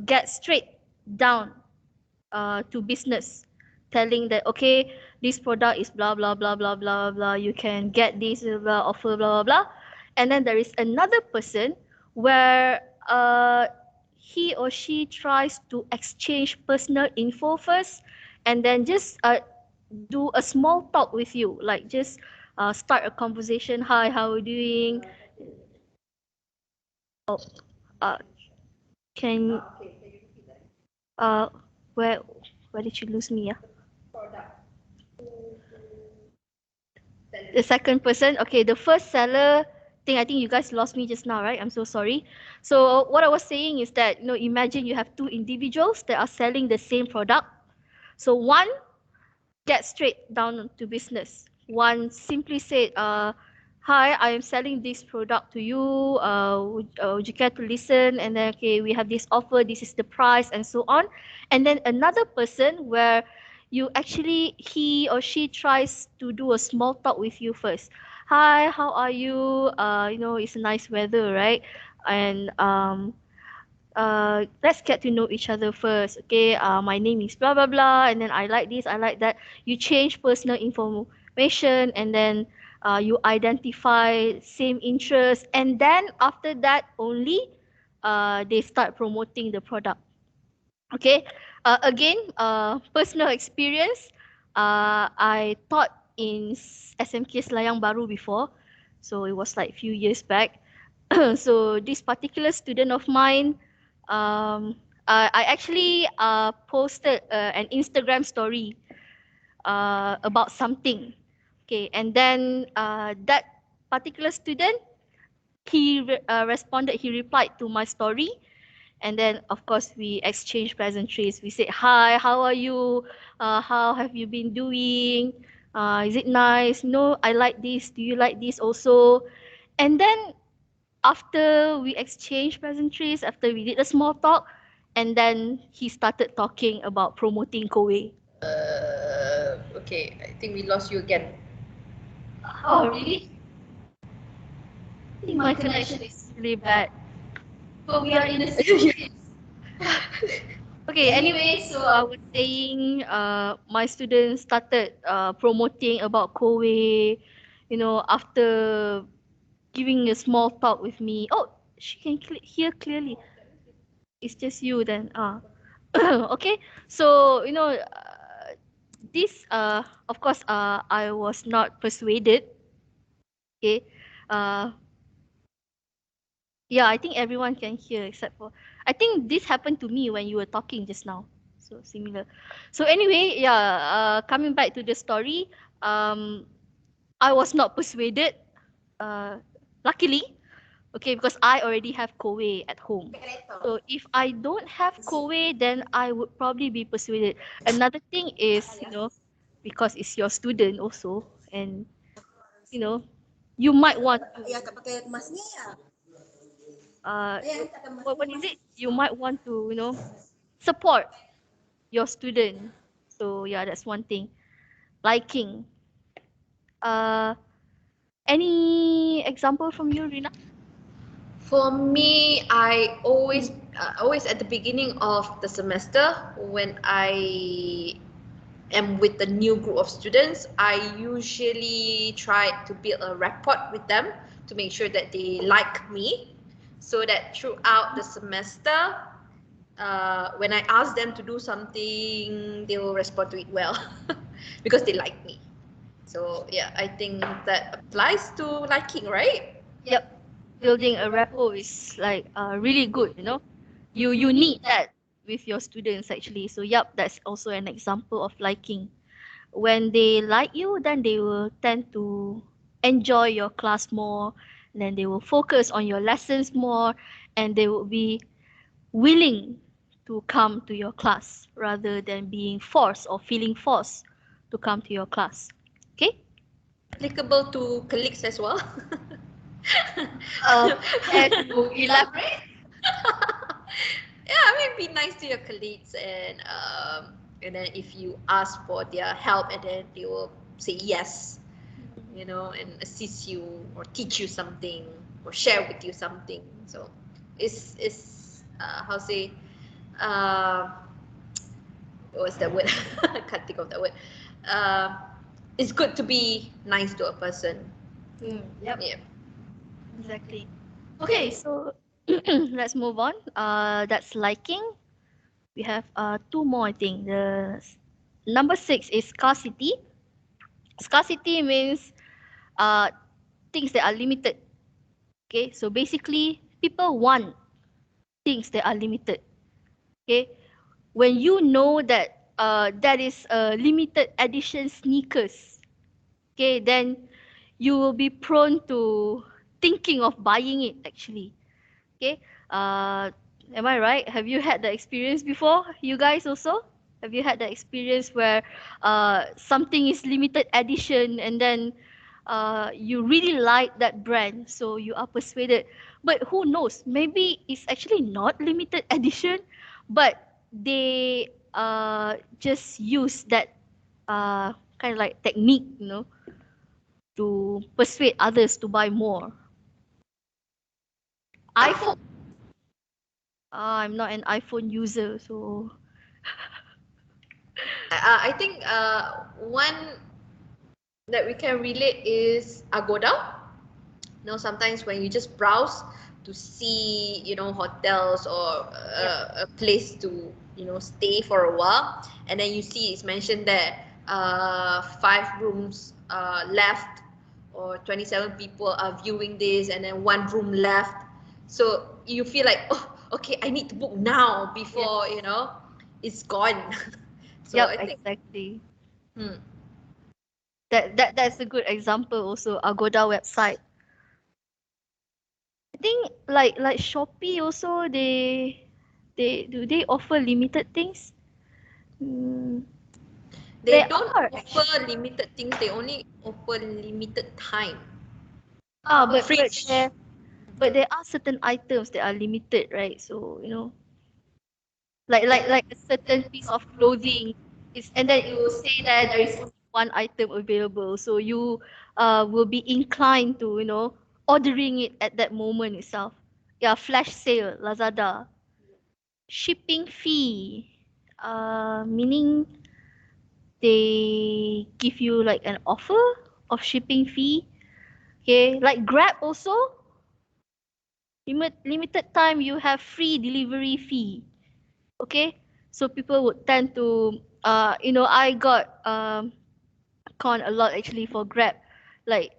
S2: get straight down to business, telling that okay, this product is blah blah blah blah blah blah. You can get this blah, offer blah blah blah, and then there is another person where he or she tries to exchange personal info first, and then just do a small talk with you, like just start a conversation. Hi, how are you doing? Oh, uh, can uh, where where did you lose me? The second person, okay, the first seller thing, I think you guys lost me just now, right? I'm so sorry. So what I was saying is that, imagine you have two individuals that are selling the same product. So one get straight down to business. One simply said, hi, I am selling this product to you. Would you care to listen? And then, okay, we have this offer, this is the price, and so on. And then another person where he or she tries to do a small talk with you first. Hi, how are you? It's nice weather, right? And let's get to know each other first. Okay, my name is blah blah blah, and then I like this, I like that. You change personal information, and then you identify same interests, and then after that only they start promoting the product. Okay, again, personal experience. I taught in SMK Selayang Baru before, so it was like few years back. So this particular student of mine, I actually posted an Instagram story about something. Okay, and then that particular student, responded, he replied to my story, and then of course we exchanged pleasantries. We said, hi, how are you? How have you been doing? Is it nice? No, I like this. Do you like this also? And then after we exchanged pleasantries, after we did a small talk, and then he started talking about promoting Koei.
S1: Okay, I think we lost you again.
S2: Oh, really? I think my connection is really bad.
S6: But we are in the same place.
S2: Okay, anyway, so I was saying my students started promoting about Koei, after giving a small talk with me. Oh, she can hear clearly. It's just you then. Okay, so this of course I was not persuaded. Okay, uh yeah, I think everyone can hear except for, I think this happened to me when you were talking just now. So similar. So anyway, yeah, coming back to the story, um I was not persuaded, uh luckily, okay, because I already have Koei at home. So if I don't have Koei, then I would probably be persuaded. Another thing is, because it's your student also, and you know, you might want to uh what is it? You might want to, support your student. So yeah, that's one thing. Liking. Uh any example from you, Rina?
S1: For me, I always at the beginning of the semester when I am with the new group of students, I usually try to build a rapport with them to make sure that they like me. so that throughout the semester, when I ask them to do something, they will respond to it well because they like me. So yeah, I think that applies to liking, right?
S2: Yep. Building a rapport is like really good, you know. You need that with your students actually. So yep, that's also an example of liking. When they like you, then they will tend to enjoy your class more, and then they will focus on your lessons more, and they will be willing to come to your class rather than being forced or feeling forced to come to your class. Okay?
S1: Applicable to colleagues as well.
S2: Care to elaborate?
S1: Yeah, I mean, be nice to your colleagues, and then if you ask for their help, and then they will say yes, and assist you or teach you something or share with you something. So it's how say uh, what's that word? I can't think of that word. Uh, it's good to be nice to a person.
S2: Yep,
S1: Yeah.
S2: exactly. Okay, so let's move on. That's liking. We have two more, I think. The number 6 is scarcity. Scarcity means uh things that are limited. Okay, so basically people want things that are limited. Okay, when you know that that is a limited edition sneakers, okay, then you will be prone to thinking of buying it actually. Okay, uh, am I right? Have you had the experience before? You guys also? Have you had the experience where something is limited edition and then you really like that brand, so you are persuaded. But who knows? Maybe it's actually not limited edition, but they just use that kind of like technique, to persuade others to buy more. iPhone. I'm not an iPhone user, so
S1: I think one that we can relate is Agoda. Sometimes when you just browse to see, hotels or
S2: yep,
S1: a place to, stay for a while, and then you see it's mentioned there, 5 rooms left, or 27 people are viewing this, and then 1 room left. So you feel like, oh, okay, I need to book now
S2: yep,
S1: before, it's gone. So
S2: yep,
S1: I think,
S2: exactly.
S1: hmm,
S2: That's a good example also. Agoda website. I think like Shopee also they do they offer limited things? Mm,
S1: they
S2: they
S1: don't
S2: are
S1: offer
S2: actually.
S1: limited things, they only offer limited time.
S2: Ah,
S1: Fridge.
S2: but there are certain items that are limited, right? So like a certain piece of clothing is, and then it will say that there is only one item available, so you will be inclined to ordering it at that moment itself. Yeah, flash sale, Lazada. Shipping fee, meaning they give you like an offer of shipping fee. Okay, like Grab also, limited time you have free delivery fee. Okay, so people would tend to I got con a lot actually for Grab, like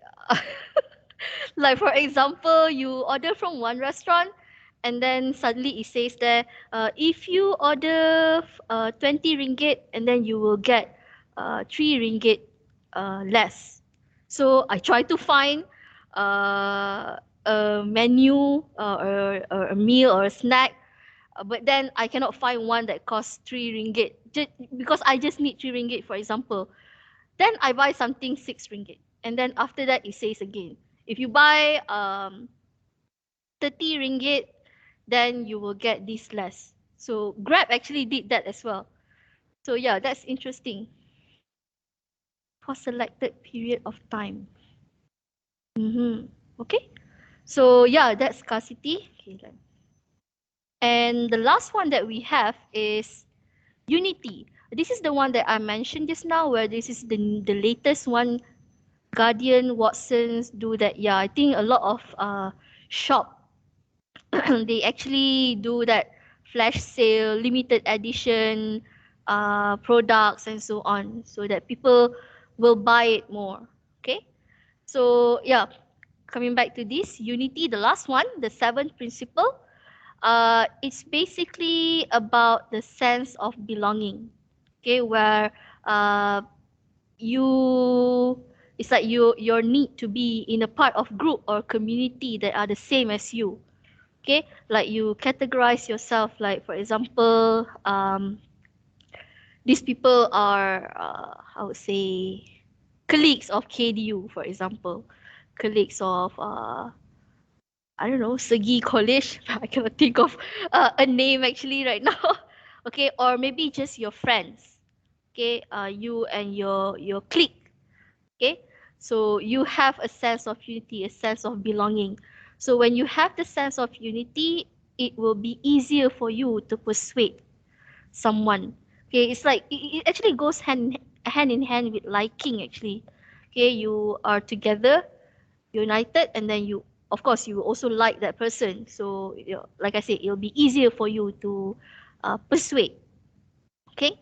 S2: like for example, you order from one restaurant and then suddenly it says there, if you order 20 ringgit, and then you will get 3 ringgit less. So I try to find a menu, or a meal or a snack, but then I cannot find one that costs 3 ringgit, because I just need 3 ringgit, for example. Then I buy something 6 ringgit. And then after that, it says again, if you buy 30 ringgit, then you will get this less. So Grab actually did that as well. So yeah, that's interesting. For selected period of time. Mm-hmm. Okay. So yeah, that's scarcity. Okay, and the last one that we have is unity. This is the one that I mentioned just now, where this is the latest one. Guardian, Watsons do that. Yeah, I think a lot of shop they actually do that flash sale, limited edition products and so on, so that people will buy it more. Okay, so yeah, coming back to this unity, the last one, the seventh principle, it's basically about the sense of belonging. Okay, where uh, you it's like your need to be in a part of group or community that are the same as you. Okay, like you categorize yourself, like for example, these people are I would say colleagues of KDU, for example, colleagues of I don't know, Segi College. I cannot think of a name actually right now. Okay, or maybe just your friends. Okay, you and your clique. Okay, so you have a sense of unity, a sense of belonging. So when you have the sense of unity, it will be easier for you to persuade someone. Okay, it's like it actually goes hand in hand with liking actually. Okay, you are together, united, and then you, of course, you also like that person. So like I said, it'll be easier for you to persuade. Okay,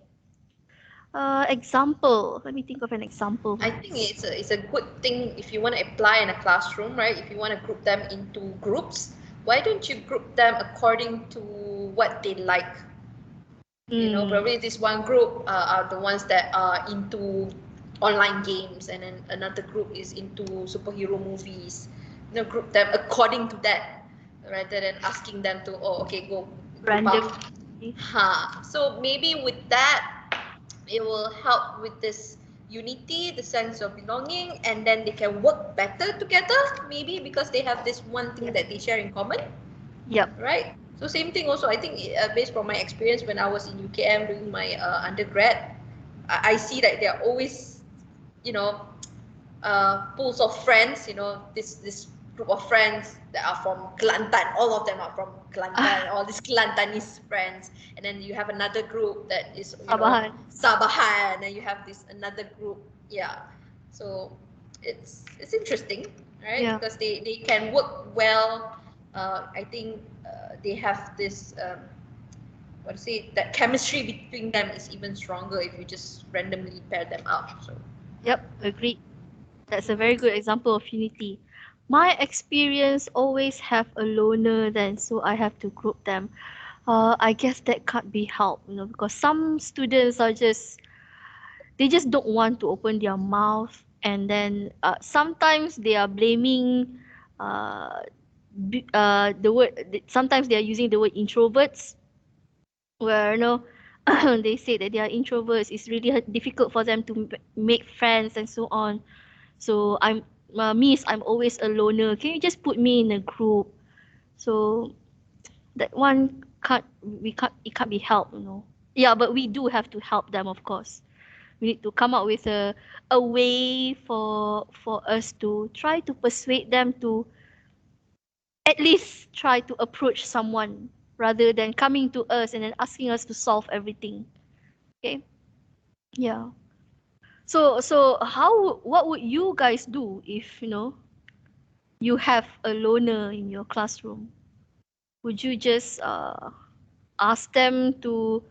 S2: example. Let me think of an example.
S1: I think it's a good thing if you want to apply in a classroom, right? If you want to group them into groups, why don't you group them according to what they like?
S2: Mm,
S1: Probably this one group are the ones that are into online games, and then another group is into superhero movies. Group them according to that, rather than asking them to, oh, okay, go group
S2: random.
S1: up. So maybe with that, it will help with this unity, the sense of belonging, and then they can work better together, maybe because they have this one thing that they share in common,
S2: Yep.
S1: right? So same thing also, I think based from my experience when I was in UKM doing my undergrad, I see that there are always, you know, pools of friends, this group of friends that are from Kelantan. All of them are from Kelantan, all these Kelantanese friends. And then you have another group that is,
S2: Sabahan.
S1: Sabahan, and you have this another group. Yeah. So it's interesting, right?
S2: Yeah.
S1: Because they can work well. I think they have this what to say, that chemistry between them is even stronger if you just randomly pair them up. So
S2: Yep. Agreed. That's a very good example of unity. My experience always have a loner then, so I have to group them. I guess that can't be helped, because some students are just, they just don't want to open their mouth, and then sometimes they are blaming uh, the word. Sometimes they are using the word introverts, where they say that they are introverts. It's really difficult for them to make friends and so on. So I'm always a loner. Can you just put me in a group? So that one it can't be helped. Yeah, but we do have to help them, of course. We need to come up with a way for us to try to persuade them to at least try to approach someone rather than coming to us and then asking us to solve everything. Okay? Yeah. So what would you guys do if you have a loner in your classroom? Would you just ask them to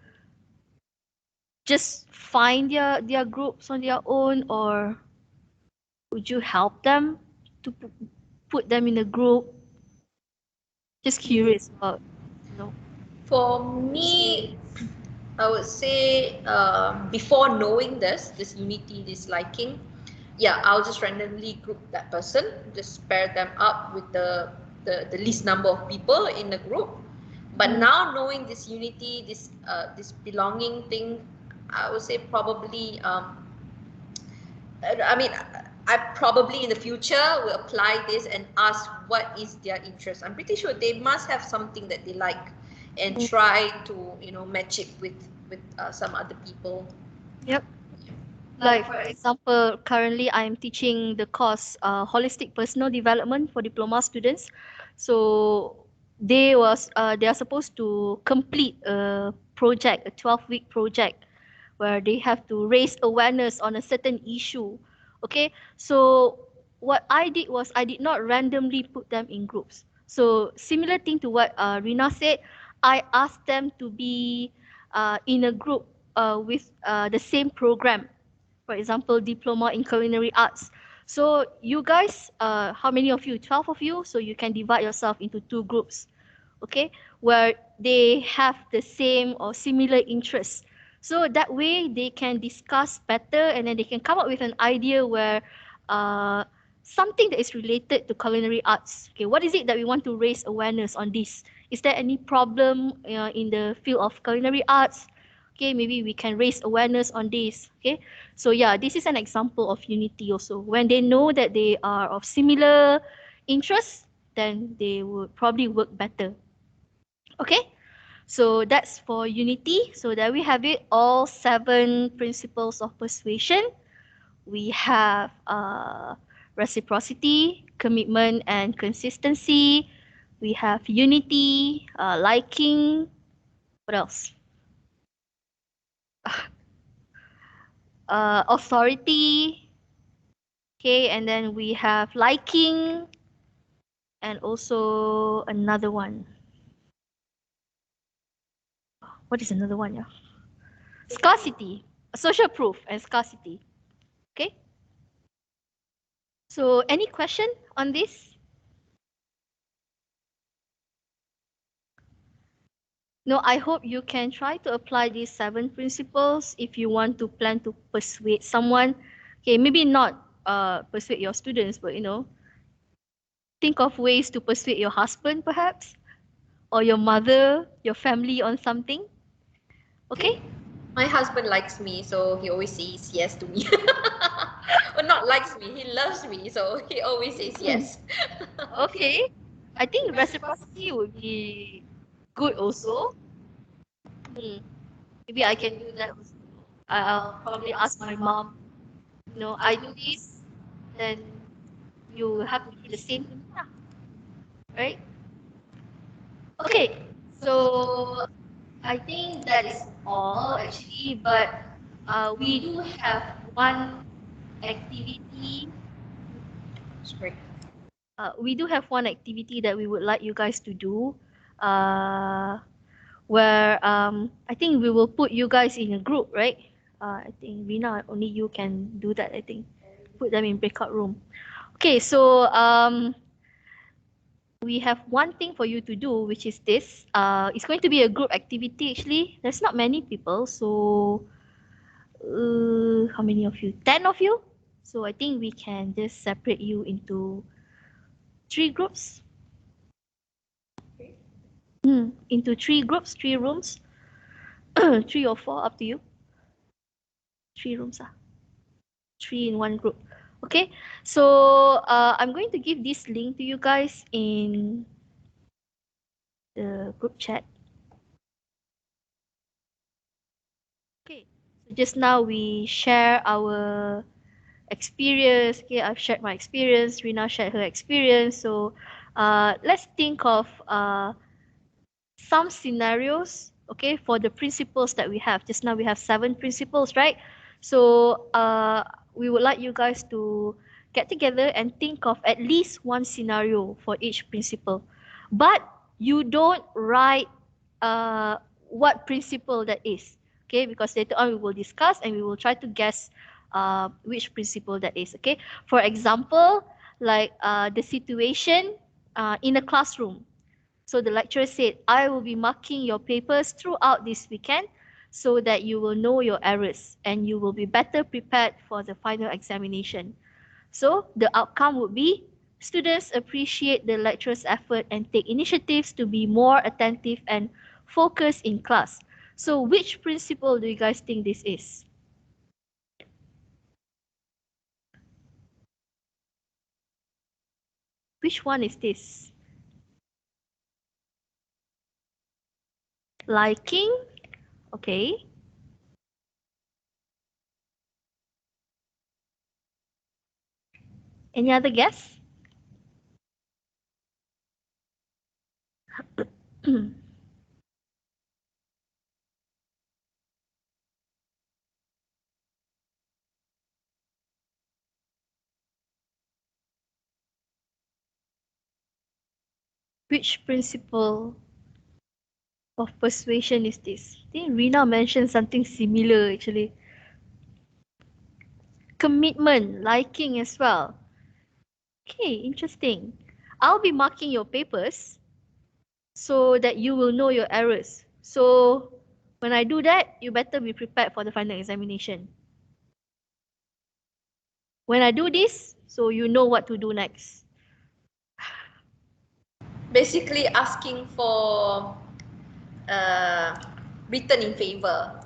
S2: just find their groups on their own, or would you help them to put them in a group? Just curious about, you know.
S1: for me, I would say before knowing this unity, this liking, yeah, I'll just randomly group that person, just pair them up with the least number of people in the group. But now knowing this unity, this belonging thing, I would say probably I mean, I probably in the future will apply this and ask what is their interest. I'm pretty sure they must have something that they like, and try to match it with some other people.
S2: Yep. Like for example, currently I'm teaching the course holistic personal development for diploma students. So they are supposed to complete a project, a 12-week project, where they have to raise awareness on a certain issue. Okay, so what I did was I did not randomly put them in groups. So similar thing to what Rina said, I asked them to be in a group with the same program. For example, diploma in culinary arts. So you guys, how many of you? 12 of you. So you can divide yourself into two groups, okay, where they have the same or similar interests. So that way they can discuss better and then they can come up with an idea where uh, something that is related to culinary arts. Okay, what is it that we want to raise awareness on this? Is there any problem in the field of culinary arts? Okay, maybe we can raise awareness on this. Okay, so yeah, this is an example of unity also. When they know that they are of similar interests, then they would probably work better. Okay, so that's for unity. So there we have it, all 7 principles of persuasion. We have reciprocity, commitment, and consistency. We have unity, liking. What else? Authority. Okay, and then we have liking, and also another one. What is another one? Yeah, scarcity, social proof, and scarcity. Okay. So, any question on this? No, I hope you can try to apply these 7 principles if you want to plan to persuade someone. Okay, maybe not persuade your students, but think of ways to persuade your husband perhaps, or your mother, your family on something. Okay?
S1: My husband likes me, so he always says yes to me. Well, not likes me, he loves me, so he always says
S2: Hmm.
S1: yes.
S2: Okay. I think reciprocity would be good also. Hmm. Maybe I can do that also. I'll probably ask my mom, I do this, then you have to do the same to me, lah, right? Okay, so I think that is all actually, but we do have one activity.
S1: Sorry.
S2: We do have one activity that we would like you guys to do, uh, where I think we will put you guys in a group, right? I think Rina, only you can do that. I think put them in breakout room. Okay, so we have one thing for you to do, which is this. It's going to be a group activity. Actually, there's not many people, so how many of you? 10 of you. So I think we can just separate you into 3 groups. Into 3 groups, 3 rooms, 3 or 4, up to you. 3 rooms, 3 in 1 group. Okay, so I'm going to give this link to you guys in the group chat. Okay, so just now we share our experience. Okay, I've shared my experience. Rina shared her experience. So let's think of some scenarios, okay, for the principles that we have. Just now we have 7 principles, right? So we would like you guys to get together and think of at least one scenario for each principle. But you don't write what principle that is, okay? Because later on we will discuss and we will try to guess which principle that is, okay? For example, like the situation in a classroom. So the lecturer said, I will be marking your papers throughout this weekend so that you will know your errors and you will be better prepared for the final examination. So the outcome would be students appreciate the lecturer's effort and take initiatives to be more attentive and focused in class. So which principle do you guys think this is? Which one is this? Liking? Okay. Any other guess? Which principle of persuasion is this? I think Rina mentioned something similar actually. Commitment, liking as well. Okay, interesting. I'll be marking your papers so that you will know your errors. So when I do that, you better be prepared for the final examination. When I do this, so you know what to do next.
S1: Basically asking for written in favor.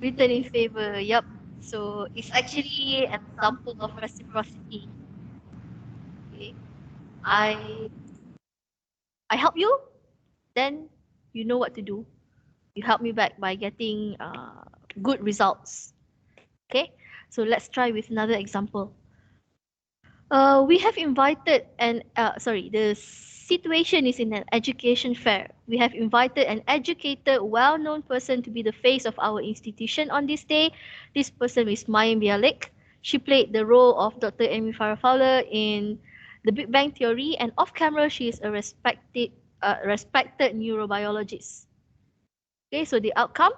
S2: Written in favor, yep. So it's actually an example of reciprocity. Okay. I I help you, then you know what to do. You help me back by getting good results. Okay. So let's try with another example. We have invited the situation is in an education fair. We have invited an educated, well-known person to be the face of our institution on this day. This person is Mayim Bialik. She played the role of Dr. Amy Farrah Fowler in The Big Bang Theory, and off camera, she is a respected neurobiologist. Okay, so the outcome,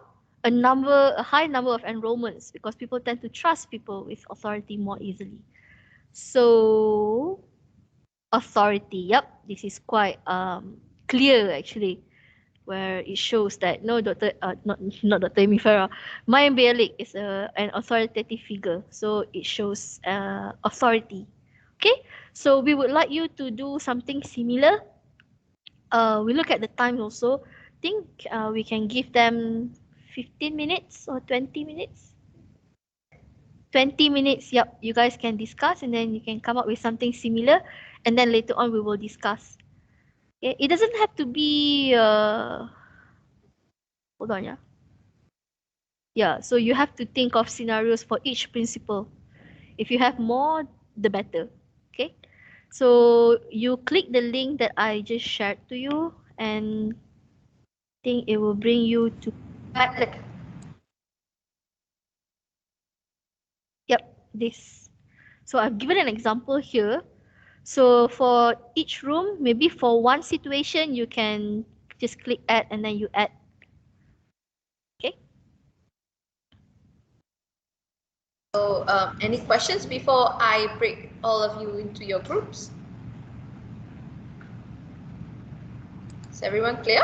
S2: a high number of enrollments because people tend to trust people with authority more easily. So authority, yep, this is quite clear actually, where it shows that no Dr. Not Dr. Amy Farah, Mayim Bialik is an authoritative figure, so it shows authority. Okay, so we would like you to do something similar. We look at the time also. Think we can give them 15 minutes or 20 minutes. 20 minutes, yep, you guys can discuss and then you can come up with something similar and then later on we will discuss. Okay? It doesn't have to be, hold on, yeah. Yeah, so you have to think of scenarios for each principle. If you have more, the better. Okay, so you click the link that I just shared to you and think it will bring you to Padlet. Yep, this. So I've given an example here. So for each room, maybe for one situation, you can just click add and then you add. Okay.
S1: So any questions before I break all of you into your groups? Is everyone clear?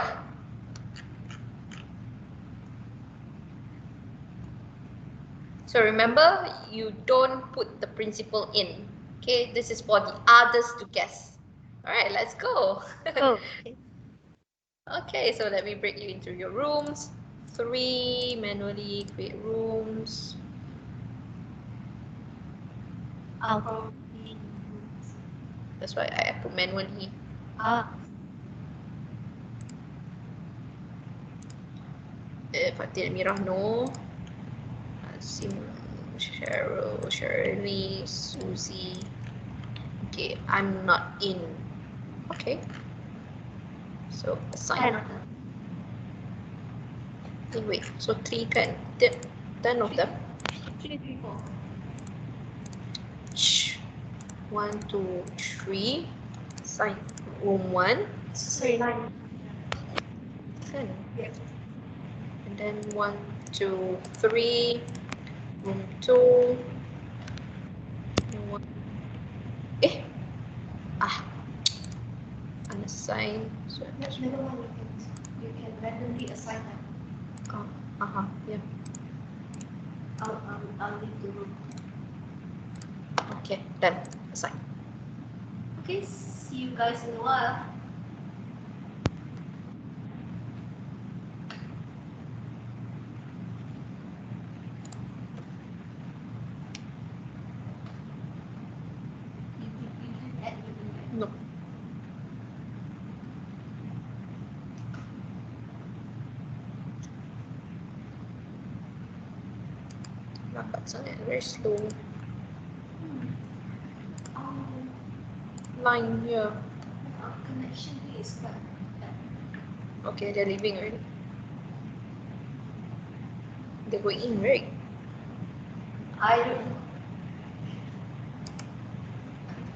S1: So remember, you don't put the principle in. Okay, this is for the others to guess. All right, let's go.
S2: Oh, okay.
S1: Okay, so let me break you into your rooms. 3, manually create rooms.
S2: I'll probably.
S1: That's why I put manually.
S2: Ah,
S1: Fatir Mirah, no. Sim, Cheryl, Shirley, Susie. Okay, I'm not in. Okay. So assign. Wait, so 3 can 10 of them.
S2: 3, 4.
S1: 1, 2, 3. Assign room 1.
S2: Sorry, 9.
S1: 10.
S2: Yeah.
S1: And then 1, 2, 3. Room 2. 1. Eh? Ah. Unassign. So
S2: Never mind, you can randomly assign them.
S1: Yeah.
S2: I'll leave the room.
S1: Okay, done. Assign.
S2: Okay, see you guys in a while. You did add with them, right?
S1: No. Lambat sangat. Very slow. Line here.
S2: Our connection here is quite bad.
S1: Okay, they're leaving already. They're going in, right?
S2: I don't know.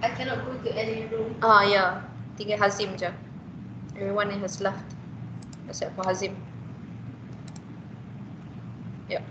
S2: I cannot go to any room.
S1: Ah, yeah. Tinggal Hazim je. Everyone has left except for Hazim. Yep.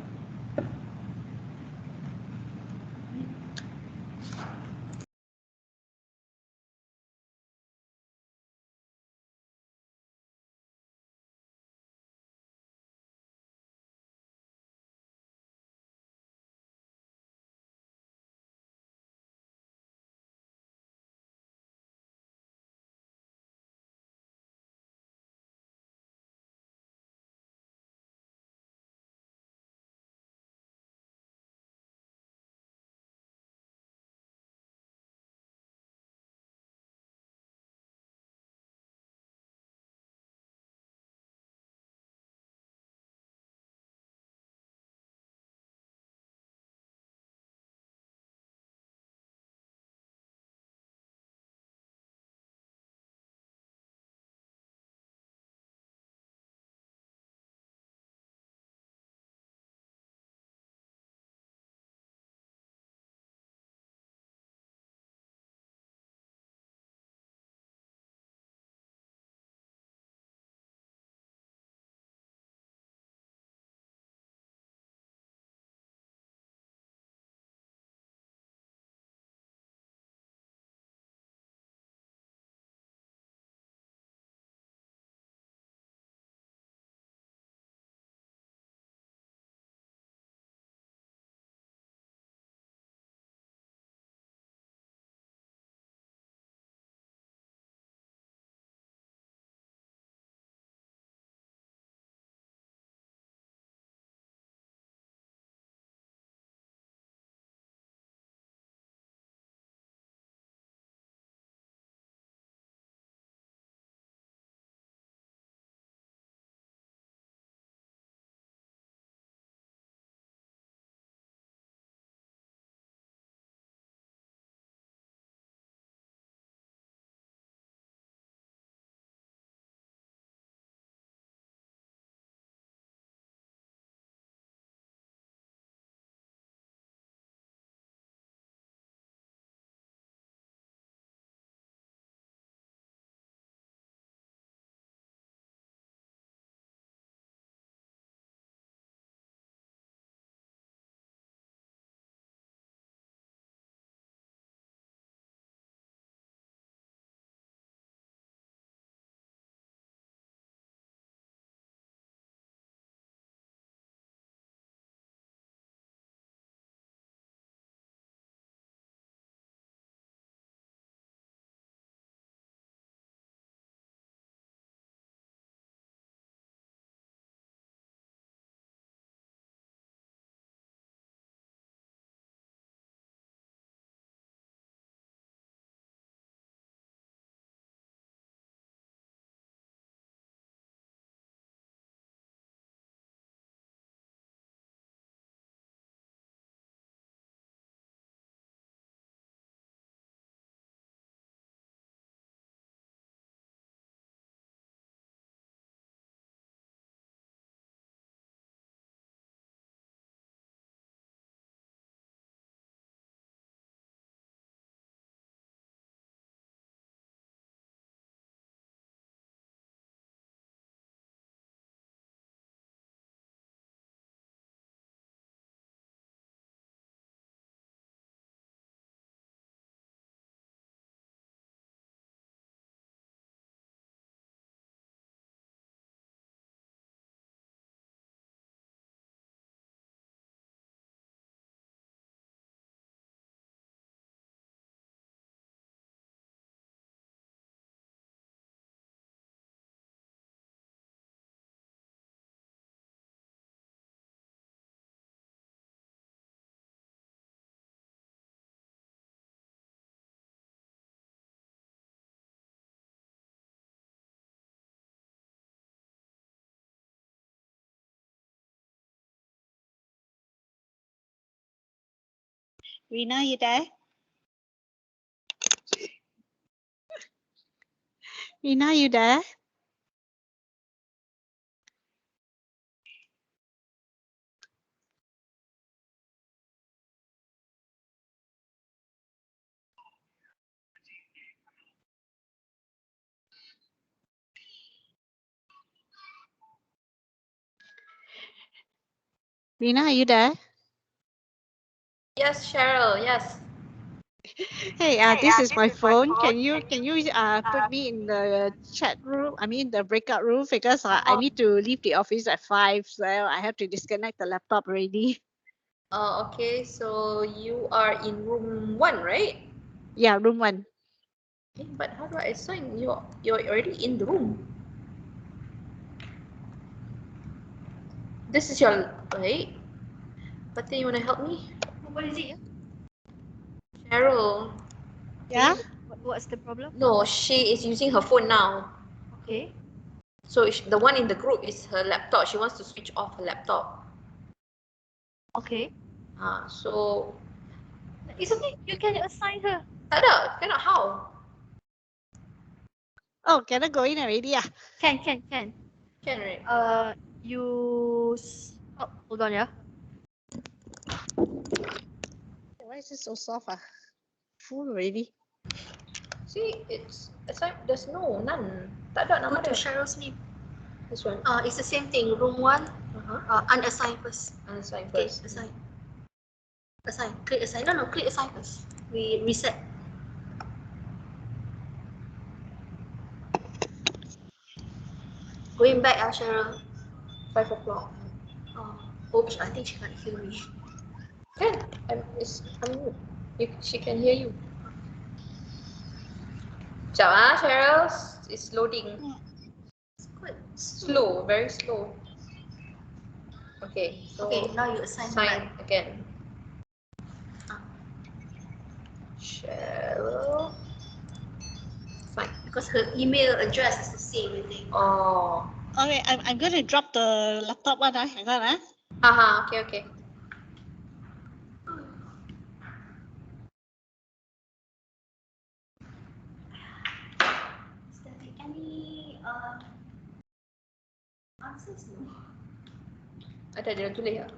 S7: Rina, you there? Rina, you there? Rina, are you there?
S1: Yes, Cheryl. Yes.
S7: Hey, this is my phone. Can you put me in the chat room? I mean the breakout room because I need to leave the office at 5, so I have to disconnect the laptop already.
S1: Okay. So you are in room 1, right?
S7: Yeah, room 1.
S1: But how do I assign? You're already in the room. This is your right. But then you wanna help me,
S2: What is it?
S1: Cheryl?
S7: Yeah.
S2: What's the problem?
S1: No, she is using her phone now.
S2: Okay.
S1: So the one in the group is her laptop. She wants to switch off her laptop.
S2: Okay.
S1: So
S2: It's okay. You can assign her.
S1: tak ada, cannot how?
S7: Oh, can I go in already? Yeah.
S2: Can.
S1: Can right?
S2: Oh, hold on, yeah.
S7: Why is it so soft? Full already.
S1: See, there's none. Tak ada nama
S6: Go to
S1: dia.
S6: Cheryl's name.
S1: This one.
S6: It's the same thing. Room 1,
S1: Uh-huh.
S6: unassign first.
S1: Unassign
S6: Okay,
S1: first.
S6: assign. Assign. Click assign. No, click assign first. We reset. Going back, Cheryl.
S1: 5 o'clock.
S6: Oops, I think she can't hear me.
S1: Can. I'm mute. She can hear you. Sekejap Cheryl. It's loading.
S6: It's quite
S1: Slow, very slow. Okay, so
S6: Okay, now you assign her
S1: sign
S6: back.
S1: again.
S6: Ah.
S1: Cheryl. Sign.
S6: Because her email address is the same, I think.
S1: Oh.
S7: Okay, I'm gonna drop the laptop one. Hang on.
S1: Okay.
S6: Is there any answers? No.
S1: Ada dia tulis tak?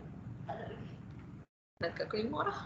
S6: Tak ada lagi.
S1: Nak kat kelima dah.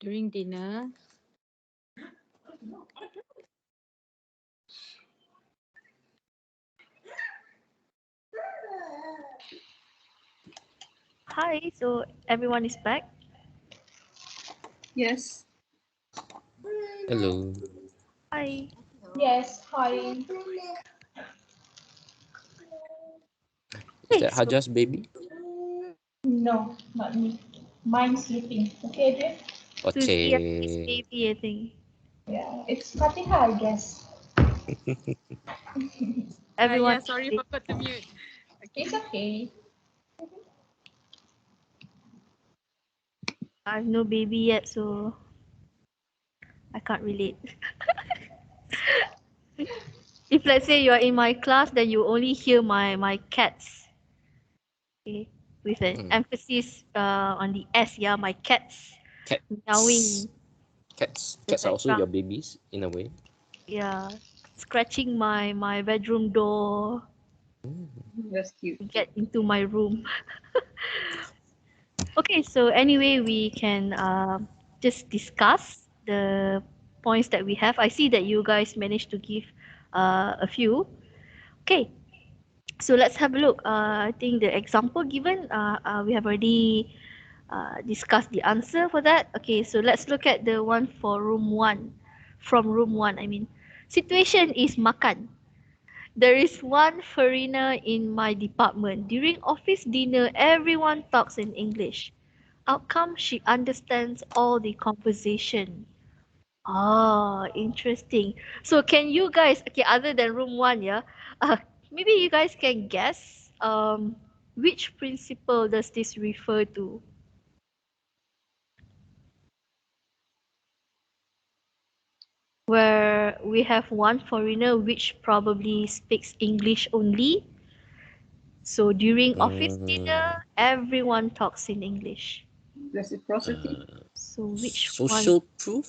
S3: During dinner.
S2: Hi, so everyone is back.
S8: Yes.
S4: Hello.
S2: Hi.
S8: Yes. Hi.
S4: Is
S2: Okay,
S4: that
S2: so
S4: Hajar's baby?
S8: No, not me. Mine's sleeping. Okay, Adrian?
S2: Susie and his
S4: Okay.
S2: baby, I think.
S8: Yeah, it's Fatiha, I guess.
S2: Everyone.
S5: Yeah, sorry, forgot to mute.
S8: It's okay.
S2: I have no baby yet, so I can't relate. If let's say you're in my class, then you only hear my cats. Okay, with an
S4: Mm.
S2: emphasis on the S. Yeah, my cats
S4: Cats.
S2: meowing
S4: Cats.
S2: in the
S4: Cats are also your
S2: background.
S4: babies in a way.
S2: Yeah, scratching my bedroom door
S4: Mm.
S8: That's cute.
S2: to get into my room. Okay, so anyway, we can just discuss the points that we have. I see that you guys managed to give a few. Okay, so let's have a look. I think the example given, we have already discussed the answer for that. Okay, so let's look at the one for room one. From room one, I mean. Situation is makan. There is one foreigner in my department. During office dinner, everyone talks in English. Outcome, she understands all the conversation. Ah, interesting. So can you guys, okay, other than room one, yeah, maybe you guys can guess which principle does this refer to? Where we have one foreigner which probably speaks English only. So during office
S4: Mm.
S2: dinner, everyone talks in English.
S8: Reciprocity.
S2: So which one
S4: Social proof?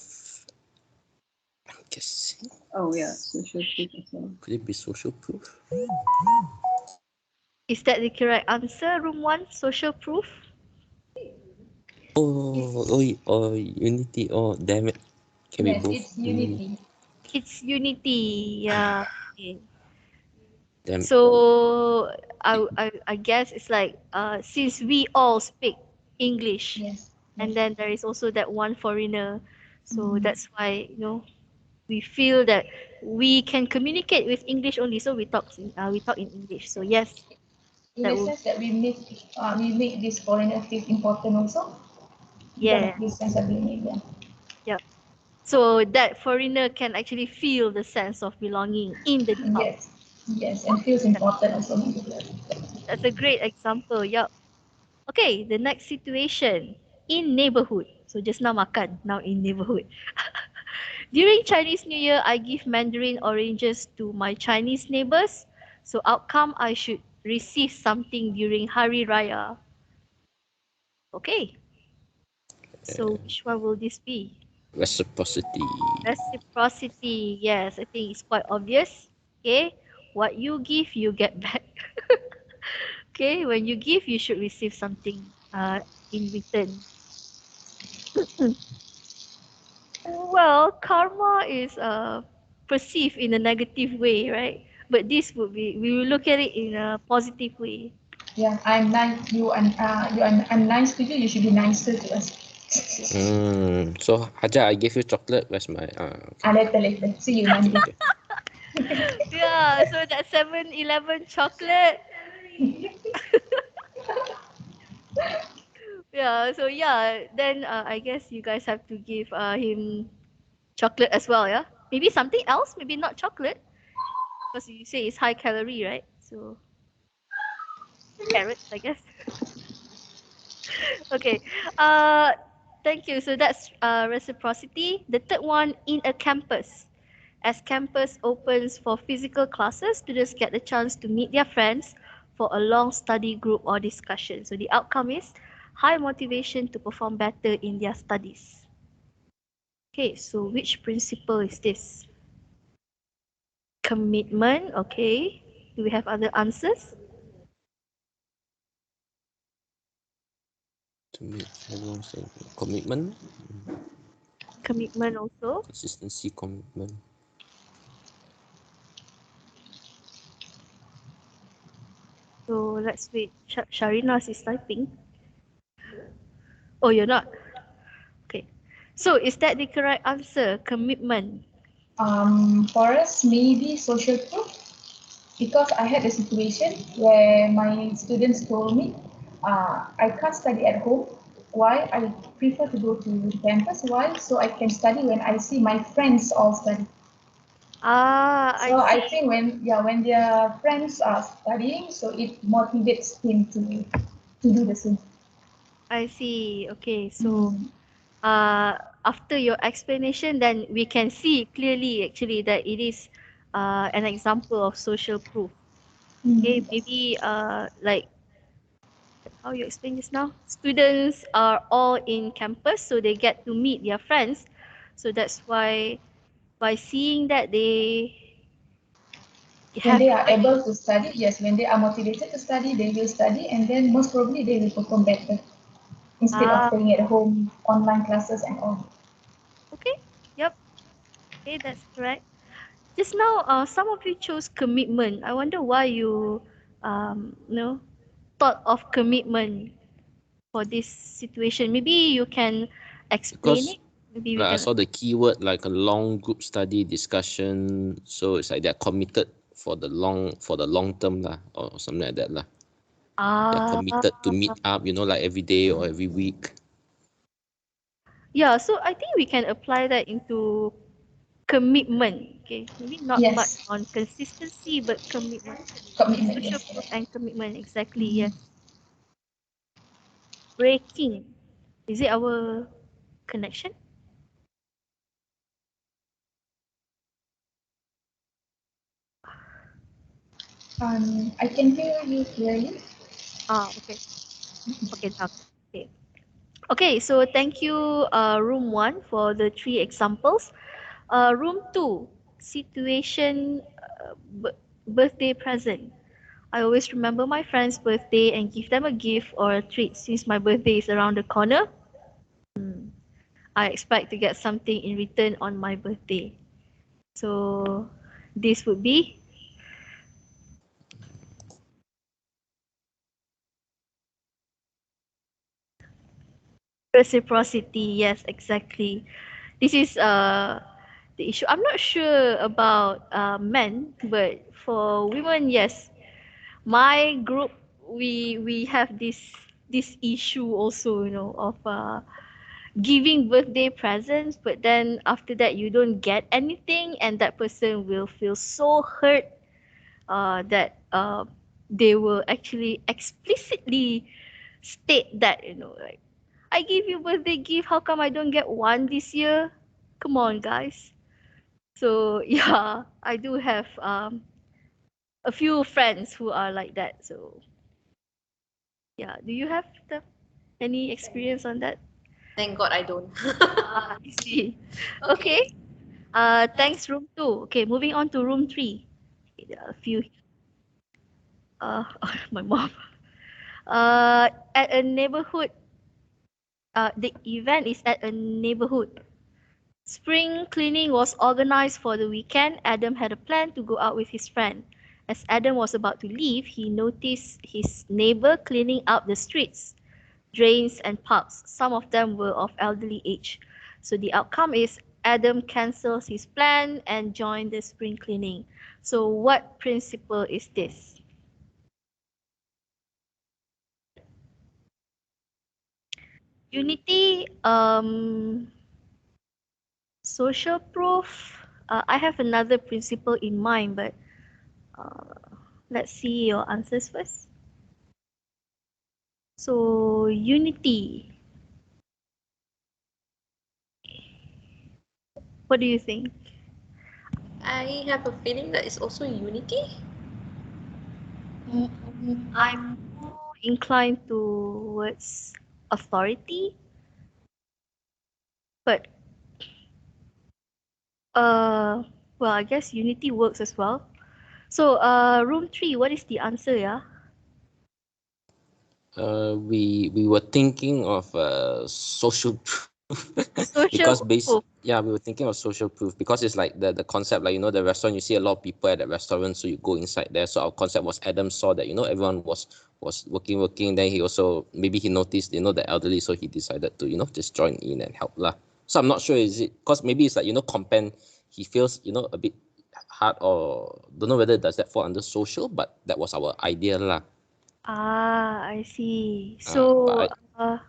S4: I'm guessing.
S8: Oh, yeah. Social proof as well.
S4: Could it be social proof?
S2: is that the correct answer? Room one, social proof.
S4: Unity. Oh, damn it. Can we
S8: Yes,
S4: both
S8: it's
S4: do?
S8: unity.
S2: It's unity. Yeah. Okay.
S4: Damn.
S2: So I guess it's like since we all speak English,
S8: Yes.
S2: and
S8: Yes.
S2: then there is also that one foreigner, so
S8: Mhm.
S2: that's why we feel that we can communicate with English only, so we talk in English. So yes,
S8: In
S2: that
S8: the
S2: will
S8: sense that we make this foreigner feel important also.
S2: yeah,
S8: This sense of belonging. Yeah.
S2: yeah. So that foreigner can actually feel the sense of belonging in the department.
S8: Yes. Yes, and feels important also.
S2: That's a great example. Yeah. Okay, the next situation in neighborhood. So just now makan, now in neighborhood. During Chinese New Year, I give mandarin oranges to my Chinese neighbors. So outcome, I should receive something during Hari Raya. Okay, so which one will this be?
S4: Reciprocity.
S2: Reciprocity. Yes, I think it's quite obvious. Okay, what you give, you get back. Okay, when you give, you should receive something in return. Well, karma is perceived in a negative way, right? But this would be we will look at it in a positive way.
S8: Yeah, I'm nice. I'm nice to you. You should be nicer to us.
S2: Yeah.
S4: So Hajar, I gave you chocolate. Where's my okay.
S8: Later. See you Monday.
S4: Okay.
S2: Yeah, so that 7-Eleven chocolate. Yeah, so yeah, then I guess you guys have to give him chocolate as well, yeah? Maybe something else, maybe not chocolate, because you say it's high calorie, right? So carrots, I guess. Okay. Uh, thank you. So that's reciprocity. The third one, in a campus. As campus opens for physical classes, students get the chance to meet their friends for a long study group or discussion. So the outcome is high motivation to perform better in their studies. Okay, so which principle is this? Commitment, okay. Do we have other answers?
S4: To meet everyone's commitment.
S2: commitment also.
S4: Consistency, commitment.
S2: So let's wait. Sharina is typing. Oh, you're not. Okay. So is that the correct answer? Commitment.
S8: For us, maybe social proof, because I had a situation where my students told me, I can't study at home. Why? I prefer to go to campus. Why? So I can study when I see my friends all study.
S2: Ah, I
S8: So I
S2: see.
S8: think when their friends are studying, so it motivates him to do the same.
S2: I see. Okay. So
S8: Mm.
S2: uh, after your explanation, then we can see clearly actually that it is an example of social proof. Okay,
S8: Mm.
S2: maybe like how you explain just now, students are all in campus, so they get to meet their friends. So that's why by seeing that they
S8: When
S2: have
S8: they are able to study, yes, when they are motivated to study, they will study, and then most probably they will perform better instead of
S2: ah
S8: staying at home, online classes and all.
S2: okay, yep, okay, that's correct. Just now, some of you chose commitment. I wonder why you thought of commitment for this situation. Maybe you can explain
S4: Because
S2: it. Maybe we
S4: like I
S2: can.
S4: saw the keyword like a long group study discussion, so it's like they're committed for the long term lah, or something like that lah. They're
S2: Ah,
S4: committed to meet up, like every day or every week.
S2: yeah. So I think we can apply that into commitment. Okay, maybe not much
S8: Yes,
S2: on consistency, but commitment. Okay,
S8: commitment,
S2: social
S8: yes,
S2: proof
S8: correct.
S2: and commitment. Exactly.
S8: Mhm.
S2: Yes. Breaking. Is it our connection?
S8: I can hear you clearly.
S2: Ah, okay. Okay, now. Okay. Okay, so thank you, room one, for the three examples. Room two, situation, birthday present. I always remember my friend's birthday and give them a gift or a treat since my birthday is around the corner. I expect to get something in return on my birthday. So this would be reciprocity. Yes, exactly. This is the issue. I'm not sure about men, but for women, yes. My group, we have this issue also, of giving birthday presents, but then after that you don't get anything, and that person will feel so hurt that they will actually explicitly state that, like, I give you birthday gift, how come I don't get one this year? Come on, guys. So yeah, I do have a few friends who are like that. So yeah, do you have any experience on that?
S6: Thank God I don't.
S2: Ah, I see. Okay. Thanks, room two. Okay, moving on to room three. Okay, there are a few. My mom. At a neighborhood. The event is at a neighborhood. Spring cleaning was organized for the weekend. Adam had a plan to go out with his friend. As Adam was about to leave, he noticed his neighbor cleaning up the streets, drains, and parks. Some of them were of elderly age. So the outcome is Adam cancels his plan and joined the spring cleaning. So what principle is this? Unity, social proof. I have another principle in mind, but uh, let's see your answers first. So unity. What do you think?
S6: I have a feeling that it's also unity.
S2: I'm more inclined towards authority, but uh, well, I guess unity works as well. So, room three, what is the answer? Yeah.
S4: We were thinking of social Because
S2: Social proof.
S4: yeah, we were thinking of social proof because it's like the concept, like, the restaurant, you see a lot of people at the restaurant, so you go inside there. So our concept was Adam saw that, everyone was working, then he also, maybe he noticed, the elderly, so he decided to, just join in and help lah. So I'm not sure, is it because maybe it's like, compen, he feels, a bit hard, or don't know whether does that fall under social, but that was our idea lah.
S2: I see.
S4: But
S2: So,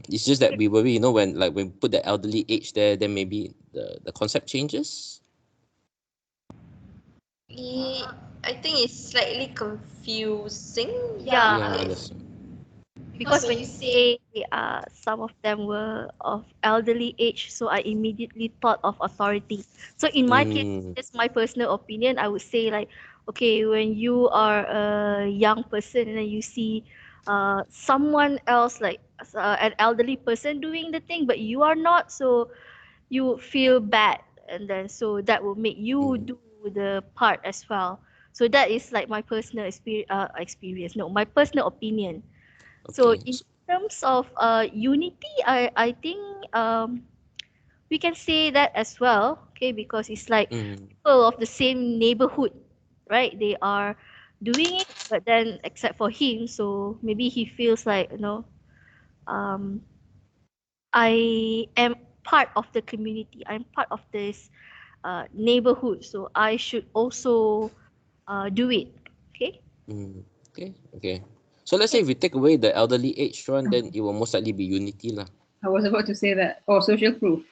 S4: it's just that we worry, when we put the elderly age there, then maybe the concept changes.
S1: I think it's slightly confusing.
S2: yeah,
S4: Yeah, that's
S2: because when you say some of them were of elderly age, so I immediately thought of authority. So in my case,
S4: mm,
S2: just my personal opinion, I would say like, okay, when you are a young person and then you see someone else like an elderly person doing the thing, but you are not, so you would feel bad, and then so that will make you
S4: mm,
S2: do the part as well. So that is like my personal experience. No, my personal opinion. So
S4: okay.
S2: in terms of unity, I think we can say that as well, okay, because it's like
S4: Mm,
S2: people of the same neighborhood, right? They are doing it, but then except for him, so maybe he feels like, um, I am part of the community. I'm part of this neighborhood, so I should also do it. Okay.
S4: okay. So let's say if we take away the elderly age one, then it will most likely be unity lah.
S9: I was about to say that. Or social proof.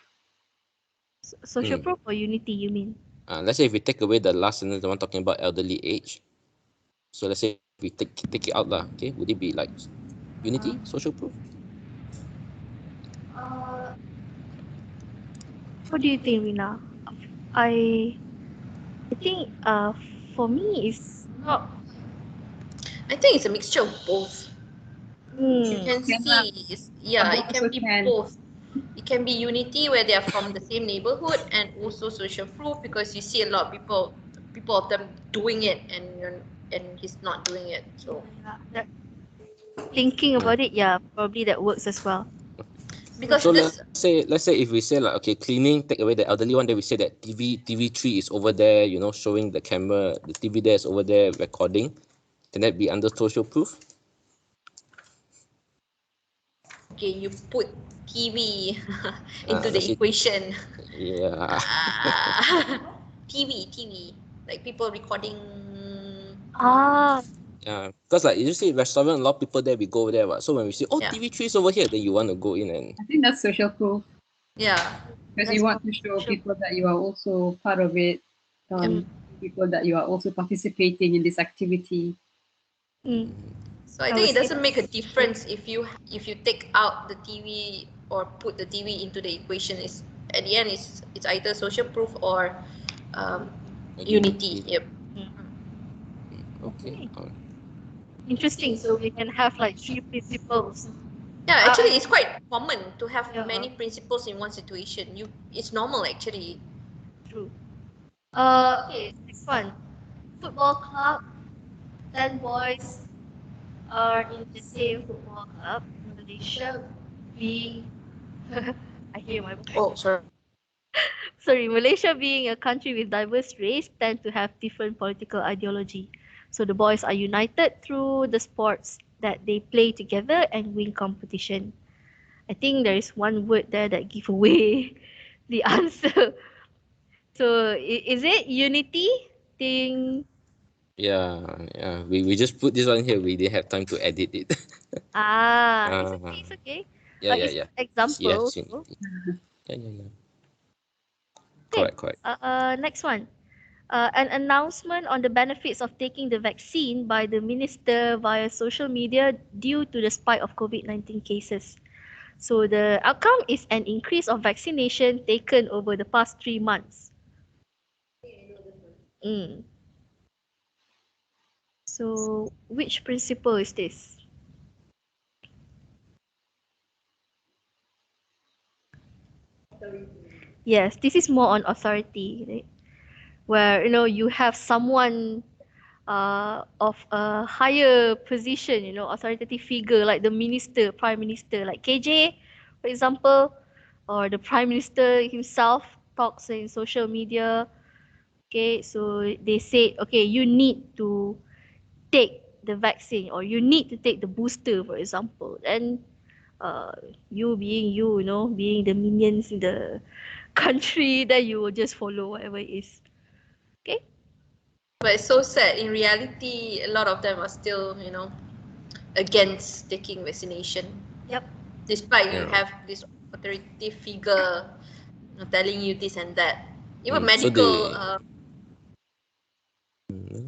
S2: Social
S4: Mm.
S2: proof or unity, you mean?
S4: Let's say if we take away the last sentence, the one talking about elderly age. So let's say if we take it out lah, okay, would it be like unity, social proof?
S2: What do you think, Rina? I I think for me it's not.
S1: I think it's a mixture of both. You
S2: Mm,
S1: can
S9: Can lah.
S1: see,
S9: Abang
S1: it
S9: also
S1: can be
S9: can.
S1: both. It can be unity where they are from the same neighborhood, and also social proof because you see a lot of people of them doing it, and he's not doing it. So
S2: yeah, thinking about it, yeah, probably that works as well.
S1: because
S4: So
S1: this
S4: let's say if we say like, okay, cleaning, take away the elderly one, then we say that TV3 is over there, showing the camera, the TV there is over there recording. Can that be under social proof?
S1: okay, you put TV into the
S4: Let's say,
S1: equation.
S4: yeah.
S1: TV, like people recording.
S2: Ah,
S4: Yeah, because like you see restaurant, a lot of people there, we go there, what. So when we see, oh,
S1: Yeah.
S4: TV3 is over here, then you want to go in and
S9: I think that's social proof.
S1: Yeah.
S9: Because
S2: That's
S9: you want to show
S2: social-
S9: people that you are also part of it.
S2: Mm,
S9: People that you are also participating in this activity.
S2: mm.
S1: So I
S2: I
S1: think
S2: would
S1: it
S2: say
S1: doesn't make a difference if you take out the TV or put the TV into the equation. Is at the end it's either social proof or um, unity. Yep.
S4: okay.
S2: Interesting. So we can have like three principles.
S1: Yeah, actually it's quite common to have
S2: Yeah.
S1: many principles in one situation. It's normal actually.
S2: True. Okay, next one. Football club. 10 boys are in the same football club. Malaysia being, I hear my voice.
S1: Oh, sorry.
S2: Sorry, Malaysia being a country with diverse race tend to have different political ideology. So the boys are united through the sports that they play together and win competition. I think there is one word there that give away the answer. So is it unity? Think
S4: Yeah. We just put this one here. We didn't have time to edit it.
S2: it's okay,
S4: uh,
S2: it's okay. It's
S4: yeah.
S2: an example.
S4: Yes, unity. Yeah.
S2: Okay.
S4: Correct.
S2: Next one. An announcement on the benefits of taking the vaccine by the minister via social media due to the spike of COVID-19 cases. So the outcome is an increase of vaccination taken over the past 3 months. Mm. So which principle is this? Yes, this is more on authority, right? Where you have someone of a higher position, authoritative figure like the minister, prime minister, like KJ For example, or the Prime Minister himself talks in social media. Okay, so they say, okay, you need to take the vaccine or you need to take the booster, for example. And uh, you being you, being the minions in the country, then you will just follow whatever it is. Okay?
S1: But it's so sad. In reality, a lot of them are still, against taking vaccination.
S2: Yep.
S1: Despite you
S4: Yeah.
S1: have this authoritative figure telling you this and that. Even
S4: So
S1: medical.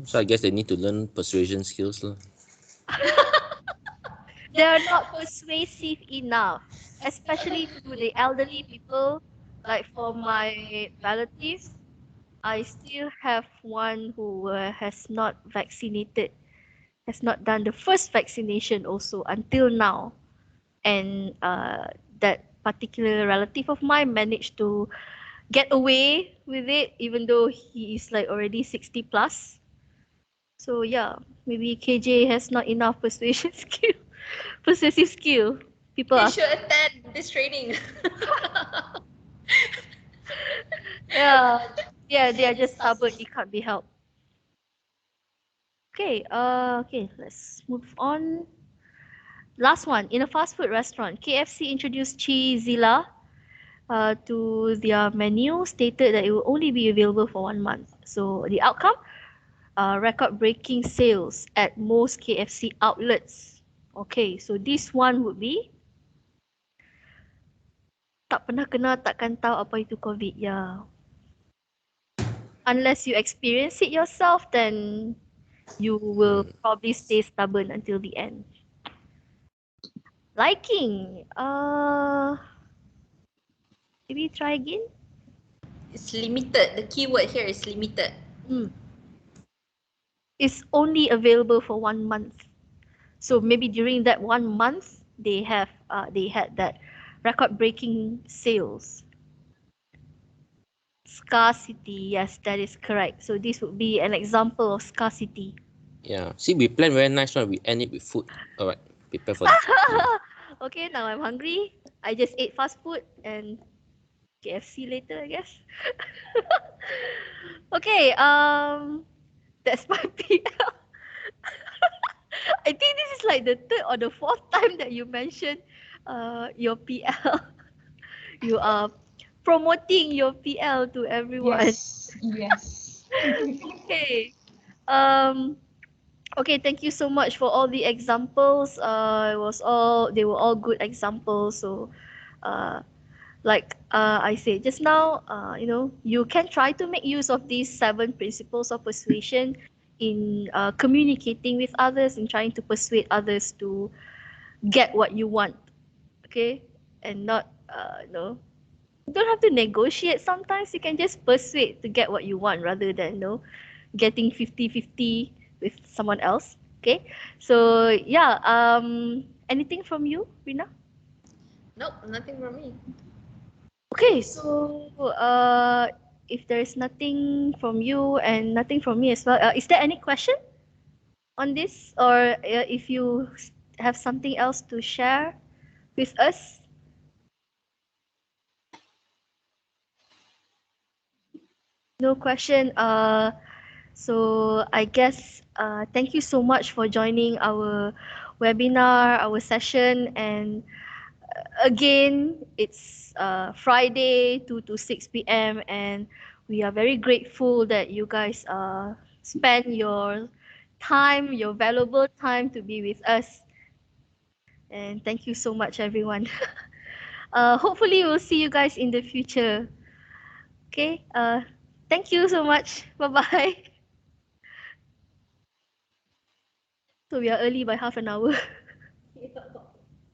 S4: so I guess they need to learn persuasion skills lah.
S2: They are not persuasive enough, especially to the elderly people. Like for my relatives, I still have one who has not vaccinated, has not done the first vaccination also until now. And that particular relative of mine managed to get away with it, even though he is like already 60 plus. So yeah, maybe KJ has not enough persuasion skill, persuasive skill. People
S1: He
S2: are,
S1: should attend this training.
S2: yeah, yeah, they are just stubborn. It can't be helped. Okay, okay, let's move on. Last one, in a fast food restaurant, KFC introduced Cheezilla to their menu, stated that it will only be available for 1 month. So the outcome, record-breaking sales at most KFC outlets. Okay, so this one would be tak pernah kena takkan tahu apa itu COVID. Yeah. Unless you experience it yourself, then you will probably stay stubborn until the end. Liking. Maybe try again.
S1: It's limited. The keyword here is limited.
S2: It's only available for 1 month. So maybe during that 1 month, they had that record-breaking sales. Scarcity, yes, that is correct. So this would be an example of scarcity.
S4: Yeah. See, we plan very nice one. We end it with food. All right. Prepare for this.
S2: Okay, now I'm hungry. I just ate fast food and KFC later, I guess. Okay, that's my PL. I think this is like the third or the fourth time that you mentioned your PL. You are promoting your PL to everyone.
S8: Yes, yes.
S2: Okay. Um okay, thank you so much for all the examples. They were all good examples. So like I said just now, you can try to make use of these 7 principles of persuasion in communicating with others and trying to persuade others to get what you want. Okay, and not you don't have to negotiate. Sometimes you can just persuade to get what you want rather than getting 50-50 with someone else. Okay, so yeah, anything from you, Rina?
S1: Nope, nothing from me.
S2: Okay, so if there is nothing from you and nothing from me as well, is there any question on this, or if you have something else to share with us? No question. So I guess thank you so much for joining our webinar, our session, and again, it's Friday, 2 to 6 p.m. and we are very grateful that you guys spend your time, your valuable time to be with us. And thank you so much, everyone. Hopefully, we'll see you guys in the future. Okay. Thank you so much. Bye bye. So we are early by half an hour.